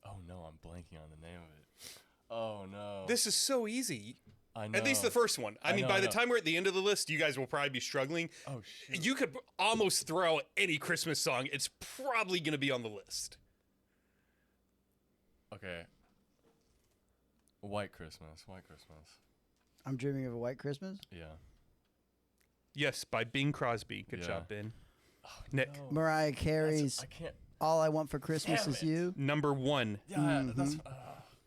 Oh no, I'm blanking on the name of it. Oh no. This is so easy. I know. At least the first one. I mean, know, by I the know. time we're at the end of the list, you guys will probably be struggling. Oh shit. You could almost throw any Christmas song. It's probably going to be on the list. Okay. White Christmas. White Christmas. I'm dreaming of a white Christmas. Yeah. Yes, by Bing Crosby. Good Yeah. job, Ben. Nick. No. Mariah Carey's I can't. All I Want for Christmas Damn Is it. You. Number 1. Yeah, that's.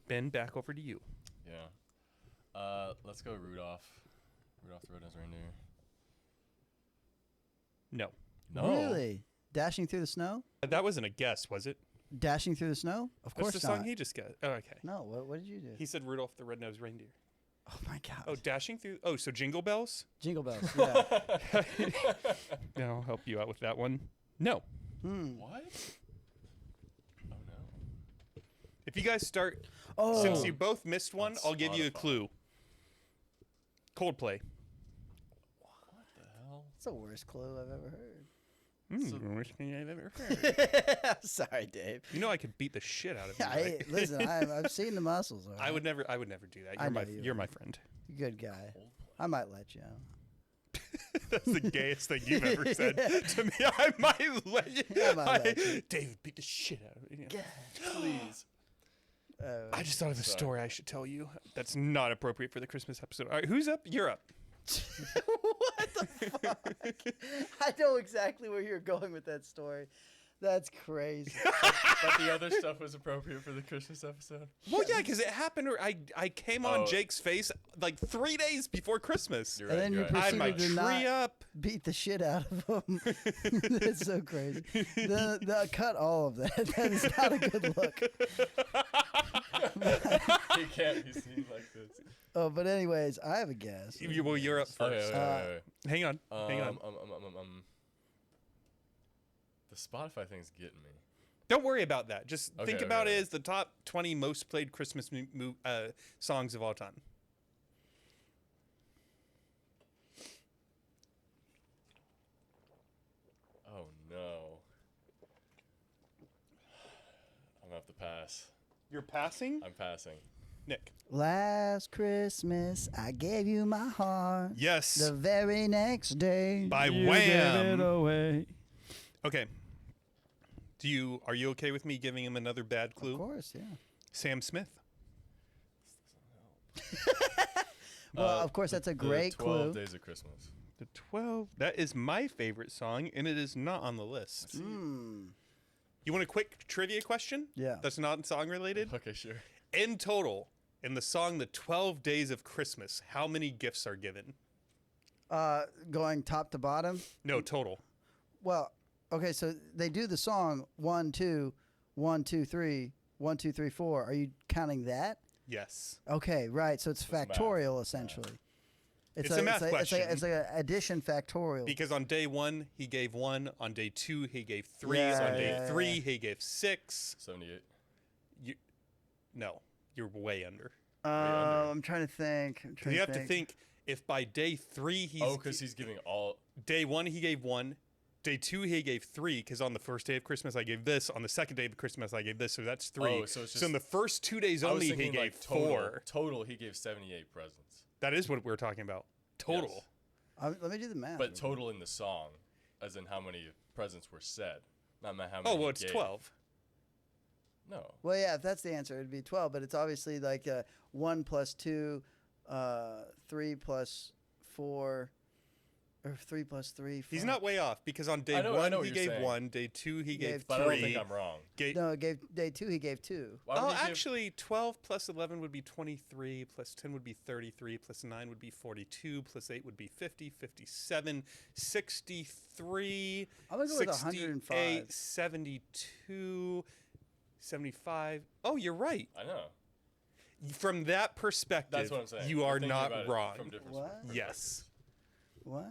Ben, back over to you. Yeah. Let's go Rudolph. Rudolph the Red-Nosed Reindeer. No. No. Really? Dashing Through the Snow? That wasn't a guess, was it? Dashing Through the Snow? Of course That's the not. song he just got. Oh, okay. No, what did you do? He said Rudolph the Red-Nosed Reindeer. Oh my God. Oh, Dashing Through. Oh, so Jingle Bells? Jingle Bells. Yeah. Yeah, I'll help you out with that one. No. What? Oh no. If you guys start, Oh, since you both missed one, On I'll give you a Spotify. clue. Coldplay. What the hell? that's the worst clue I've ever heard. Worst thing I've ever heard. Sorry, Dave. You know I could beat the shit out of you. Yeah, Right? listen, I've seen the muscles. all I right? would never do that. I You're know my you you're would. my friend. Good guy. I might let you. That's the gayest thing you've ever said to me. I might let you. I might let you. David beat the shit out of me. Please. I just thought of a story I should tell you. That's not appropriate for the Christmas episode. All right, who's up? You're up. What the fuck? I know exactly where you're going with that story. That's crazy. But the other stuff was appropriate for the Christmas episode. Well, yeah, because it happened. Or I came on Oh. Jake's face like 3 days before Christmas. You're And right. then You're you right. I had my proceeded to tree not- up. Beat the shit out of him. That's so crazy. Cut all of that. That is not a good look. He can't be seen like this. Oh, but anyways, I have a guess. Well, you're up Okay, first. wait. Hang on. Hang on. The Spotify thing's getting me. Don't worry about that. Just Okay, think about okay. it as the top 20 most played Christmas songs of all time. Oh no. I'm gonna have to pass. You're passing? I'm passing. Nick. Last Christmas, I gave you my heart. Yes. The very next day, By You gave Wham. it away. Okay. Are you okay with me giving him another bad clue? of course, yeah. Sam Smith. Well, of course, that's a great the 12 clue. Days of Christmas. The 12. That is my favorite song, and it is not on the list. You want a quick trivia question? Yeah. That's not song related? Okay, sure. In total, in the song The 12 Days of Christmas, how many gifts are given? Going top to bottom. No, total. Well, okay, so they do the song 1, 2, 1, 2, 3, 1, 2, 3, 4. Are you counting that? Yes. Okay, right. So it's math. factorial essentially. It's a math question. It's like an addition factorial. Because on day 1, he gave 1. On day 2, he gave 3. Yeah, on day yeah, 3, yeah. he gave 6. 78. No, you're way under. I'm trying to think. You have to think if by day 3 he's... Oh, because he's giving all. Day 1, he gave 1. Day 2, he gave 3, because on the first day of Christmas, I gave this. On the second day of Christmas, I gave this, so that's 3. Oh, so it's in the first 2 days I was only, he thinking, gave like, total, 4. Total, he gave 78 presents. That is what we're talking about. Total. Yes. Let me do the math. But total in the song, as in how many presents were said, not how many. Oh, well, he it's gave. 12. Well, yeah, if that's the answer, it'd be 12. But it's obviously like 1 plus 2, 3 plus 4, or 3 plus 3. 4. He's not way off, because on day I know 1, what he you're gave saying. 1. Day 2, he gave 3. But I don't think I'm wrong. No, day 2, he gave 2. Why would Oh, he give- actually, 12 plus 11 would be 23, plus 10 would be 33, plus 9 would be 42, plus 8 would be 50, 57, 63, I'm gonna go with 68, 105. 72, 75. Oh, you're right. I know. From that perspective, That's what I'm saying. you We're are thinking not about it wrong. From different What? perspectives. Yes. What?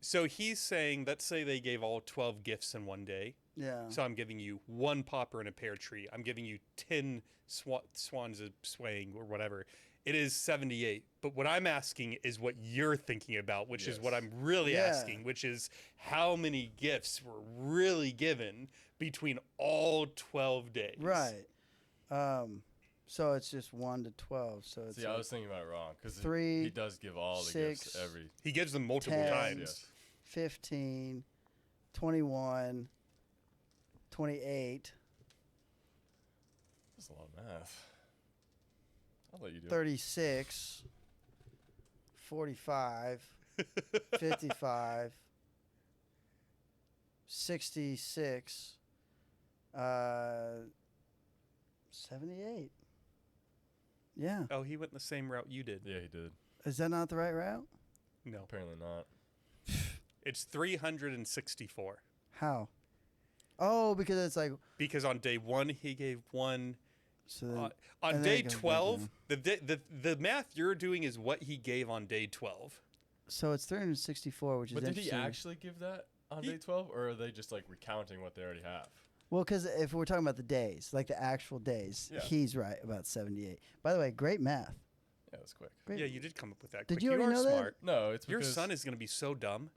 So he's saying, let's say they gave all 12 gifts in one day. Yeah. So I'm giving you 1 popper and a pear tree. I'm giving you 10 swans swaying or whatever. It is 78. But what I'm asking is what you're thinking about, which is what Yes. I'm really Yeah. asking, which is how many gifts were really given between all 12 days. Right. So it's just 1 to 12. So it's See, I was thinking about it wrong because 3, he does give all the 6, gifts every. He gives them multiple 10, times. Yes. 15, 21, 28, That's a lot of math. I'll let you do it. 36, 45, 55, 66, 78. Yeah. Oh, he went the same route you did. Yeah, he did. Is that not the right route? No. Apparently not. It's 364. How? Oh, because it's like Because on day 1, he gave 1. so. Then, On and then day it goes back 12, down. the math you're doing is what he gave on day 12. So it's 364, which is But did he interesting. actually give that on He- day 12, or are they just like recounting what they already have? Well, because if we're talking about the days, like the actual days, Yeah. he's right about 78. By the way, great math. Yeah, that's quick. Great. Yeah, you did come up with that. Did quick. you already are know that? smart. No, it's Your because son is going to be so dumb.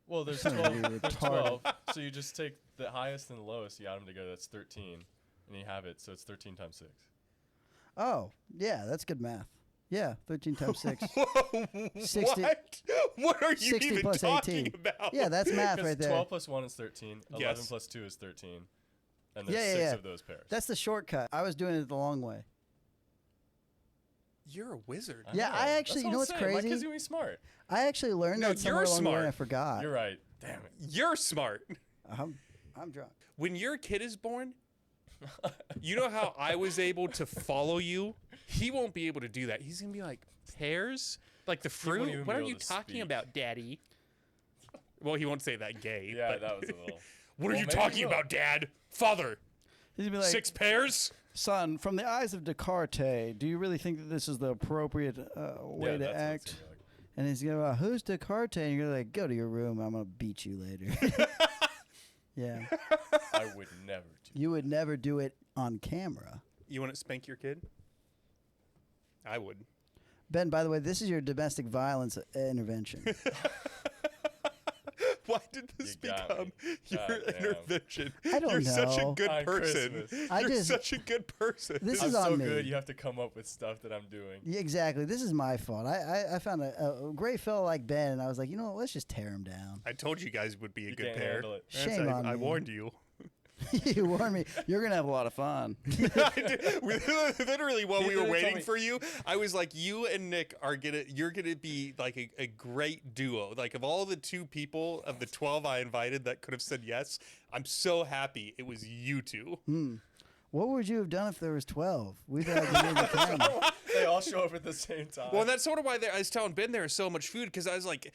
well, there's Son, 12. you're There's retarded. 12. So you just take the highest and the lowest, you add them together. That's 13, and you have it. So it's 13 times 6. Oh, yeah, that's good math. Yeah, 13 times 6. Whoa, 60 what? What are you 60 even plus talking 18. about? Yeah, that's math Because right there. 12 plus 1 is 13. 11 Yes. plus 2 is 13. And there's Yeah, yeah, 6 yeah. of those pairs. That's the shortcut. I was doing it the long way. You're a wizard. Yeah, I know. actually- That's you know what what's I'm saying. My crazy? kid's gonna be smart. I actually learned No, that somewhere you're along the way and I smart. forgot. You're right. Damn it. You're smart. I'm drunk. When your kid is born, you know how I was able to follow you? He won't be able to do that. He's going to be like, pears? Like the won't fruit? even What be are able you to talking speak. about, Daddy? Well, he won't say that gay. Yeah, but that was a little. what are Well, you maybe talking he will. about, Dad? Father, He's gonna be like, 6 pears? son, from the eyes of Descartes, do you really think that this is the appropriate way Yeah, to that's what it's act? gonna be like. And he's going, who's Descartes? And you're like, go to your room. I'm going to beat you later. Yeah. I would never do. You would never do it on camera. You want to spank your kid? I would. Ben, by the way, this is your domestic violence intervention. Why did this You got become me. your God damn. intervention? I don't You're such a know. good On person. Christmas. I You're just- such a good person. This I'm is so on me. good. You have to come up with stuff that I'm doing. Yeah, exactly. This is my fault. I found a great fellow like Ben, and I was like, you know what? Let's just tear him down. I told you guys would be a You good can't pair. handle it. Yes, Shame I, on I me. warned you. You warned me. You're gonna have a lot of fun. Literally, while we were didn't tell waiting me. for you, I was like, "You and Nick you're gonna be like a great duo. Like of all the 2 people of the 12 I invited that could have said yes, I'm so happy it was you 2." What would you have done if there was 12? We'd have to the camera. They all show up at the same time. Well, that's sort of why I was telling Ben there is so much food because I was like,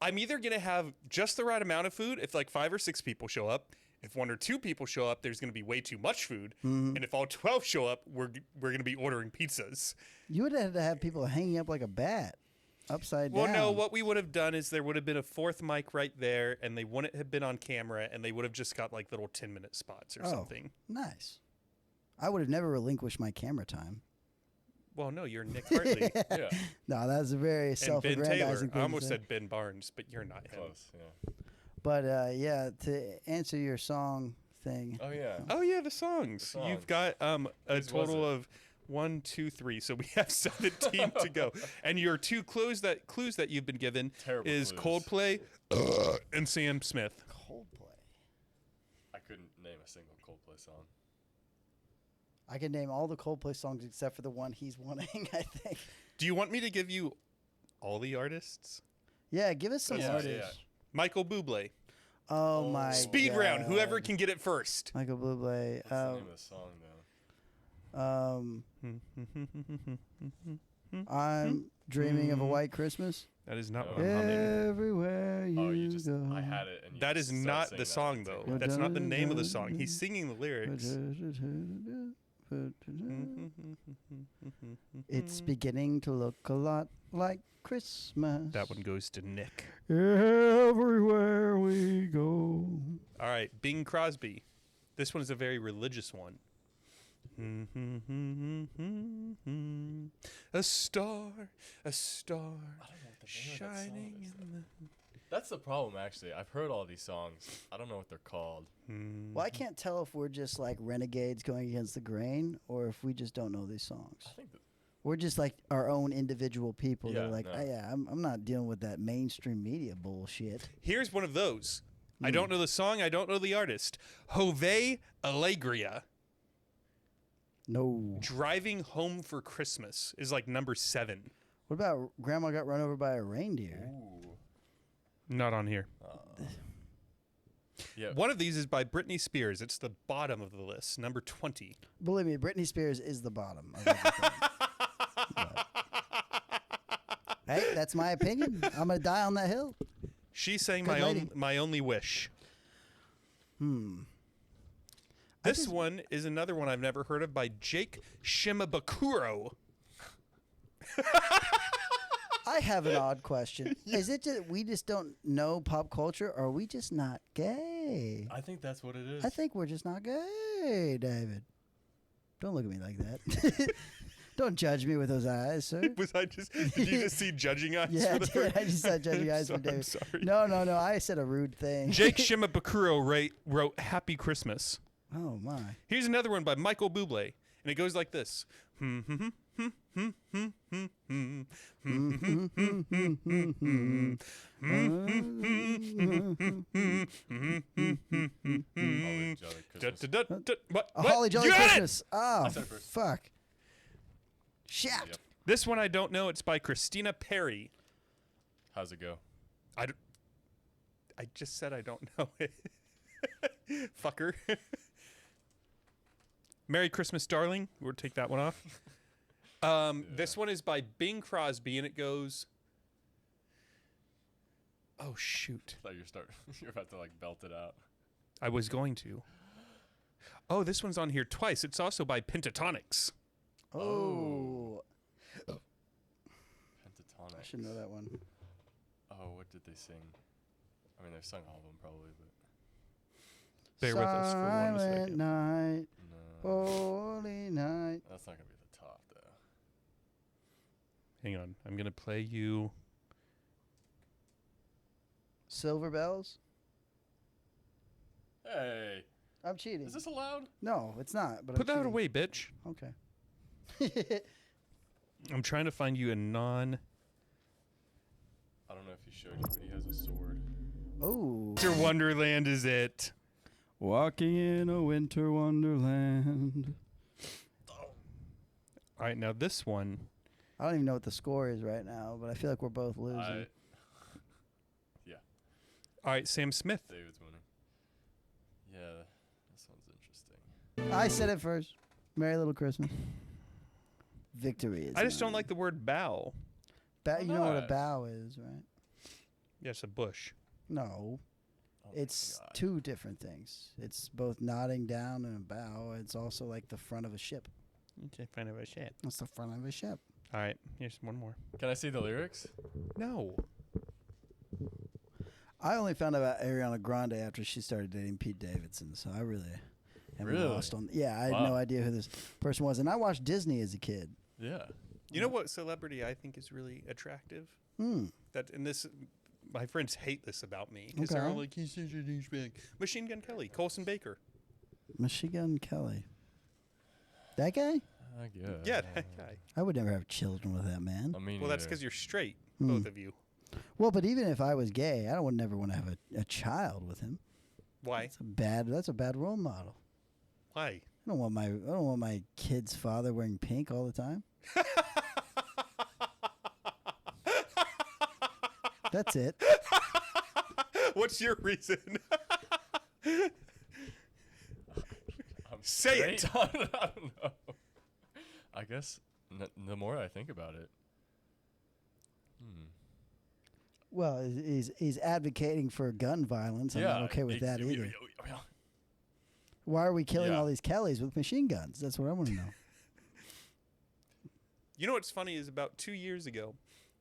I'm either gonna have just the right amount of food if like 5 or 6 people show up. If 1 or 2 people show up, there's gonna be way too much food, and if all 12 show up, we're gonna be ordering pizzas. You would have to have people hanging up like a bat, upside Well, down. no, what we would have done is there would have been a 4th mic right there, and they wouldn't have been on camera, and they would have just got like little 10-minute spots or something. Nice. I would have never relinquished my camera time. Well, no, you're Nick Hartley yeah, No, that's a very and Ben self-aggrandizing Taylor. thing I to almost say. said Ben Barnes, but you're not him. close. Yeah. But yeah, to answer your song thing, Oh yeah. Oh yeah, the songs. songs. You've got a Whose was total it? of 1, 2, 3. So we have 17 to go. And your 2 clues that you've been given Terrible is clues. Coldplay and Sam Smith. Coldplay. I couldn't name a single Coldplay song. I can name all the Coldplay songs except for the one he's wanting, I think. Do you want me to give you all the artists? Yeah, give us some Yeah, artists. yeah. Michael Bublé. Oh my Speed round. God. Whoever can get it first. Michael Bublé. What's the name of the song though? I'm dreaming of a white Christmas. That is not No. what I'm humming. Everywhere you Oh, you just go. I had it and you That just is started not singing the that song at the though. table. That's not the name of the song. He's singing the lyrics. It's beginning to look a lot like Christmas. That one goes to Nick. Everywhere we go. All right, Bing Crosby. This one is a very religious one. A star, shining in the... That's the problem, actually. I've heard all these songs. I don't know what they're called. Well, I can't tell if we're just like renegades going against the grain or if we just don't know these songs. I think that, We're just like our own individual people. They're Yeah, like, no. oh, yeah, I'm not dealing with that mainstream media bullshit. Here's one of those. I don't know the song. I don't know the artist. Jove Alegria. No. Driving Home for Christmas is like number 7. What about Grandma got run over by a reindeer? Not on here. yeah. One of these is by Britney Spears. It's the bottom of the list, number 20. Believe me, Britney Spears is the bottom of everything. But- hey, that's my opinion. I'm going to die on that hill. She sang Good lady. My Only Wish. This one is another one I've never heard of by Jake Shimabukuro. I have an odd question. Is it just we just don't know pop culture, or are we just not gay? I think that's what it is. I think we're just not gay, David. Don't look at me like that. Don't judge me with those eyes, sir. Did you just see judging eyes? Yeah, for the dude, first- I just saw judging eyes from I'm David. sorry. No. I said a rude thing. Jake Shimabukuro wrote Happy Christmas. Oh my. Here's another one by Michael Bublé, and it goes like this. Holly Jolly Christmas. What? A Holly Jolly You got it! Christmas. Oh, said it first. fuck. Shit. Yep. This one I don't know. It's by Christina Perry. How's it go? I just said I don't know it. Fucker. Merry Christmas, Darling. We'll take that one off. This one is by Bing Crosby, and it goes... Oh, shoot. I thought you're about to like belt it out. I was going to. Oh, this one's on here twice. It's also by Pentatonics. Oh. I Pentatonic. should know that one. Oh, what did they sing? I mean, they've sung all of them probably, but Bear with us for 1 Silent second. night, no, holy night. that's not gonna be the top though. Hang on. I'm going to play you... Silver bells? Hey, I'm cheating. is this allowed? No, it's not. But Put I'm that cheating. away, bitch. Okay. I'm trying to find you a non... I don't know if he showed you, but he has a sword. Oh. Winter Wonderland is it. Walking in a winter wonderland. All right, now this one. I don't even know what the score is right now, but I feel like we're both losing. Yeah. All right, Sam Smith. David's winning. Yeah, that sounds interesting. I said it first. Merry Little Christmas. Victory is I just don't mine. like the word bow. You know what a Nice. bow is, right? Yes, a bush. No. Oh my It's God. two different things. It's both nodding down and a bow. It's also like the front of a ship. It's a friend of a shit. It's the front of a ship. All right, here's one more. Can I see the lyrics? No. I only found out about Ariana Grande after she started dating Pete Davidson, so I really am Really? lost on. Yeah, I had Wow. no idea who this person was, and I watched Disney as a kid. Yeah. You know what celebrity I think is really attractive? Hmm. That and this, my friends hate this about me because they're Okay. all like, "He's such a douchebag." Machine Gun Kelly, Colson Baker. Machine Gun Kelly. That guy? I guess. Yeah, that guy. I would never have children with that man. I mean, Well, that's because you're straight, Hmm. both of you. Well, but even if I was gay, I would never want to have a child with him. Why? That's a bad role model. Why? I don't want my kid's father wearing pink all the time. That's it. What's your reason? I'm Say it. straight. I don't know. I guess the more I think about it. Well, he's advocating for gun violence. I'm not okay with that either. Why are we killing Yeah. all these Kellys with machine guns? That's what I want to know. You know what's funny is about 2 years ago,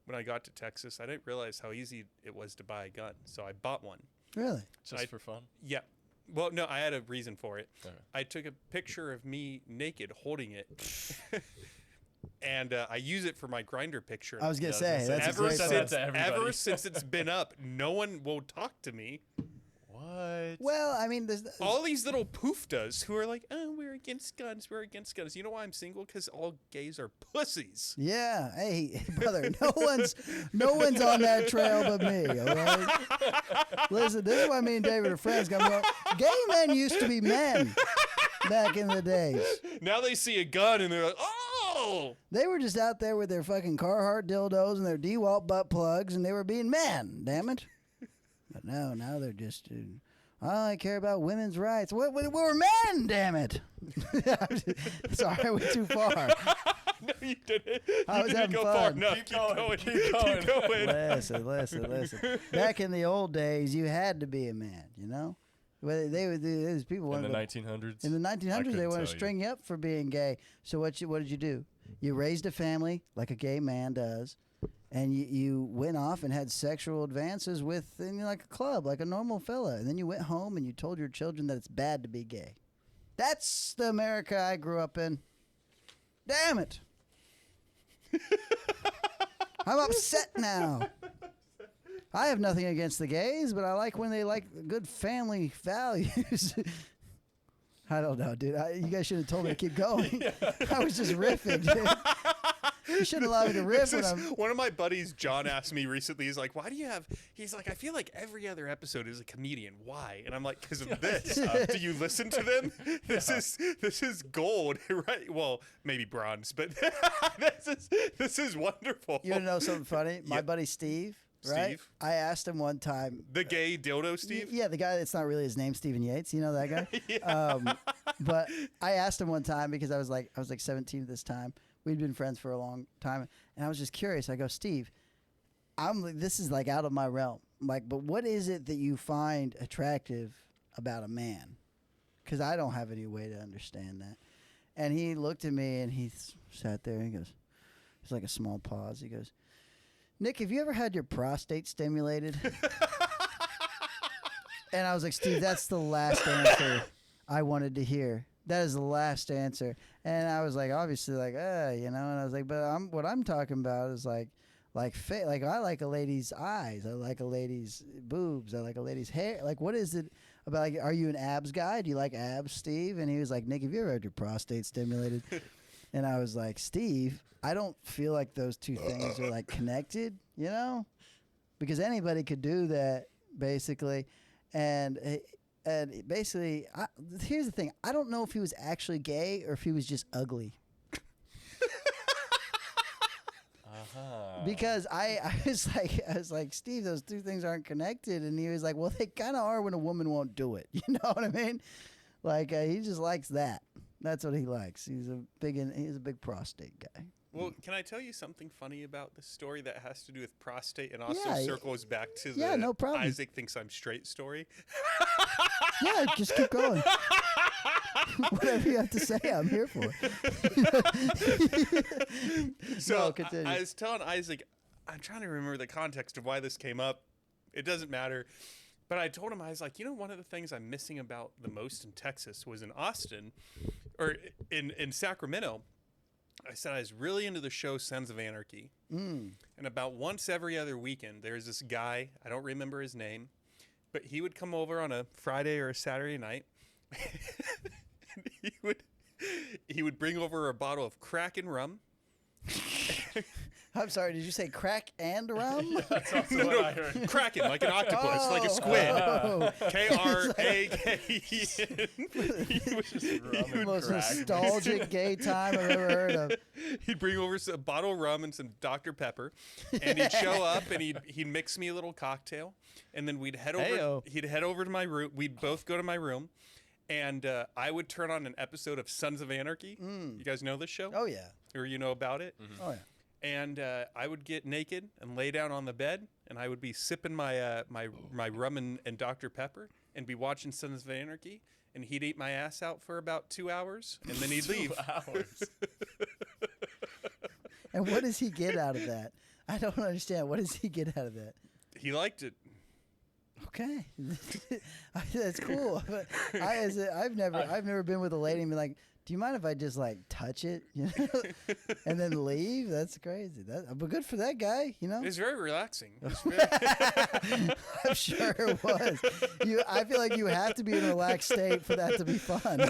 when I got to Texas, I didn't realize how easy it was to buy a gun, so I bought one. Really? Just for fun. Yeah. Well, no, I had a reason for it. Okay. I took a picture of me naked holding it, and I use it for my Grinder picture. I was gonna Yeah, say I was gonna that's say, a ever great send photo. it to everybody. ever since it's been up, no one will talk to me. What? Well, I mean, there's All these little poofdas who are like, "Oh, we're against guns. We're against guns." You know why I'm single? Because all gays are pussies. yeah. Hey, brother, no one's on that trail but me. All right. Listen, this is why me and David are friends. Gay men used to be men back in the days. Now they see a gun and they're like, "Oh!" They were just out there with their fucking Carhartt dildos and their DeWalt butt plugs, and they were being men. Damn it! But now they're just. I care about women's rights. We're men. Damn it! Sorry, I went too far. No, you didn't. I You was didn't having go fun. far enough. Keep going, Keep going. Listen. Back in the old days, you had to be a man. You know, these people In the wanted to. 1900s? In the 1900s, they couldn't want tell to you. string you up for being gay. So what did you do? You raised a family like a gay man does, and you went off and had sexual advances with like a club, like a normal fella. And then you went home and you told your children that it's bad to be gay. That's the America I grew up in. Damn it. I'm upset now. I have nothing against the gays, but I like when they like good family values. I don't know, dude. You guys should have told me to keep going. I was just riffing, dude. You should allow me to riff when I'm. One of my buddies, John, asked me recently, he's like, "Why do you have?" He's like, "I feel like every other episode is a comedian. Why?" And I'm like, "Because of this. Do you listen to them? This is gold, right? Well, maybe bronze, but this is wonderful." You want to know something funny? My Yeah. buddy Steve, right? Steve? I asked him one time. The gay dildo, Steve. Yeah, the guy that's not really his name, Stephen Yates. You know that guy? Yeah. But I asked him one time because I was like 17 at this time. We'd been friends for a long time, and I was just curious. I go, Steve, this is like out of my realm. Like, but what is it that you find attractive about a man? Because I don't have any way to understand that. And he looked at me and he sat there and he goes, it's like a small pause. He goes, Nick, have you ever had your prostate stimulated? And I was like, Steve, that's the last answer I wanted to hear. That is the last answer. And I was like, obviously, like, and I was like, but what I'm talking about is like I like a lady's eyes. I like a lady's boobs. I like a lady's hair. Like, what is it about? Like, are you an abs guy? Do you like abs, Steve? And he was like, Nick, have you ever had your prostate stimulated? And I was like, Steve, I don't feel like those two things are like connected, because anybody could do that basically. And And basically, here's the thing. I don't know if he was actually gay or if he was just ugly. Because I was like, Steve, those two things aren't connected. And he was like, well, they kind of are when a woman won't do it. You know what I mean? Like, he just likes that. That's what he likes. He's a big prostate guy. Well, can I tell you something funny about this story that has to do with prostate and also circles back to the no problem. Isaac thinks I'm straight story? Yeah, just keep going. Whatever you have to say, I'm here for. So continue. I was telling Isaac, I'm trying to remember the context of why this came up. It doesn't matter. But I told him, I was like, one of the things I'm missing about the most in Texas was in Austin, or in Sacramento. I said I was really into the show Sons of Anarchy. And about once every other weekend, there's this guy, I don't remember his name, but he would come over on a Friday or a Saturday night. And he would bring over a bottle of crack and rum. I'm sorry, did you say crack and rum? That's also what I heard. Kraken, like an octopus, like a squid. K-R-A-K-E-N. The most nostalgic gay time I've ever heard of. He'd bring over a bottle of rum and some Dr. Pepper, and he'd show up and he'd mix me a little cocktail, and then we'd head over. Heyo. He'd head over to my room. We'd both go to my room, and I would turn on an episode of Sons of Anarchy. You guys know this show? Oh, yeah. Or you know about it? Oh, yeah. And I would get naked and lay down on the bed, and I would be sipping my my rum and Dr. Pepper, and be watching Sons of Anarchy. And he'd eat my ass out for about 2 hours, and then he'd leave. 2 hours. And what does he get out of that? I don't understand. What does he get out of that? He liked it. Okay, that's cool. But I've never been with a lady and be like, do you mind if I just like touch it, and then leave? That's crazy. But good for that guy, It's very relaxing. I'm sure it was. I feel like you have to be in a relaxed state for that to be fun.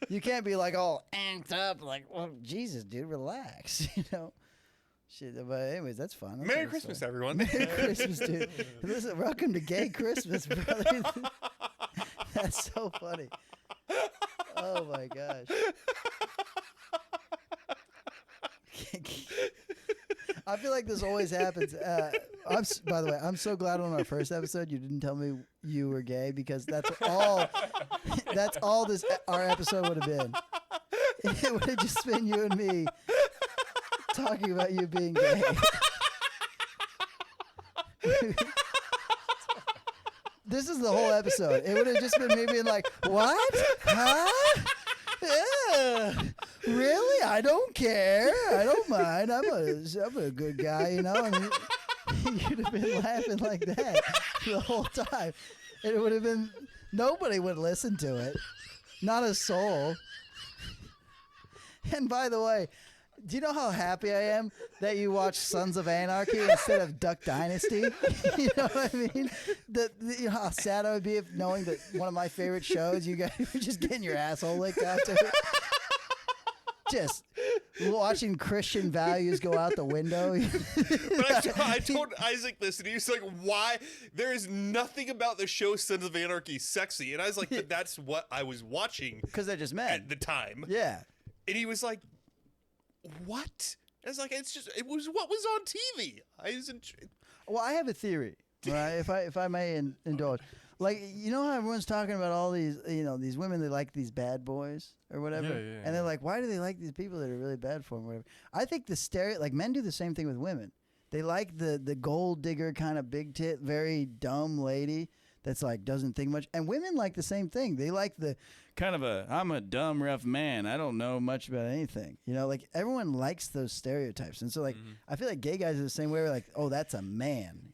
You can't be like all amped up, like, well, Jesus, dude, relax, Shit, but anyways, that's fun. That's Merry Christmas, everyone. Merry Christmas, dude. Listen, welcome to Gay Christmas, brother. That's so funny. Oh my gosh. I feel like this always happens. By the way, I'm so glad on our first episode you didn't tell me you were gay, because that's all our episode would have been. It would have just been you and me talking about you being gay. This is the whole episode. It would have just been me being like, what? Huh? Yeah. Really? I don't care. I don't mind. I'm a good guy, And you'd have been laughing like that the whole time. And it would have been, nobody would listen to it. Not a soul. And by the way, do you know how happy I am that you watch Sons of Anarchy instead of Duck Dynasty? You know what I mean? You know how sad I would be if knowing that one of my favorite shows, you guys were just getting your asshole licked out to it. Just watching Christian values go out the window. But I told Isaac this, and he was like, why? There is nothing about the show Sons of Anarchy sexy. And I was like, but that's what I was watching. Because they're just men. At the time. Yeah. And he was like, what? I was like, it was what was on TV. Well, I have a theory, right? if I may indulge. Like, how everyone's talking about all these, these women that like these bad boys or whatever. Yeah. And they're like, why do they like these people that are really bad for them or whatever? I think men do the same thing with women. They like the gold digger kind of big tit, very dumb lady that's like doesn't think much. And women like the same thing. They like the kind of I'm a dumb, rough man. I don't know much about anything. Like everyone likes those stereotypes. And so like, I feel like gay guys are the same way. We're like, oh, that's a man,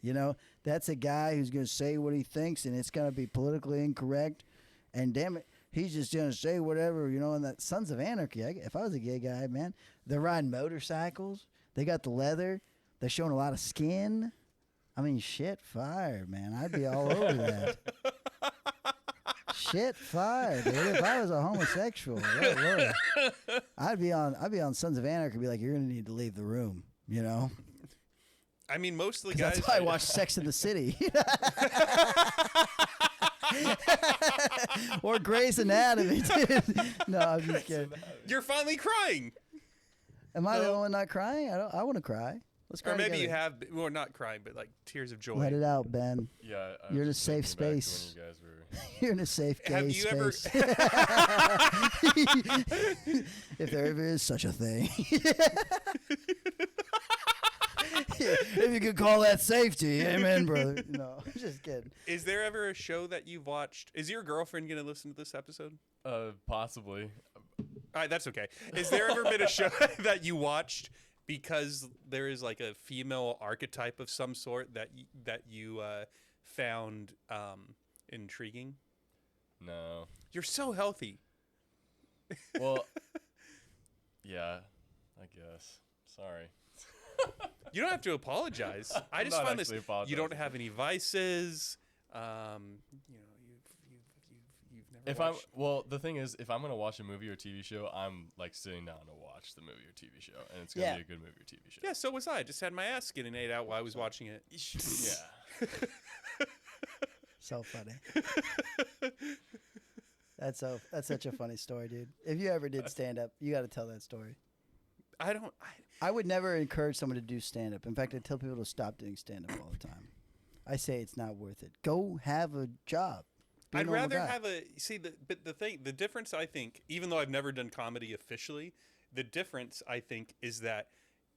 that's a guy who's going to say what he thinks and it's going to be politically incorrect. And damn it, he's just going to say whatever, and that Sons of Anarchy. If I was a gay guy, man, they're riding motorcycles. They got the leather. They're showing a lot of skin. I mean, shit fire, man. I'd be all over that. Shit fire, dude. If I was a homosexual, Lord, I'd be on Sons of Anarchy. Be like, you're gonna need to leave the room. I mean, most of the guys. That's why I watch Sex in the City. Or Grey's Anatomy, dude. No, I'm just kidding. You're finally crying. Am I the only one not crying? I want to cry. Let's cry Or maybe you together. have, well, not crying, but like tears of joy. Let it out, Ben. Yeah, I You're in was a just safe thinking back to space. when you guys were. You're in a safe gay Have you ever- space. If there ever is such a thing. If you could call that safety. Amen, brother. No, I'm just kidding. Is there ever a show that you've watched? Is your girlfriend going to listen to this episode? Possibly. All right, that's okay. Is there ever been a show that you watched because there is like a female archetype of some sort that you found intriguing? No. You're so healthy. Well, yeah, I guess. Sorry. You don't have to apologize. I I'm just not find this. actually You don't apologizing. have any vices. You know, you've never. If watched- the thing is, if I'm gonna watch a movie or TV show, I'm like sitting down to watch the movie or TV show, and it's gonna Yeah. be a good movie or TV show. Yeah, so was I. Just had my ass getting ate out while I was watching it. Yeah. So funny. That's such a funny story, dude. If you ever did stand up, you got to tell that story. I would never encourage someone to do stand up. In fact, I tell people to stop doing stand up all the time. I say it's not worth it. Go have a job. Be a I'd normal rather guy. have the difference, I think, even though I've never done comedy officially, the difference I think is that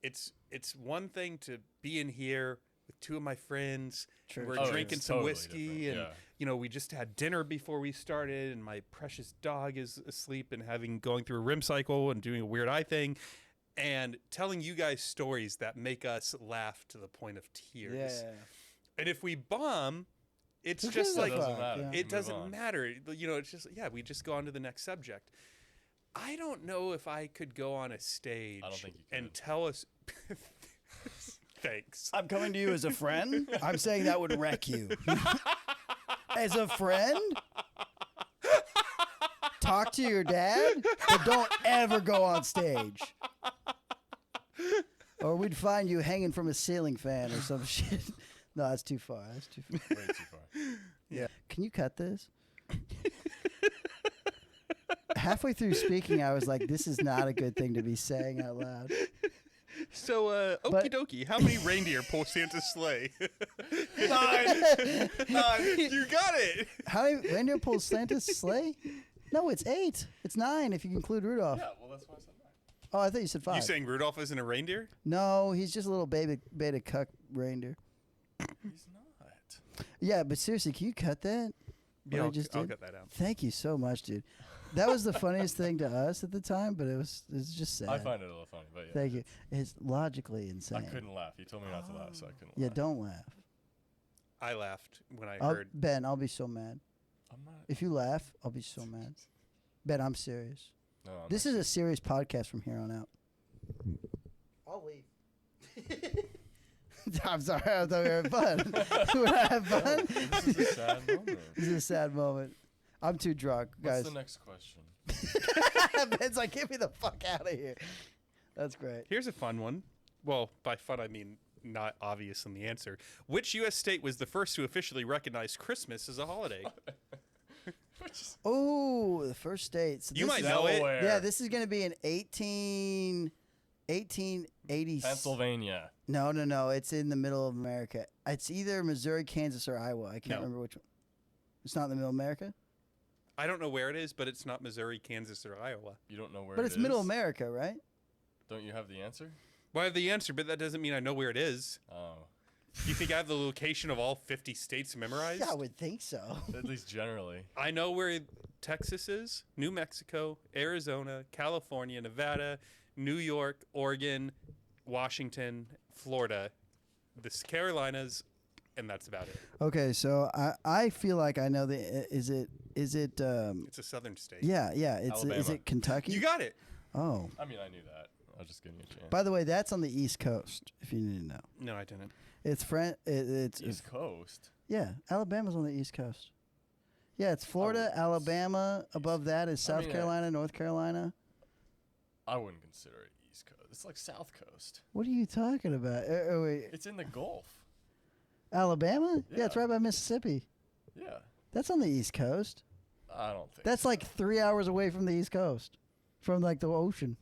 it's one thing to be in here with two of my friends. True. We're Oh, drinking it's some totally whiskey, different, and yeah. you know, we just had dinner before we started, and my precious dog is asleep and going through a REM cycle and doing a weird eye thing, and telling you guys stories that make us laugh to the point of tears. Yeah. And if we bomb, it's Who just gives a like doesn't fuck, matter. yeah. it Move doesn't on. matter. You know, it's just we just go on to the next subject. I don't know if I could go on a stage I don't think you and could. tell us. Thanks. I'm coming to you as a friend. I'm saying that would wreck you. As a friend? Talk to your dad, but don't ever go on stage. Or we'd find you hanging from a ceiling fan or some shit. No, that's too far. That's too far. Way too far. Yeah. Can you cut this? Halfway through speaking, I was like, this is not a good thing to be saying out loud. So, okie But- dokie, how many reindeer pull Santa's sleigh? 9. 9. You got it. How many reindeer pulls Santa's sleigh? No, it's 8. It's 9 if you include Rudolph. Yeah, well, that's why I said 9. Oh, I thought you said 5. You saying Rudolph isn't a reindeer? No, he's just a little beta cuck reindeer. He's not. Yeah, but seriously, can you cut that? What I I'll just I'll did? cut that out. Thank you so much, dude. That was the funniest thing to us at the time, but it's just sad. I find it a little funny, but yeah. Thank you. It's logically insane. I couldn't laugh. He told me not to laugh, so I couldn't Yeah, laugh. don't laugh. I laughed when I I'll, heard. Ben, I'll be so mad. I'm not. If you laugh, I'll be so mad. Ben, I'm serious. No, I'm This not. is a serious podcast from here on out. I'll leave. I'm sorry. I thought we were having fun. We're having fun. This is a sad moment. This is a sad moment. I'm too drunk, What's guys. the next question? Ben's like, get me the fuck out of here. That's great. Here's a fun one. Well, by fun I mean not obvious in the answer. Which U.S. state was the first to officially recognize Christmas as a holiday? Oh, the first state. So You this might is- know it. Delaware. Yeah, this is going to be in 1880. Pennsylvania. No. It's in the middle of America. It's either Missouri, Kansas, or Iowa. I can't No. remember which one. It's not in the middle of America? I don't know where it is, but it's not Missouri, Kansas, or Iowa. You don't know where But it it's middle is? America, right? Don't you have the answer? Well, I have the answer, but that doesn't mean I know where it is. Oh. Do you think I have the location of all 50 states memorized? Yeah, I would think so. At least generally. I know where Texas is, New Mexico, Arizona, California, Nevada, New York, Oregon, Washington, Florida, the Carolinas, and that's about it. Okay, so I feel like I know the. Is it? It's a southern state. Yeah. Is Alabama. it Kentucky? You got it. Oh. I mean, I knew that. I was just giving you a chance. By the way, that's on the East Coast. If you need to know, No, I didn't. it's East Coast. Yeah, Alabama's on the East Coast. Yeah, it's Florida, Alabama. Above that is South mean, Carolina, North Carolina. I wouldn't consider it East Coast. It's like South Coast. What are you talking about? Wait, It's in the Gulf. Alabama? Yeah, it's Yeah. right by Mississippi. Yeah. That's on the East Coast. I don't think That's so. like 3 hours away from the East Coast, from like the ocean.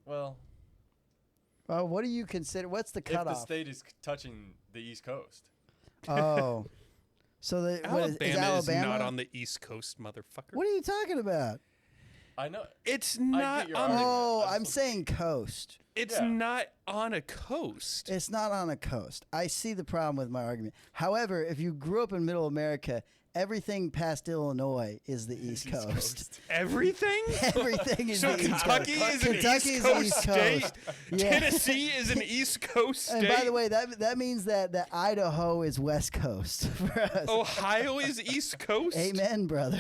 Well, What do you consider? What's the if the cutoff? state is touching the East Coast. Oh, so the Alabama is is not on the East Coast, motherfucker. What are you talking about? I know. It's I not get your on. argument. Oh, I just I'm don't- saying coast. It's Yeah. not on a coast. It's not on a coast. I see the problem with my argument. However, if you grew up in Middle America, everything past Illinois is the East Coast. Everything. Everything is So the East Kentucky Coast. is an Kentucky East is the Coast East state. Coast. Yeah. Tennessee is an East Coast state. And by the way, that means that Idaho is West Coast for us. Ohio is East Coast. Amen, brother.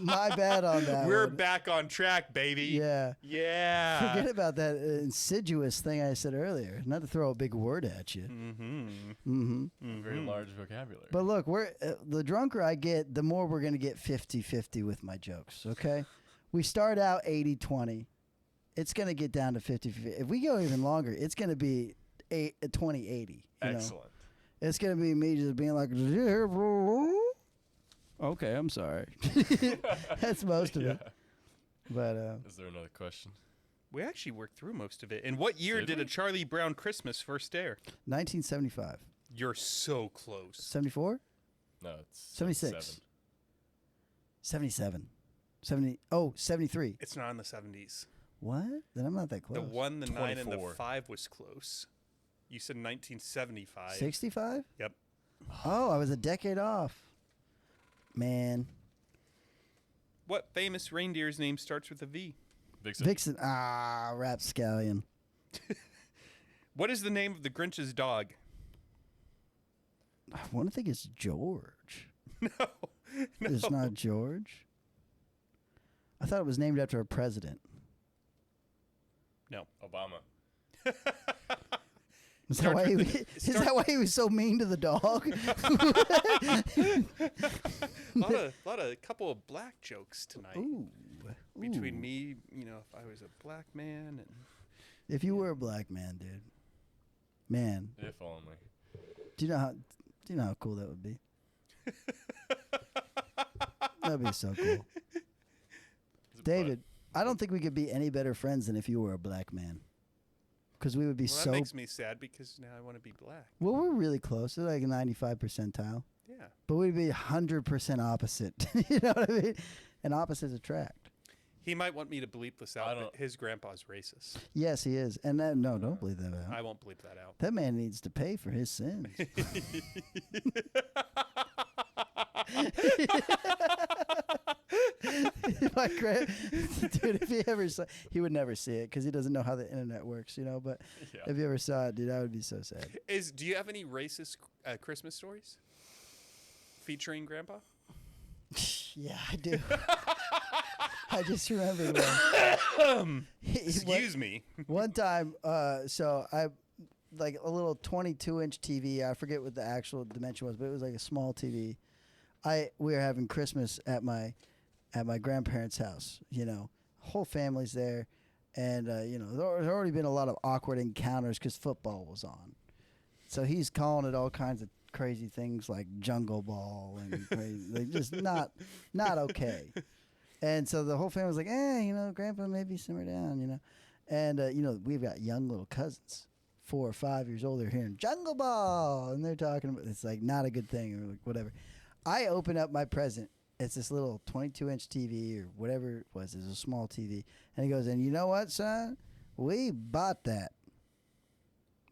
My bad on that We're one. back on track, baby. Yeah. Yeah. Forget about that insidious thing I said earlier. Not to throw a big word at you. Very large vocabulary. But look, we're the drunker I get, the more we're going to get 50-50 with my jokes, okay? We start out 80-20. It's going to get down to 50-50. If we go even longer, it's going to be 20-80. You know? Excellent. It's going to be me just being like, okay, I'm sorry. That's most of it. But Is there another question? We actually worked through most of it. And what year Did did we? A Charlie Brown Christmas first air? 1975. You're so close. 74? No, it's 76. 77. 73. It's not in the 70s. What? Then I'm not that close. The 1, the 9, and the 24. 5 was close. You said 1975. 65? Yep. Oh, I was a decade off. Man. What famous reindeer's name starts with a V? Vixen. Vixen. Rapscallion. What is the name of the Grinch's dog? I want to think it's George. No. It's not George. I thought it was named after a president. No. Obama. Is that, why he was so mean to the dog? A couple of black jokes tonight. Ooh. Between Ooh. me, if I was a black man and If you were a black man, dude. Man, If only. do you know how cool that would be? That'd be so cool. David, I don't think we could be any better friends than if you were a black man. Because we would be that makes me sad because now I want to be black. Well, we're really close. We're like a 95 percentile. Yeah. But we'd be 100% opposite. You know what I mean? And opposites attract. He might want me to bleep this I out, don't- but his grandpa's racist. Yes, he is. And no, don't believe that out. I won't bleep that out. That man needs to pay for his sins. Dude, if he ever saw, he would never see it because he doesn't know how the internet works, But Yeah. if you ever saw it, dude, I would be so sad. Do you have any racist Christmas stories featuring Grandpa? Yeah, I do. I just remembered one. Excuse me. One time, so I like a little 22-inch TV. I forget what the actual dimension was, but it was like a small TV. We were having Christmas at my grandparents' house. Whole family's there, and there's already been a lot of awkward encounters because football was on. So he's calling it all kinds of crazy things like jungle ball and crazy, like just not okay. And so the whole family was like, Grandpa, maybe simmer down, And, we've got young little cousins, 4 or 5 years old. They're hearing jungle ball, and they're talking about it's like not a good thing or like whatever. I open up my present. It's this little 22-inch TV or whatever it was. It's a small TV. And he goes, and you know what, son? We bought that.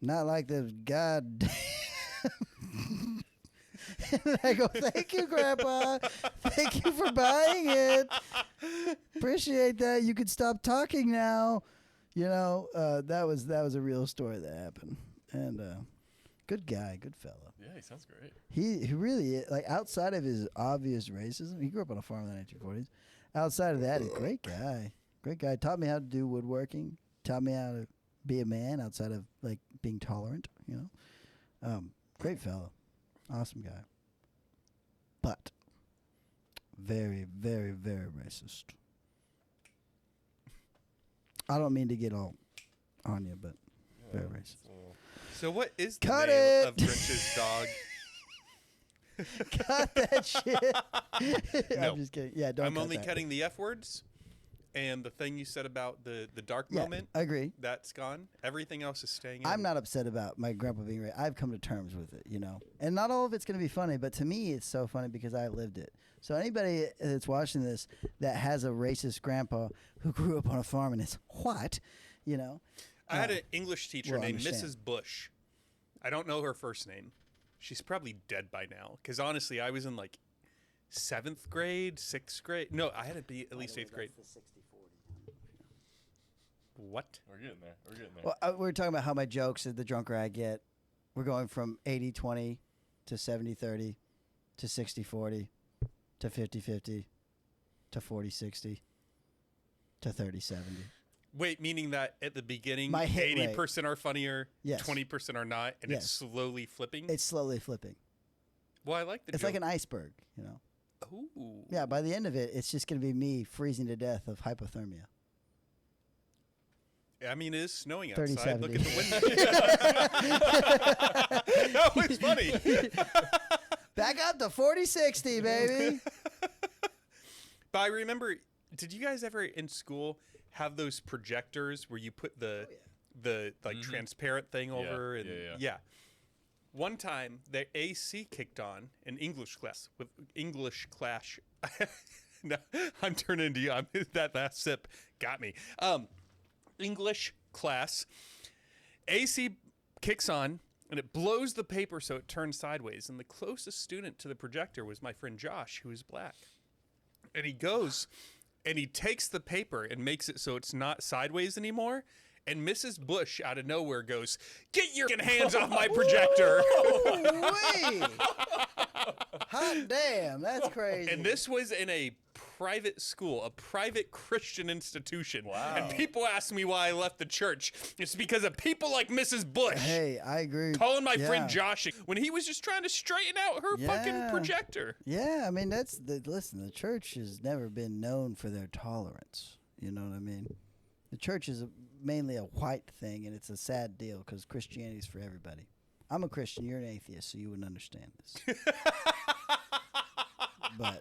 Not like this goddamn. And I go, thank you, Grandpa. Thank you for buying it. Appreciate that. You could stop talking now. That was a real story that happened. And good guy, good fella. Yeah, he sounds great. He really is, like outside of his obvious racism. He grew up on a farm in the 1940s. Outside of that, he's a great guy. Great guy. Taught me how to do woodworking. Taught me how to be a man outside of like being tolerant. Great fella. Awesome guy. But very, very, very racist. I don't mean to get all on you, but very racist. So what is the Cut name it. of Grinch's dog? Cut that shit. No. I'm just kidding. Yeah, don't. I'm cut only that. cutting the F words and the thing you said about the dark Yeah, moment. I agree. That's gone. Everything else is staying in. I'm not upset about my grandpa being right. I've come to terms with it, you know. And not all of it's going to be funny, but to me, it's so funny because I lived it. So anybody that's watching this that has a racist grandpa who grew up on a farm and is what, you know. I had an English teacher will named understand. Mrs. Bush. I don't know her first name. She's probably dead by now. Because honestly, I was in like 7th grade, 6th grade. No, I had to be at least 8th grade. What? We're getting there. We're getting there. Well, we're talking about how my jokes, the drunker I get, we're going from 80-20 to 70-30 to 60-40 to 50-50 to 40-60 to 30-70. Wait, meaning that at the beginning, My hit rate. 80% are funnier, Yes. 20% are not, and Yes. it's slowly flipping? It's slowly flipping. Well, I like the It's joke. like an iceberg, you know. Ooh. Yeah, by the end of it, it's just going to be me freezing to death of hypothermia. I mean, it is snowing outside. 30-70. Look at the window. That was funny. Back up to 40-60, baby. But I remember, did you guys ever in school have those projectors where you put the like transparent thing over? And yeah. One time the AC kicked on in English class with English clash. No, I'm turning into you. That last sip got me. English class. AC kicks on and it blows the paper so it turns sideways. And the closest student to the projector was my friend Josh, who is black. And he goes and he takes the paper and makes it so it's not sideways anymore. And Mrs. Bush out of nowhere goes, "Get your hands off my projector." Wait. Hot damn, that's crazy. And this was in a private school, a private Christian institution. Wow. And people ask me why I left the church. It's because of people like Mrs. Bush. Hey, I agree. Calling my Yeah. friend Josh when he was just trying to straighten out her fucking Yeah. projector. Yeah, I mean, listen, the church has never been known for their tolerance. You know what I mean? The church is mainly a white thing, and it's a sad deal because Christianity is for everybody. I'm a Christian, you're an atheist, so you wouldn't understand this. But,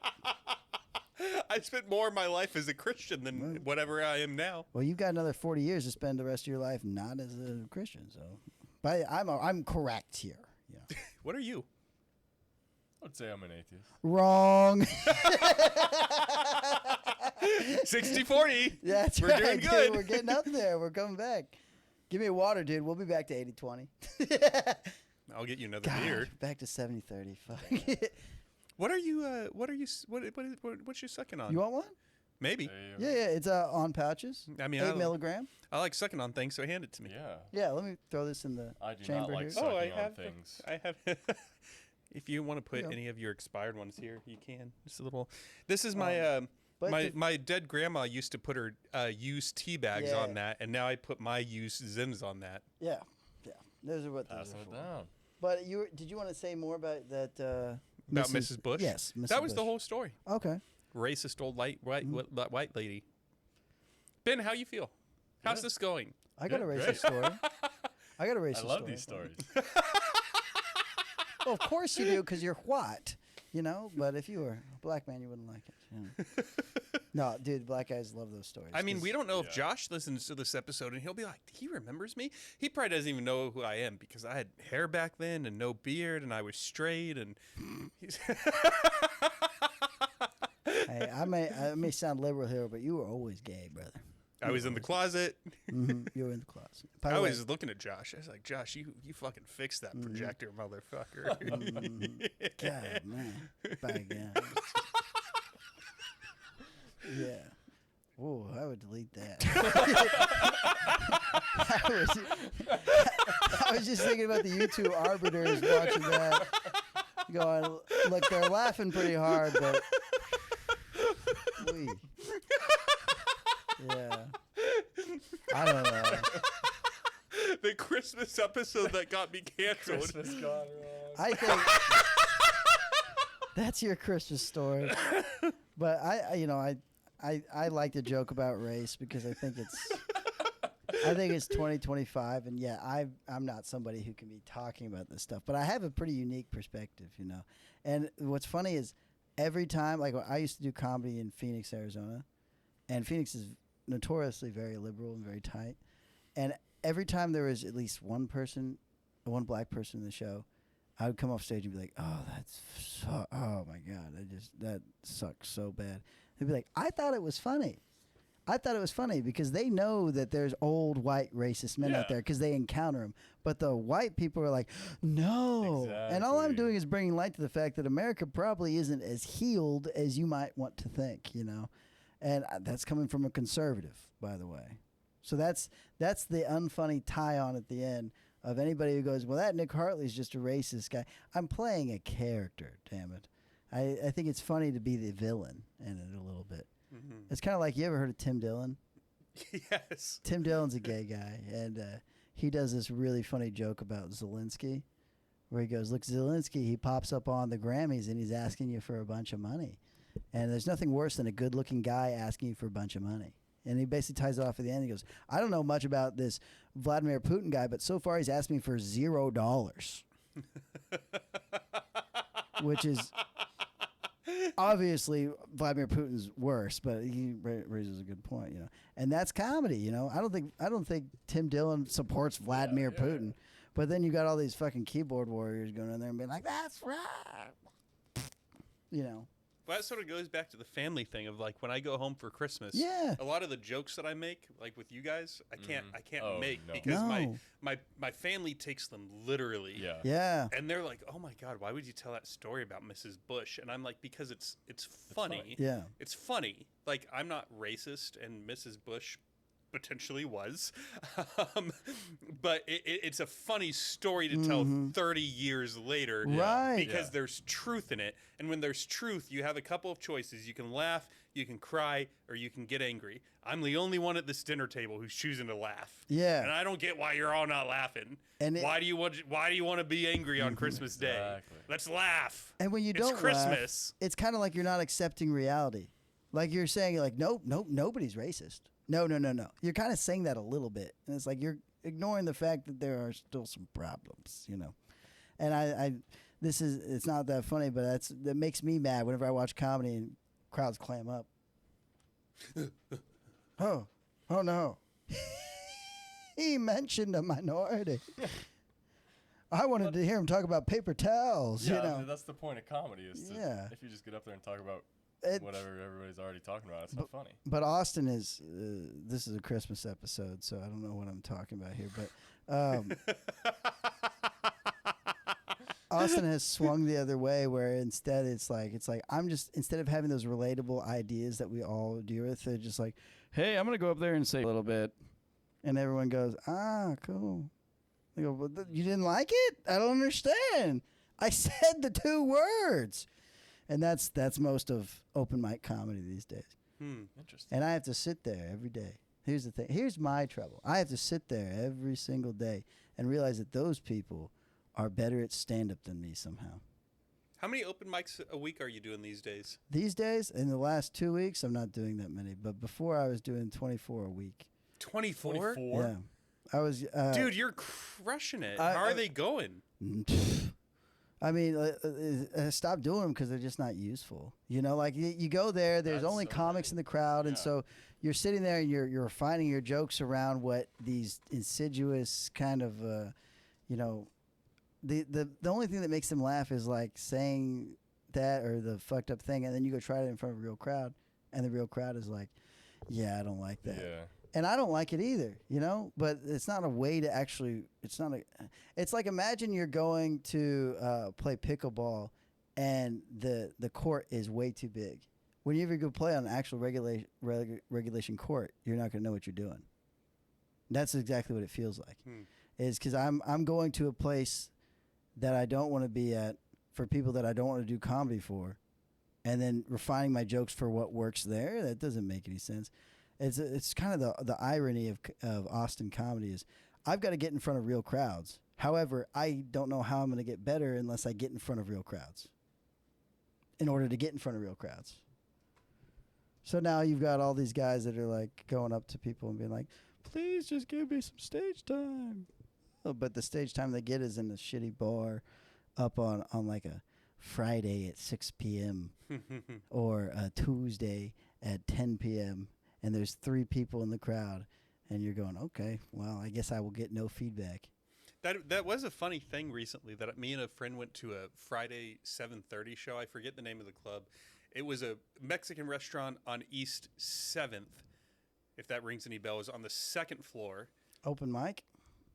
I spent more of my life as a Christian than whatever I am now. well, you've got another 40 years to spend the rest of your life not as a Christian, so. But I'm correct here. Yeah. What are you? I would say I'm an atheist. Wrong. 60-40. That's We're right. doing dude. good. We're getting up there. We're coming back. Give me a water, dude. We'll be back to 80-20. I'll get you another God, beer. back to 70-30. Fuck. What's you sucking on? You want one? Maybe. Yeah, it's on pouches. I mean, 8 milligram. I like sucking on things, so hand it to me. Yeah. Yeah, let me throw this in the I do chamber not like here. sucking I on have things. I have. If you want to put There you go. any of your expired ones here, you can. Just a little. This is my but my dead grandma used to put her used tea bags Yeah. on that, and now I put my used Zims on that. Yeah. Those are what those Passing are it for. down. But did you want to say more about that? About Mrs. Bush. Yes, Mrs. That was the Bush. whole story. Okay. Racist old white lady. Ben, how you feel? How's Good. this going? I got a Good, racist great. story. I got a racist I love story. these stories. Well, of course you do, because you're white, you know. But if you were a black man, you wouldn't like it. You know? No, dude, black guys love those stories. I mean, 'cause- we don't know if Yeah. Josh listens to this episode, and he'll be like, he remembers me? He probably doesn't even know who I am, because I had hair back then and no beard, and I was straight, and he's Hey, I may sound liberal here, but you were always gay, brother. I was in the closet. You were in the closet. By I the way, was looking at Josh. I was like, Josh, you fucking fix that projector, motherfucker. God, man. By God. Yeah. Whoa, I would delete that. I was just thinking about the YouTube arbiters watching that. Going, look, they're laughing pretty hard, but. Wee. Yeah. I don't know. The Christmas episode that got me canceled. Christmas gone wrong. I think that's your Christmas story. But I like to joke about race because I think it's I think it's 2025, and yeah, I'm not somebody who can be talking about this stuff, but I have a pretty unique perspective, you know. And what's funny is every time, like I used to do comedy in Phoenix, Arizona, and Phoenix is notoriously very liberal and very tight. And every time there was at least one black person in the show, I would come off stage and be like, "Oh, oh my God, that sucks so bad." They'd be like, "I thought it was funny. I thought it was funny," because they know that there's old white racist men out there because they encounter them. But the white people are like, "No." Exactly. And all I'm doing is bringing light to the fact that America probably isn't as healed as you might want to think, you know. And that's coming from a conservative, by the way. So that's the unfunny tie-on at the end of anybody who goes, "Well, that Nick Hartley's just a racist guy." I'm playing a character, damn it. I think it's funny to be the villain in it a little bit. Mm-hmm. It's kind of like, you ever heard of Tim Dillon? Yes. Tim Dillon's a gay guy, and he does this really funny joke about Zelensky, where he goes, "Look, Zelensky, he pops up on the Grammys, and he's asking you for a bunch of money. And there's nothing worse than a good-looking guy asking you for a bunch of money." And he basically ties it off at the end. He goes, "I don't know much about this Vladimir Putin guy, but so far he's asked me for $0." Which is obviously Vladimir Putin's worse, but he raises a good point, you know. And that's comedy, you know. I don't think Tim Dillon supports Vladimir Putin, but then you got all these fucking keyboard warriors going in there and being like, "That's right," you know. Well, that sort of goes back to the family thing of like when I go home for Christmas. Yeah. A lot of the jokes that I make, like with you guys, I can't make no. because No. my family takes them literally. Yeah. Yeah. And they're like, "Oh my God, why would you tell that story about Mrs. Bush?" And I'm like, "Because it's funny. Yeah. It's funny. Like I'm not racist, and Mrs. Bush potentially was, but it's a funny story to tell 30 years later, Right. Because there's truth in it, and when there's truth, you have a couple of choices. You can laugh, you can cry, or you can get angry. I'm the only one at this dinner table who's choosing to laugh. Yeah. And I don't get why you're all not laughing. And why do you want to be angry on Christmas Day? Exactly. Let's laugh. And when you It's don't Christmas. laugh, it's kind of like you're not accepting reality. Like you're saying, like, nope, nobody's racist. No. You're kind of saying that a little bit. And it's like you're ignoring the fact that there are still some problems, you know. And it's not that funny, but that makes me mad whenever I watch comedy and crowds clam up. Oh no. He mentioned a minority. I wanted to hear him talk about paper towels, Yeah, you know. that's the point of comedy is to, if you just get up there and talk about whatever everybody's already talking about, it's not funny. But Austin is, this is a Christmas episode, so I don't know what I'm talking about here, but Austin has swung the other way where instead it's like instead of having those relatable ideas that we all deal with, they're just like, "Hey, I'm going to go up there and say a little bit." And everyone goes, "Ah, cool." They go, "Well, you didn't like it? I don't understand. I said the 2 words." And that's most of open mic comedy these days. Interesting. And I have to sit there every day. Here's the thing. Here's my trouble. I have to sit there every single day and realize that those people are better at stand-up than me somehow. How many open mics a week are you doing these days? These days, in the last 2 weeks, I'm not doing that many. But before, I was doing 24 a week. 24? Yeah. I was... Dude, you're crushing it. How are they going? I mean, stop doing them because they're just not useful. You know, like you go there, there's That's only so comics right. in the crowd, and Yeah. so you're sitting there and you're refining your jokes around what these insidious kind of, you know, the only thing that makes them laugh is like saying that or the fucked up thing, and then you go try it in front of a real crowd, and the real crowd is like, "Yeah, I don't like that." Yeah. And I don't like it either, you know, but it's not a way to actually, it's like imagine you're going to play pickleball and the court is way too big. When you ever go play on an actual regulation court, you're not going to know what you're doing. That's exactly what it feels like. Is because I'm going to a place that I don't want to be at for people that I don't want to do comedy for, and then refining my jokes for what works there. That doesn't make any sense. It's kind of the irony of Austin comedy is I've got to get in front of real crowds. However, I don't know how I'm going to get better unless I get in front of real crowds. In order to get in front of real crowds. So now you've got all these guys that are like going up to people and being like, please just give me some stage time. Oh, but the stage time they get is in a shitty bar up on like a Friday at 6 p.m. or a Tuesday at 10 p.m. and there's 3 people in the crowd and you're going, okay, well, I guess I will get no feedback. That was a funny thing recently that me and a friend went to a Friday 7:30 show. I forget the name of the club. It was a Mexican restaurant on East 7th, if that rings any bells, on the 2nd floor. Open mic?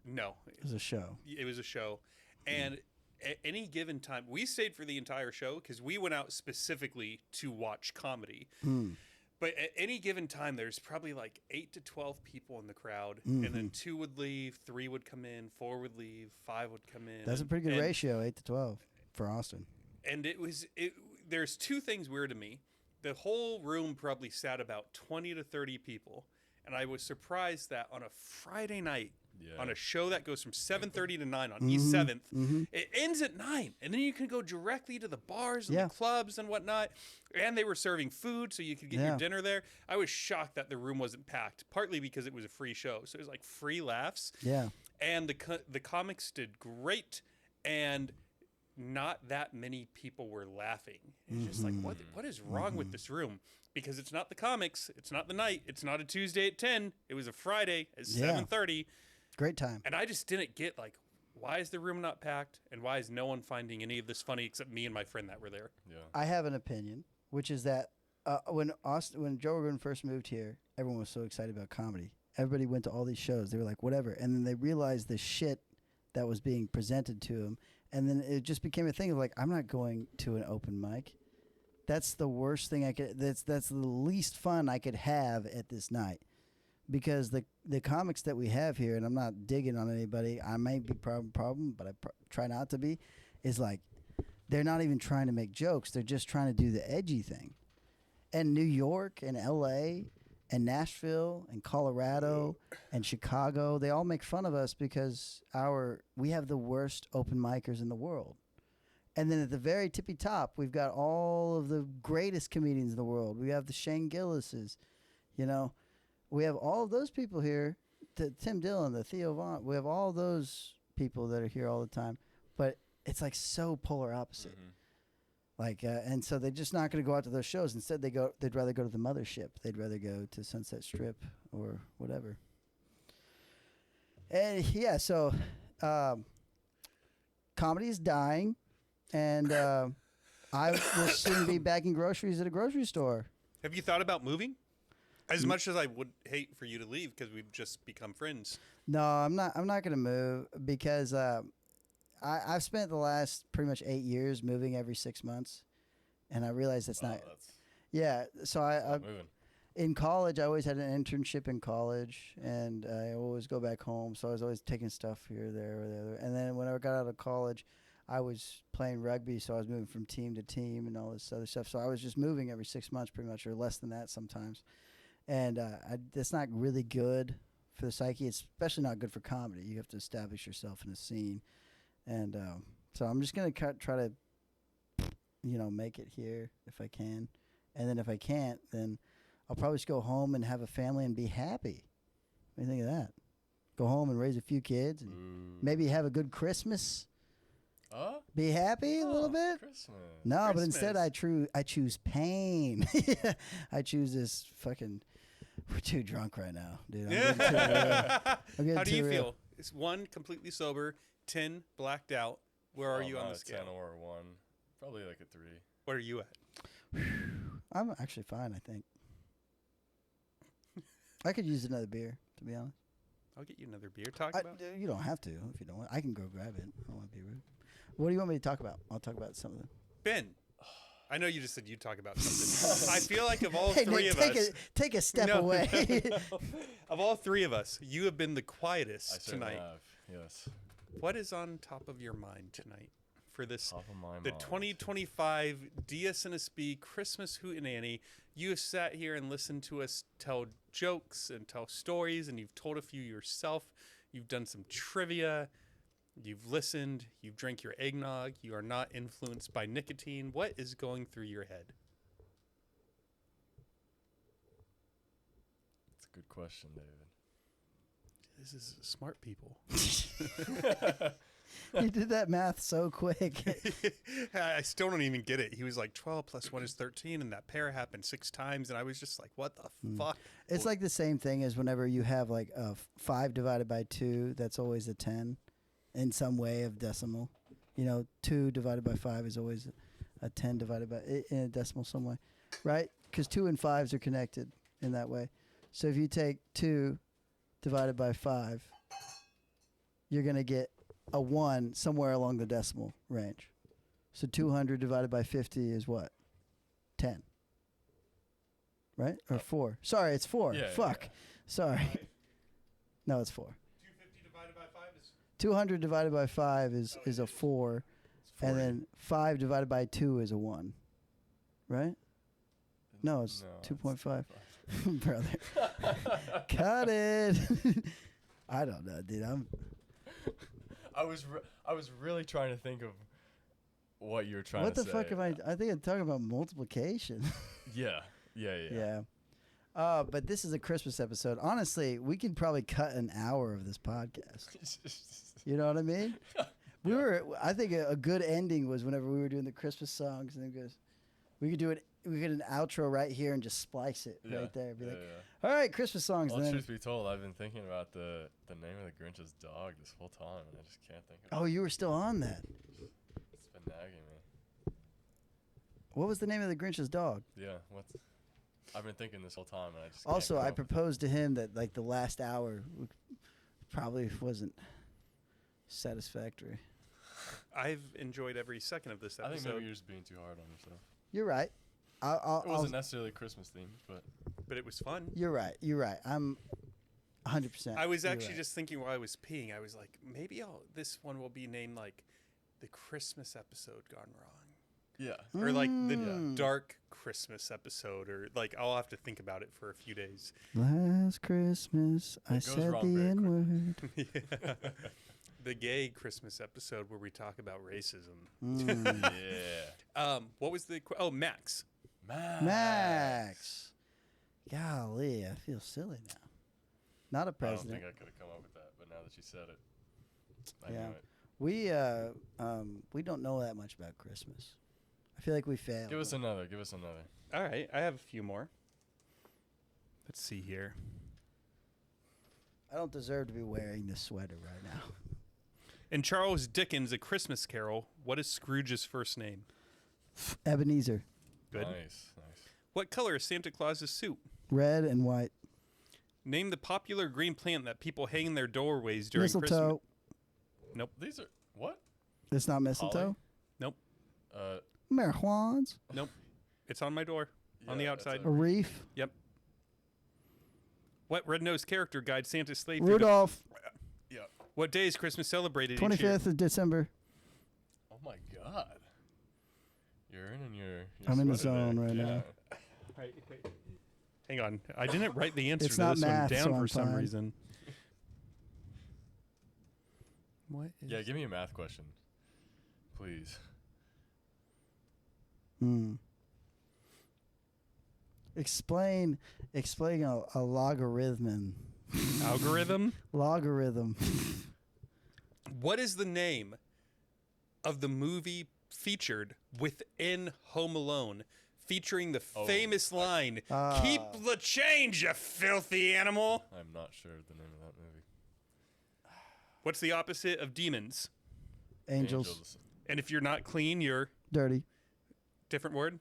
No. It was a show. It was a show. And at any given time, we stayed for the entire show because we went out specifically to watch comedy. But at any given time, there's probably like 8 to 12 people in the crowd, and then 2 would leave, 3 would come in, 4 would leave, 5 would come in. That's a pretty good ratio, 8 to 12 for Austin. And there's 2 things weird to me. The whole room probably sat about 20 to 30 people, and I was surprised that on a Friday night, on a show that goes from 7:30 to 9 on East 7th, it ends at 9, and then you can go directly to the bars and the clubs and whatnot. And they were serving food, so you could get your dinner there. I was shocked that the room wasn't packed, partly because it was a free show, so it was like free laughs. Yeah. And the comics did great, and not that many people were laughing. It's just like, what is wrong with this room? Because it's not the comics, it's not the night, it's not a Tuesday at 10. It was a Friday at 7:30. Great time. And I just didn't get, like, why is the room not packed? And why is no one finding any of this funny except me and my friend that were there? Yeah. I have an opinion, which is that when Joe Rogan first moved here, everyone was so excited about comedy. Everybody went to all these shows. They were like, whatever. And then they realized the shit that was being presented to them. And then it just became a thing of like, I'm not going to an open mic. That's the worst thing I could. That's the least fun I could have at this night. Because the comics that we have here, and I'm not digging on anybody, I may be problem, but I try not to be, is like they're not even trying to make jokes. They're just trying to do the edgy thing. And New York and L.A. and Nashville and Colorado and Chicago, they all make fun of us because we have the worst open micers in the world. And then at the very tippy top, we've got all of the greatest comedians in the world. We have the Shane Gillises, you know. We have all of those people here, Tim Dillon, the Theo Von. We have all those people that are here all the time. But it's like so polar opposite. Like, and so they're just not going to go out to those shows. Instead, they'd rather go to the mothership. They'd rather go to Sunset Strip or whatever. And yeah, so comedy is dying, and I will soon be bagging groceries at a grocery store. Have you thought about moving? As much as I would hate for you to leave because we've just become friends. No, I'm not going to move because I've spent the last pretty much 8 years moving every 6 months, and I realized that's not. Yeah, so I in college I always had an internship in college, and I always go back home. So I was always taking stuff here, there, or the other. And then when I got out of college, I was playing rugby, so I was moving from team to team and all this other stuff. So I was just moving every 6 months, pretty much, or less than that sometimes. And that's not really good for the psyche. It's especially not good for comedy. You have to establish yourself in a scene. And so I'm just going to try to, make it here if I can. And then if I can't, then I'll probably just go home and have a family and be happy. What do you think of that? Go home and raise a few kids and maybe have a good Christmas. Be happy a little bit. Christmas. No, Christmas. but instead I choose pain. I choose this fucking. We're too drunk right now, dude. How do you feel? It's 1 completely sober, 10 blacked out. Where are you on the scale? 10 or 1, probably like a 3. What are you at? I'm actually fine, I think. I could use another beer, to be honest. I'll get you another beer. Talk about. You don't have to if you don't want. I can go grab it. I don't want to be rude. What do you want me to talk about? I'll talk about something. Ben, I know you just said you'd talk about something. I feel like of all Hey, three Nick, of us, take a step away. of all 3 of us, you have been the quietest I tonight. have, yes. What is on top of your mind tonight for this? Top of my The mind. 2025 DSNSB Christmas Hootenanny. You have sat here and listened to us tell jokes and tell stories, and you've told a few yourself. You've done some trivia. You've listened. You've drank your eggnog. You are not influenced by nicotine. What is going through your head? a good question, David. This is smart people. You did that math so quick. I still don't even get it. He was like 12 plus 1 is 13, and that pair happened 6 times, and I was just like, what the fuck? It's like the same thing as whenever you have like a 5 divided by 2, that's always a 10 in some way of decimal. 2 divided by 5 is always a 10 divided by in a decimal some way, right? Because 2 and 5s are connected in that way. So if you take 2 divided by 5, you're going to get a 1 somewhere along the decimal range. So 200 divided by 50 is what? 10. Right? Or 4. Sorry, it's 4. Yeah, Fuck. yeah. Sorry. No, it's 4. 250 divided by 5 is 200 divided by 5 is a 4. And then 5 divided by 2 is a 1. Right? No, it's 2.5. Brother. Cut it. I don't know, dude. I was really trying to think of what you were trying What to the say. fuck am I? I think I'm talking about multiplication. Yeah. Yeah. But this is a Christmas episode. Honestly, we could probably cut an hour of this podcast. You know what I mean? I think a good ending was whenever we were doing the Christmas songs, and it goes, we could do it. We could an outro right here and just splice it right there. Be like, all right, Christmas songs. Well, then. truth be told, I've been thinking about the name of the Grinch's dog this whole time, and I just can't think of it. Oh, you were still on that. It's been nagging me. What was the name of the Grinch's dog? Yeah, I've been thinking this whole time, and I just Also, can't I come up with proposed to him that like the last hour probably wasn't satisfactory. I've enjoyed every second of this it. I think maybe episode, you're just being too hard on yourself. You're right. It wasn't necessarily Christmas themed, but but it was fun. You're right. I'm 100%. I was you're actually right. just thinking while I was peeing, I was like, maybe this one will be named like the Christmas episode gone wrong. yeah. Or like the Mm. dark Christmas episode, or like I'll have to think about it for a few days. Last Christmas, I goes said wrong the very N word. Yeah. The gay Christmas episode where we talk about racism. Yeah. What was the Max? Max. Golly, I feel silly now. Not a I don't president. think I could have come up with that, but now that you said it, I Yeah. knew it. We don't know that much about Christmas. I feel like we failed. Give us another. All right, I have a few more. Let's see here. I don't deserve to be wearing this sweater right now. In Charles Dickens' A Christmas Carol, what is Scrooge's first name? Ebenezer. Good. Nice. What color is Santa Claus's suit? Red and white. Name the popular green plant that people hang in their doorways during Mistletoe. Christmas. These are what? It's not mistletoe. Holly? Nope. Marijuana. Nope. It's on my door. On the Yeah, that's outside. A reef. Yep. What red-nosed character guides Santa's sleigh through Rudolph. Yeah. What day is Christmas celebrated each 25th of December. Oh my God. You're in your I'm in the sweater zone there. right Yeah. now. Wait. Hang on. I didn't write the answer It's to not this math, one down so for I'm some fine. reason. What is Yeah, give me a math question, please. Explain a logarithm. algorithm? Logarithm. What is the name of the movie featured within Home Alone, featuring the famous line, "Keep the change, you filthy animal"? I'm not sure of the name of that movie. What's the opposite of demons? Angels. And if you're not clean, you're Dirty. different word?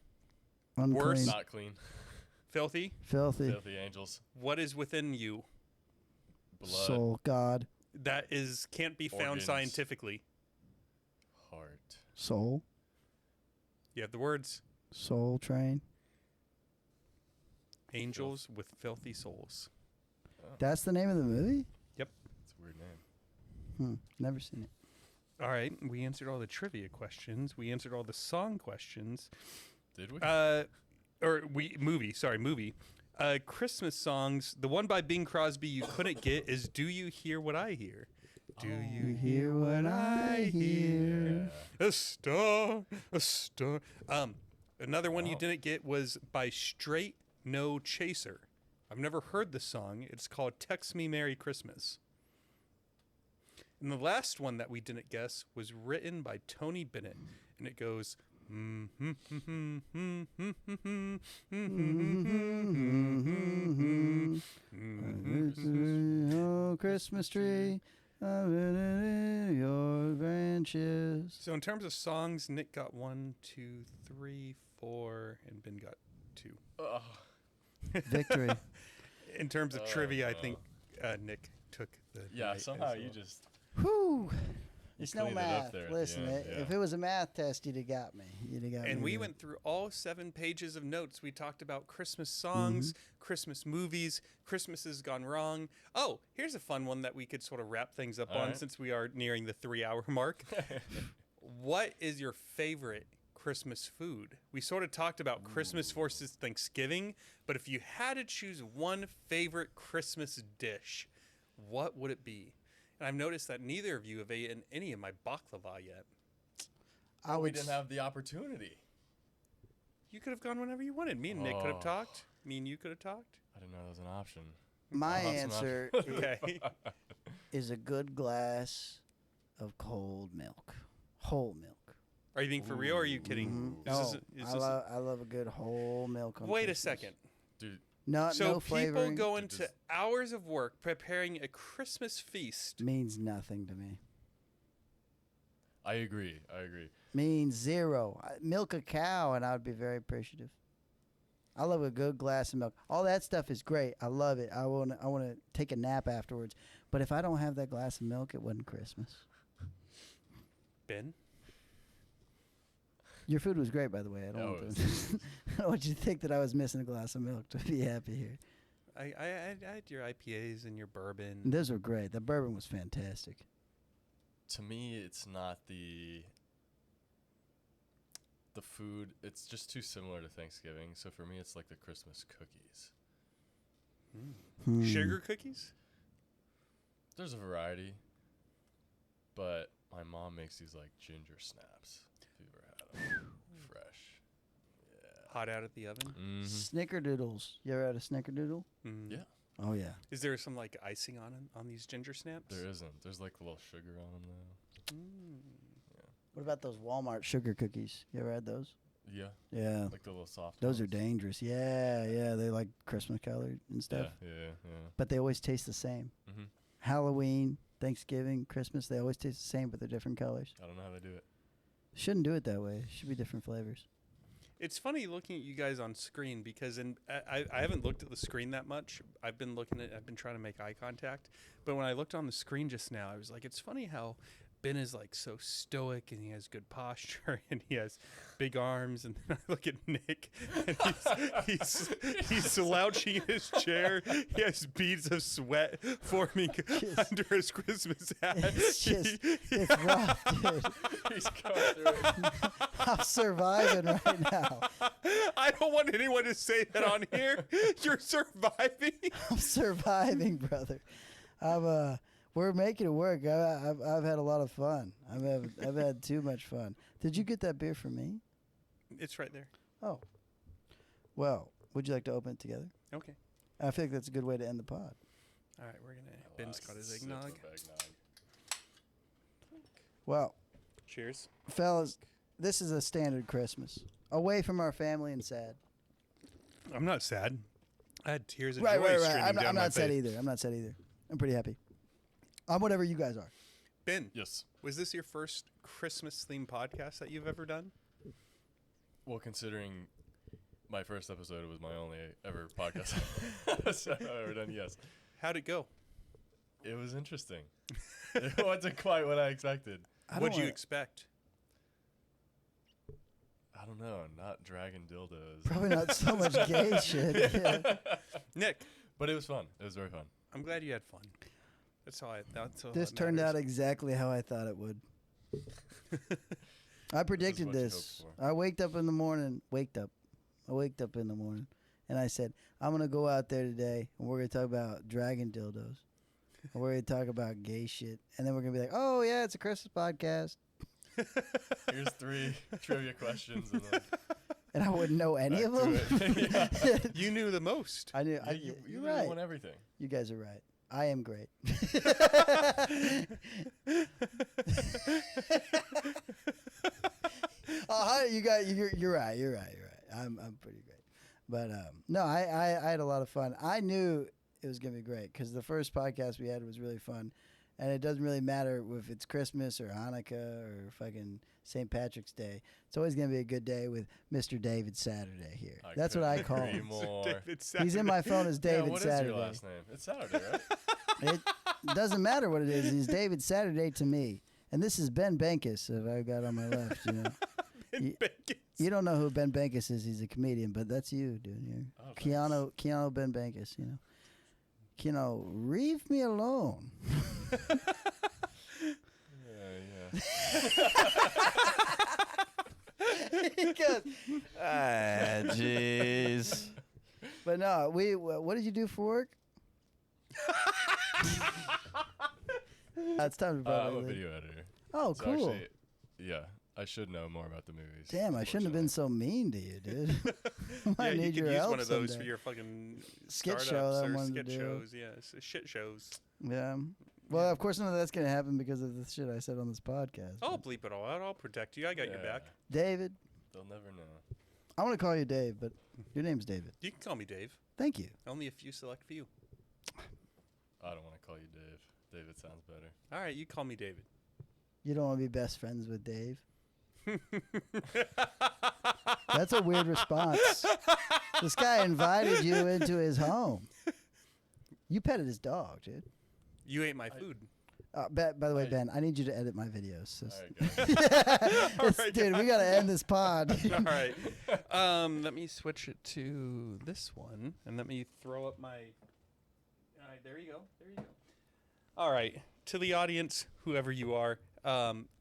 Unclean. Worse. Not clean. Filthy? Filthy. Filthy angels. What is within you? Blood. Soul. God. That can't be found Organs. scientifically. Heart. Soul. You have the words Soul Train. angels with filthy souls. That's the name of the movie? Yep. It's a weird name. Never seen it. All right, we answered all the trivia questions. We answered all the song questions. Did we? Movie. Christmas songs. The one by Bing Crosby you couldn't get is "Do You Hear What I Hear?" Do you hear what I hear? A star, a star. Another one you didn't get was by Straight No Chaser. I've never heard the song. It's called Text Me Merry Christmas. And the last one that we didn't guess was written by Tony Bennett. And it goes... Oh, Christmas tree, your branches. So in terms of songs, Nick got 1, 2, 3, 4, and Ben got 2. Ugh. Victory. In terms of trivia, I think Nick took the Yeah, night somehow as you well. just... Whew. You It's no cleaned it up math. there at the Listen, end, yeah. if it was a math test, you'd have got me. You'd have got me. And we good. went through all 7 pages of notes. We talked about Christmas songs, Christmas movies, Christmases gone wrong. Oh, here's a fun one that we could sort of wrap things up All on right. since we are nearing the 3-hour mark. What is your favorite Christmas food? We sort of talked about Christmas versus Thanksgiving, but if you had to choose one favorite Christmas dish, what would it be? And I've noticed that neither of you have eaten any of my baklava yet. I We would didn't have the opportunity. You could have gone whenever you wanted. Me and Nick could have Oh. talked. Me and you could have talked. I didn't know that was an option. My I'll have some answer Okay. is a good glass of cold milk, whole milk. Are you being for real or are you kidding? Is No, this- is this- I love a good whole milk. On Wait a Christmas. second. Dude, No, So no people flavoring. go Dude, into this- hours of work preparing a Christmas feast. Means nothing to me. I agree. Means zero. Milk a cow, and I would be very appreciative. I love a good glass of milk. All that stuff is great. I love it. I want to take a nap afterwards. But if I don't have that glass of milk, it wasn't Christmas. Ben? Your food was great, by the way. I don't, Oh, want, to, I don't want you to think that I was missing a glass of milk to be happy here. I had your IPAs and your bourbon. Those were great. The bourbon was fantastic. To me, it's not the food. It's just too similar to Thanksgiving. So for me, it's like the Christmas cookies. Sugar cookies? There's a variety, but my mom makes these like ginger snaps. If you've ever had them, fresh. Hot out of the oven? Mm-hmm. Snickerdoodles. You ever had a snickerdoodle? Mm. Yeah, Oh, yeah. Is there some like icing on these ginger snaps? there isn't. There's like a little sugar on them though. What about those Walmart sugar cookies? You ever had those? Yeah, Yeah. like the little soft. Those are ones. dangerous. Yeah, yeah. They like Christmas colored and stuff. Yeah. But they always taste the same. Mm-hmm. Halloween, Thanksgiving, Christmas, they always taste the same, but they're different colors. I don't know how they do it. Shouldn't do it that way. Should be different flavors. It's funny looking at you guys on screen because I haven't looked at the screen that much. I've been trying to make eye contact. But when I looked on the screen just now, I was like, it's funny how Ben is like so stoic and he has good posture and he has big arms. And then I look at Nick and he's slouching in his chair. He has beads of sweat forming under his Christmas hat. It's rough, dude. He's going through it. I'm surviving right now. I don't want anyone to say that on here. You're surviving. I'm surviving, brother. We're making it work. I've had a lot of fun. I've had too much fun. Did you get that beer for me? It's right there. Oh. Well, would you like to open it together? Okay. I feel like that's a good way to end the pod. All right, we're gonna. Ben's got his eggnog. Well, Cheers. fellas, this is a standard Christmas. Away from our family and sad. I'm not sad. I had tears of Right. joy streaming I'm down my not sad face. either. I'm not sad either. I'm pretty happy. I'm whatever you guys are. Ben, Yes. was this your first Christmas-themed podcast that you've ever done? Well, considering my first episode was my only ever podcast so I've ever done, yes. How'd it go? It was interesting. It wasn't quite what I expected. What'd you expect? I don't know, not dragon dildos. Probably not so much gay shit. Yeah. Nick, But it was fun. It was very fun. I'm glad you had fun. That's all This that turned out matters. exactly how I thought it would. I predicted what you this. hoped for. I waked up in the morning, and I said, I'm going to go out there today, and we're going to talk about dragon dildos. And we're going to talk about gay shit. And then we're going to be like, oh, yeah, it's a Christmas podcast. Here's 3 trivia questions. And then and I wouldn't know any of them. You knew the most. I knew. You You're really right. won everything. You guys are right. I am great. You're right. You're right. I'm pretty great. But no, I had a lot of fun. I knew it was gonna be great because the first podcast we had was really fun, and it doesn't really matter if it's Christmas or Hanukkah or fucking St. Patrick's Day. It's always gonna be a good day with Mr. David Saturday here. That's what I call him. David He's in my phone as David yeah, what Saturday. is your last name? It's Saturday, right? It doesn't matter what it is. He's David Saturday to me. And this is Ben Benkus, if I got on my left, you know. You don't know who Ben Benkus is. He's a comedian, but that's you, dude. You're Keanu Ben Benkus, you know. Leave me alone. Yeah. He goes, jeez. But no, what did you do for work? It's time to I'm a video editor. Oh, So cool. actually, yeah, I should know more about the movies. Damn, I shouldn't have been so mean to you, dude. I Yeah, need you your could use help one of those someday. for your fucking Skit startups show that I or wanted to skit do. shows. Yeah, shit shows. Yeah. Well, of course, none of that's going to happen because of the shit I said on this podcast. I'll bleep it all out. I'll protect you. I got your back. David, They'll never know. I want to call you Dave, but your name's David. You can call me Dave. Thank you. Only a few select few. I don't want to call you Dave. David sounds better. All right, you call me David. You don't want to be best friends with Dave? That's a weird response. This guy invited you into his home. You petted his dog, dude. You ate my food. By the way, Ben, I need you to edit my videos. So All right, guys. dude, we got to end this pod. All right. Let me switch it to this one, and let me throw up my. All right, there you go. There you go. All right, to the audience, whoever you are,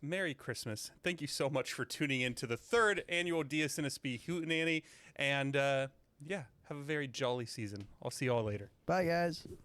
Merry Christmas. Thank you so much for tuning in to the 3rd annual DSNSB Hootenanny, and yeah, have a very jolly season. I'll see you all later. Bye, guys.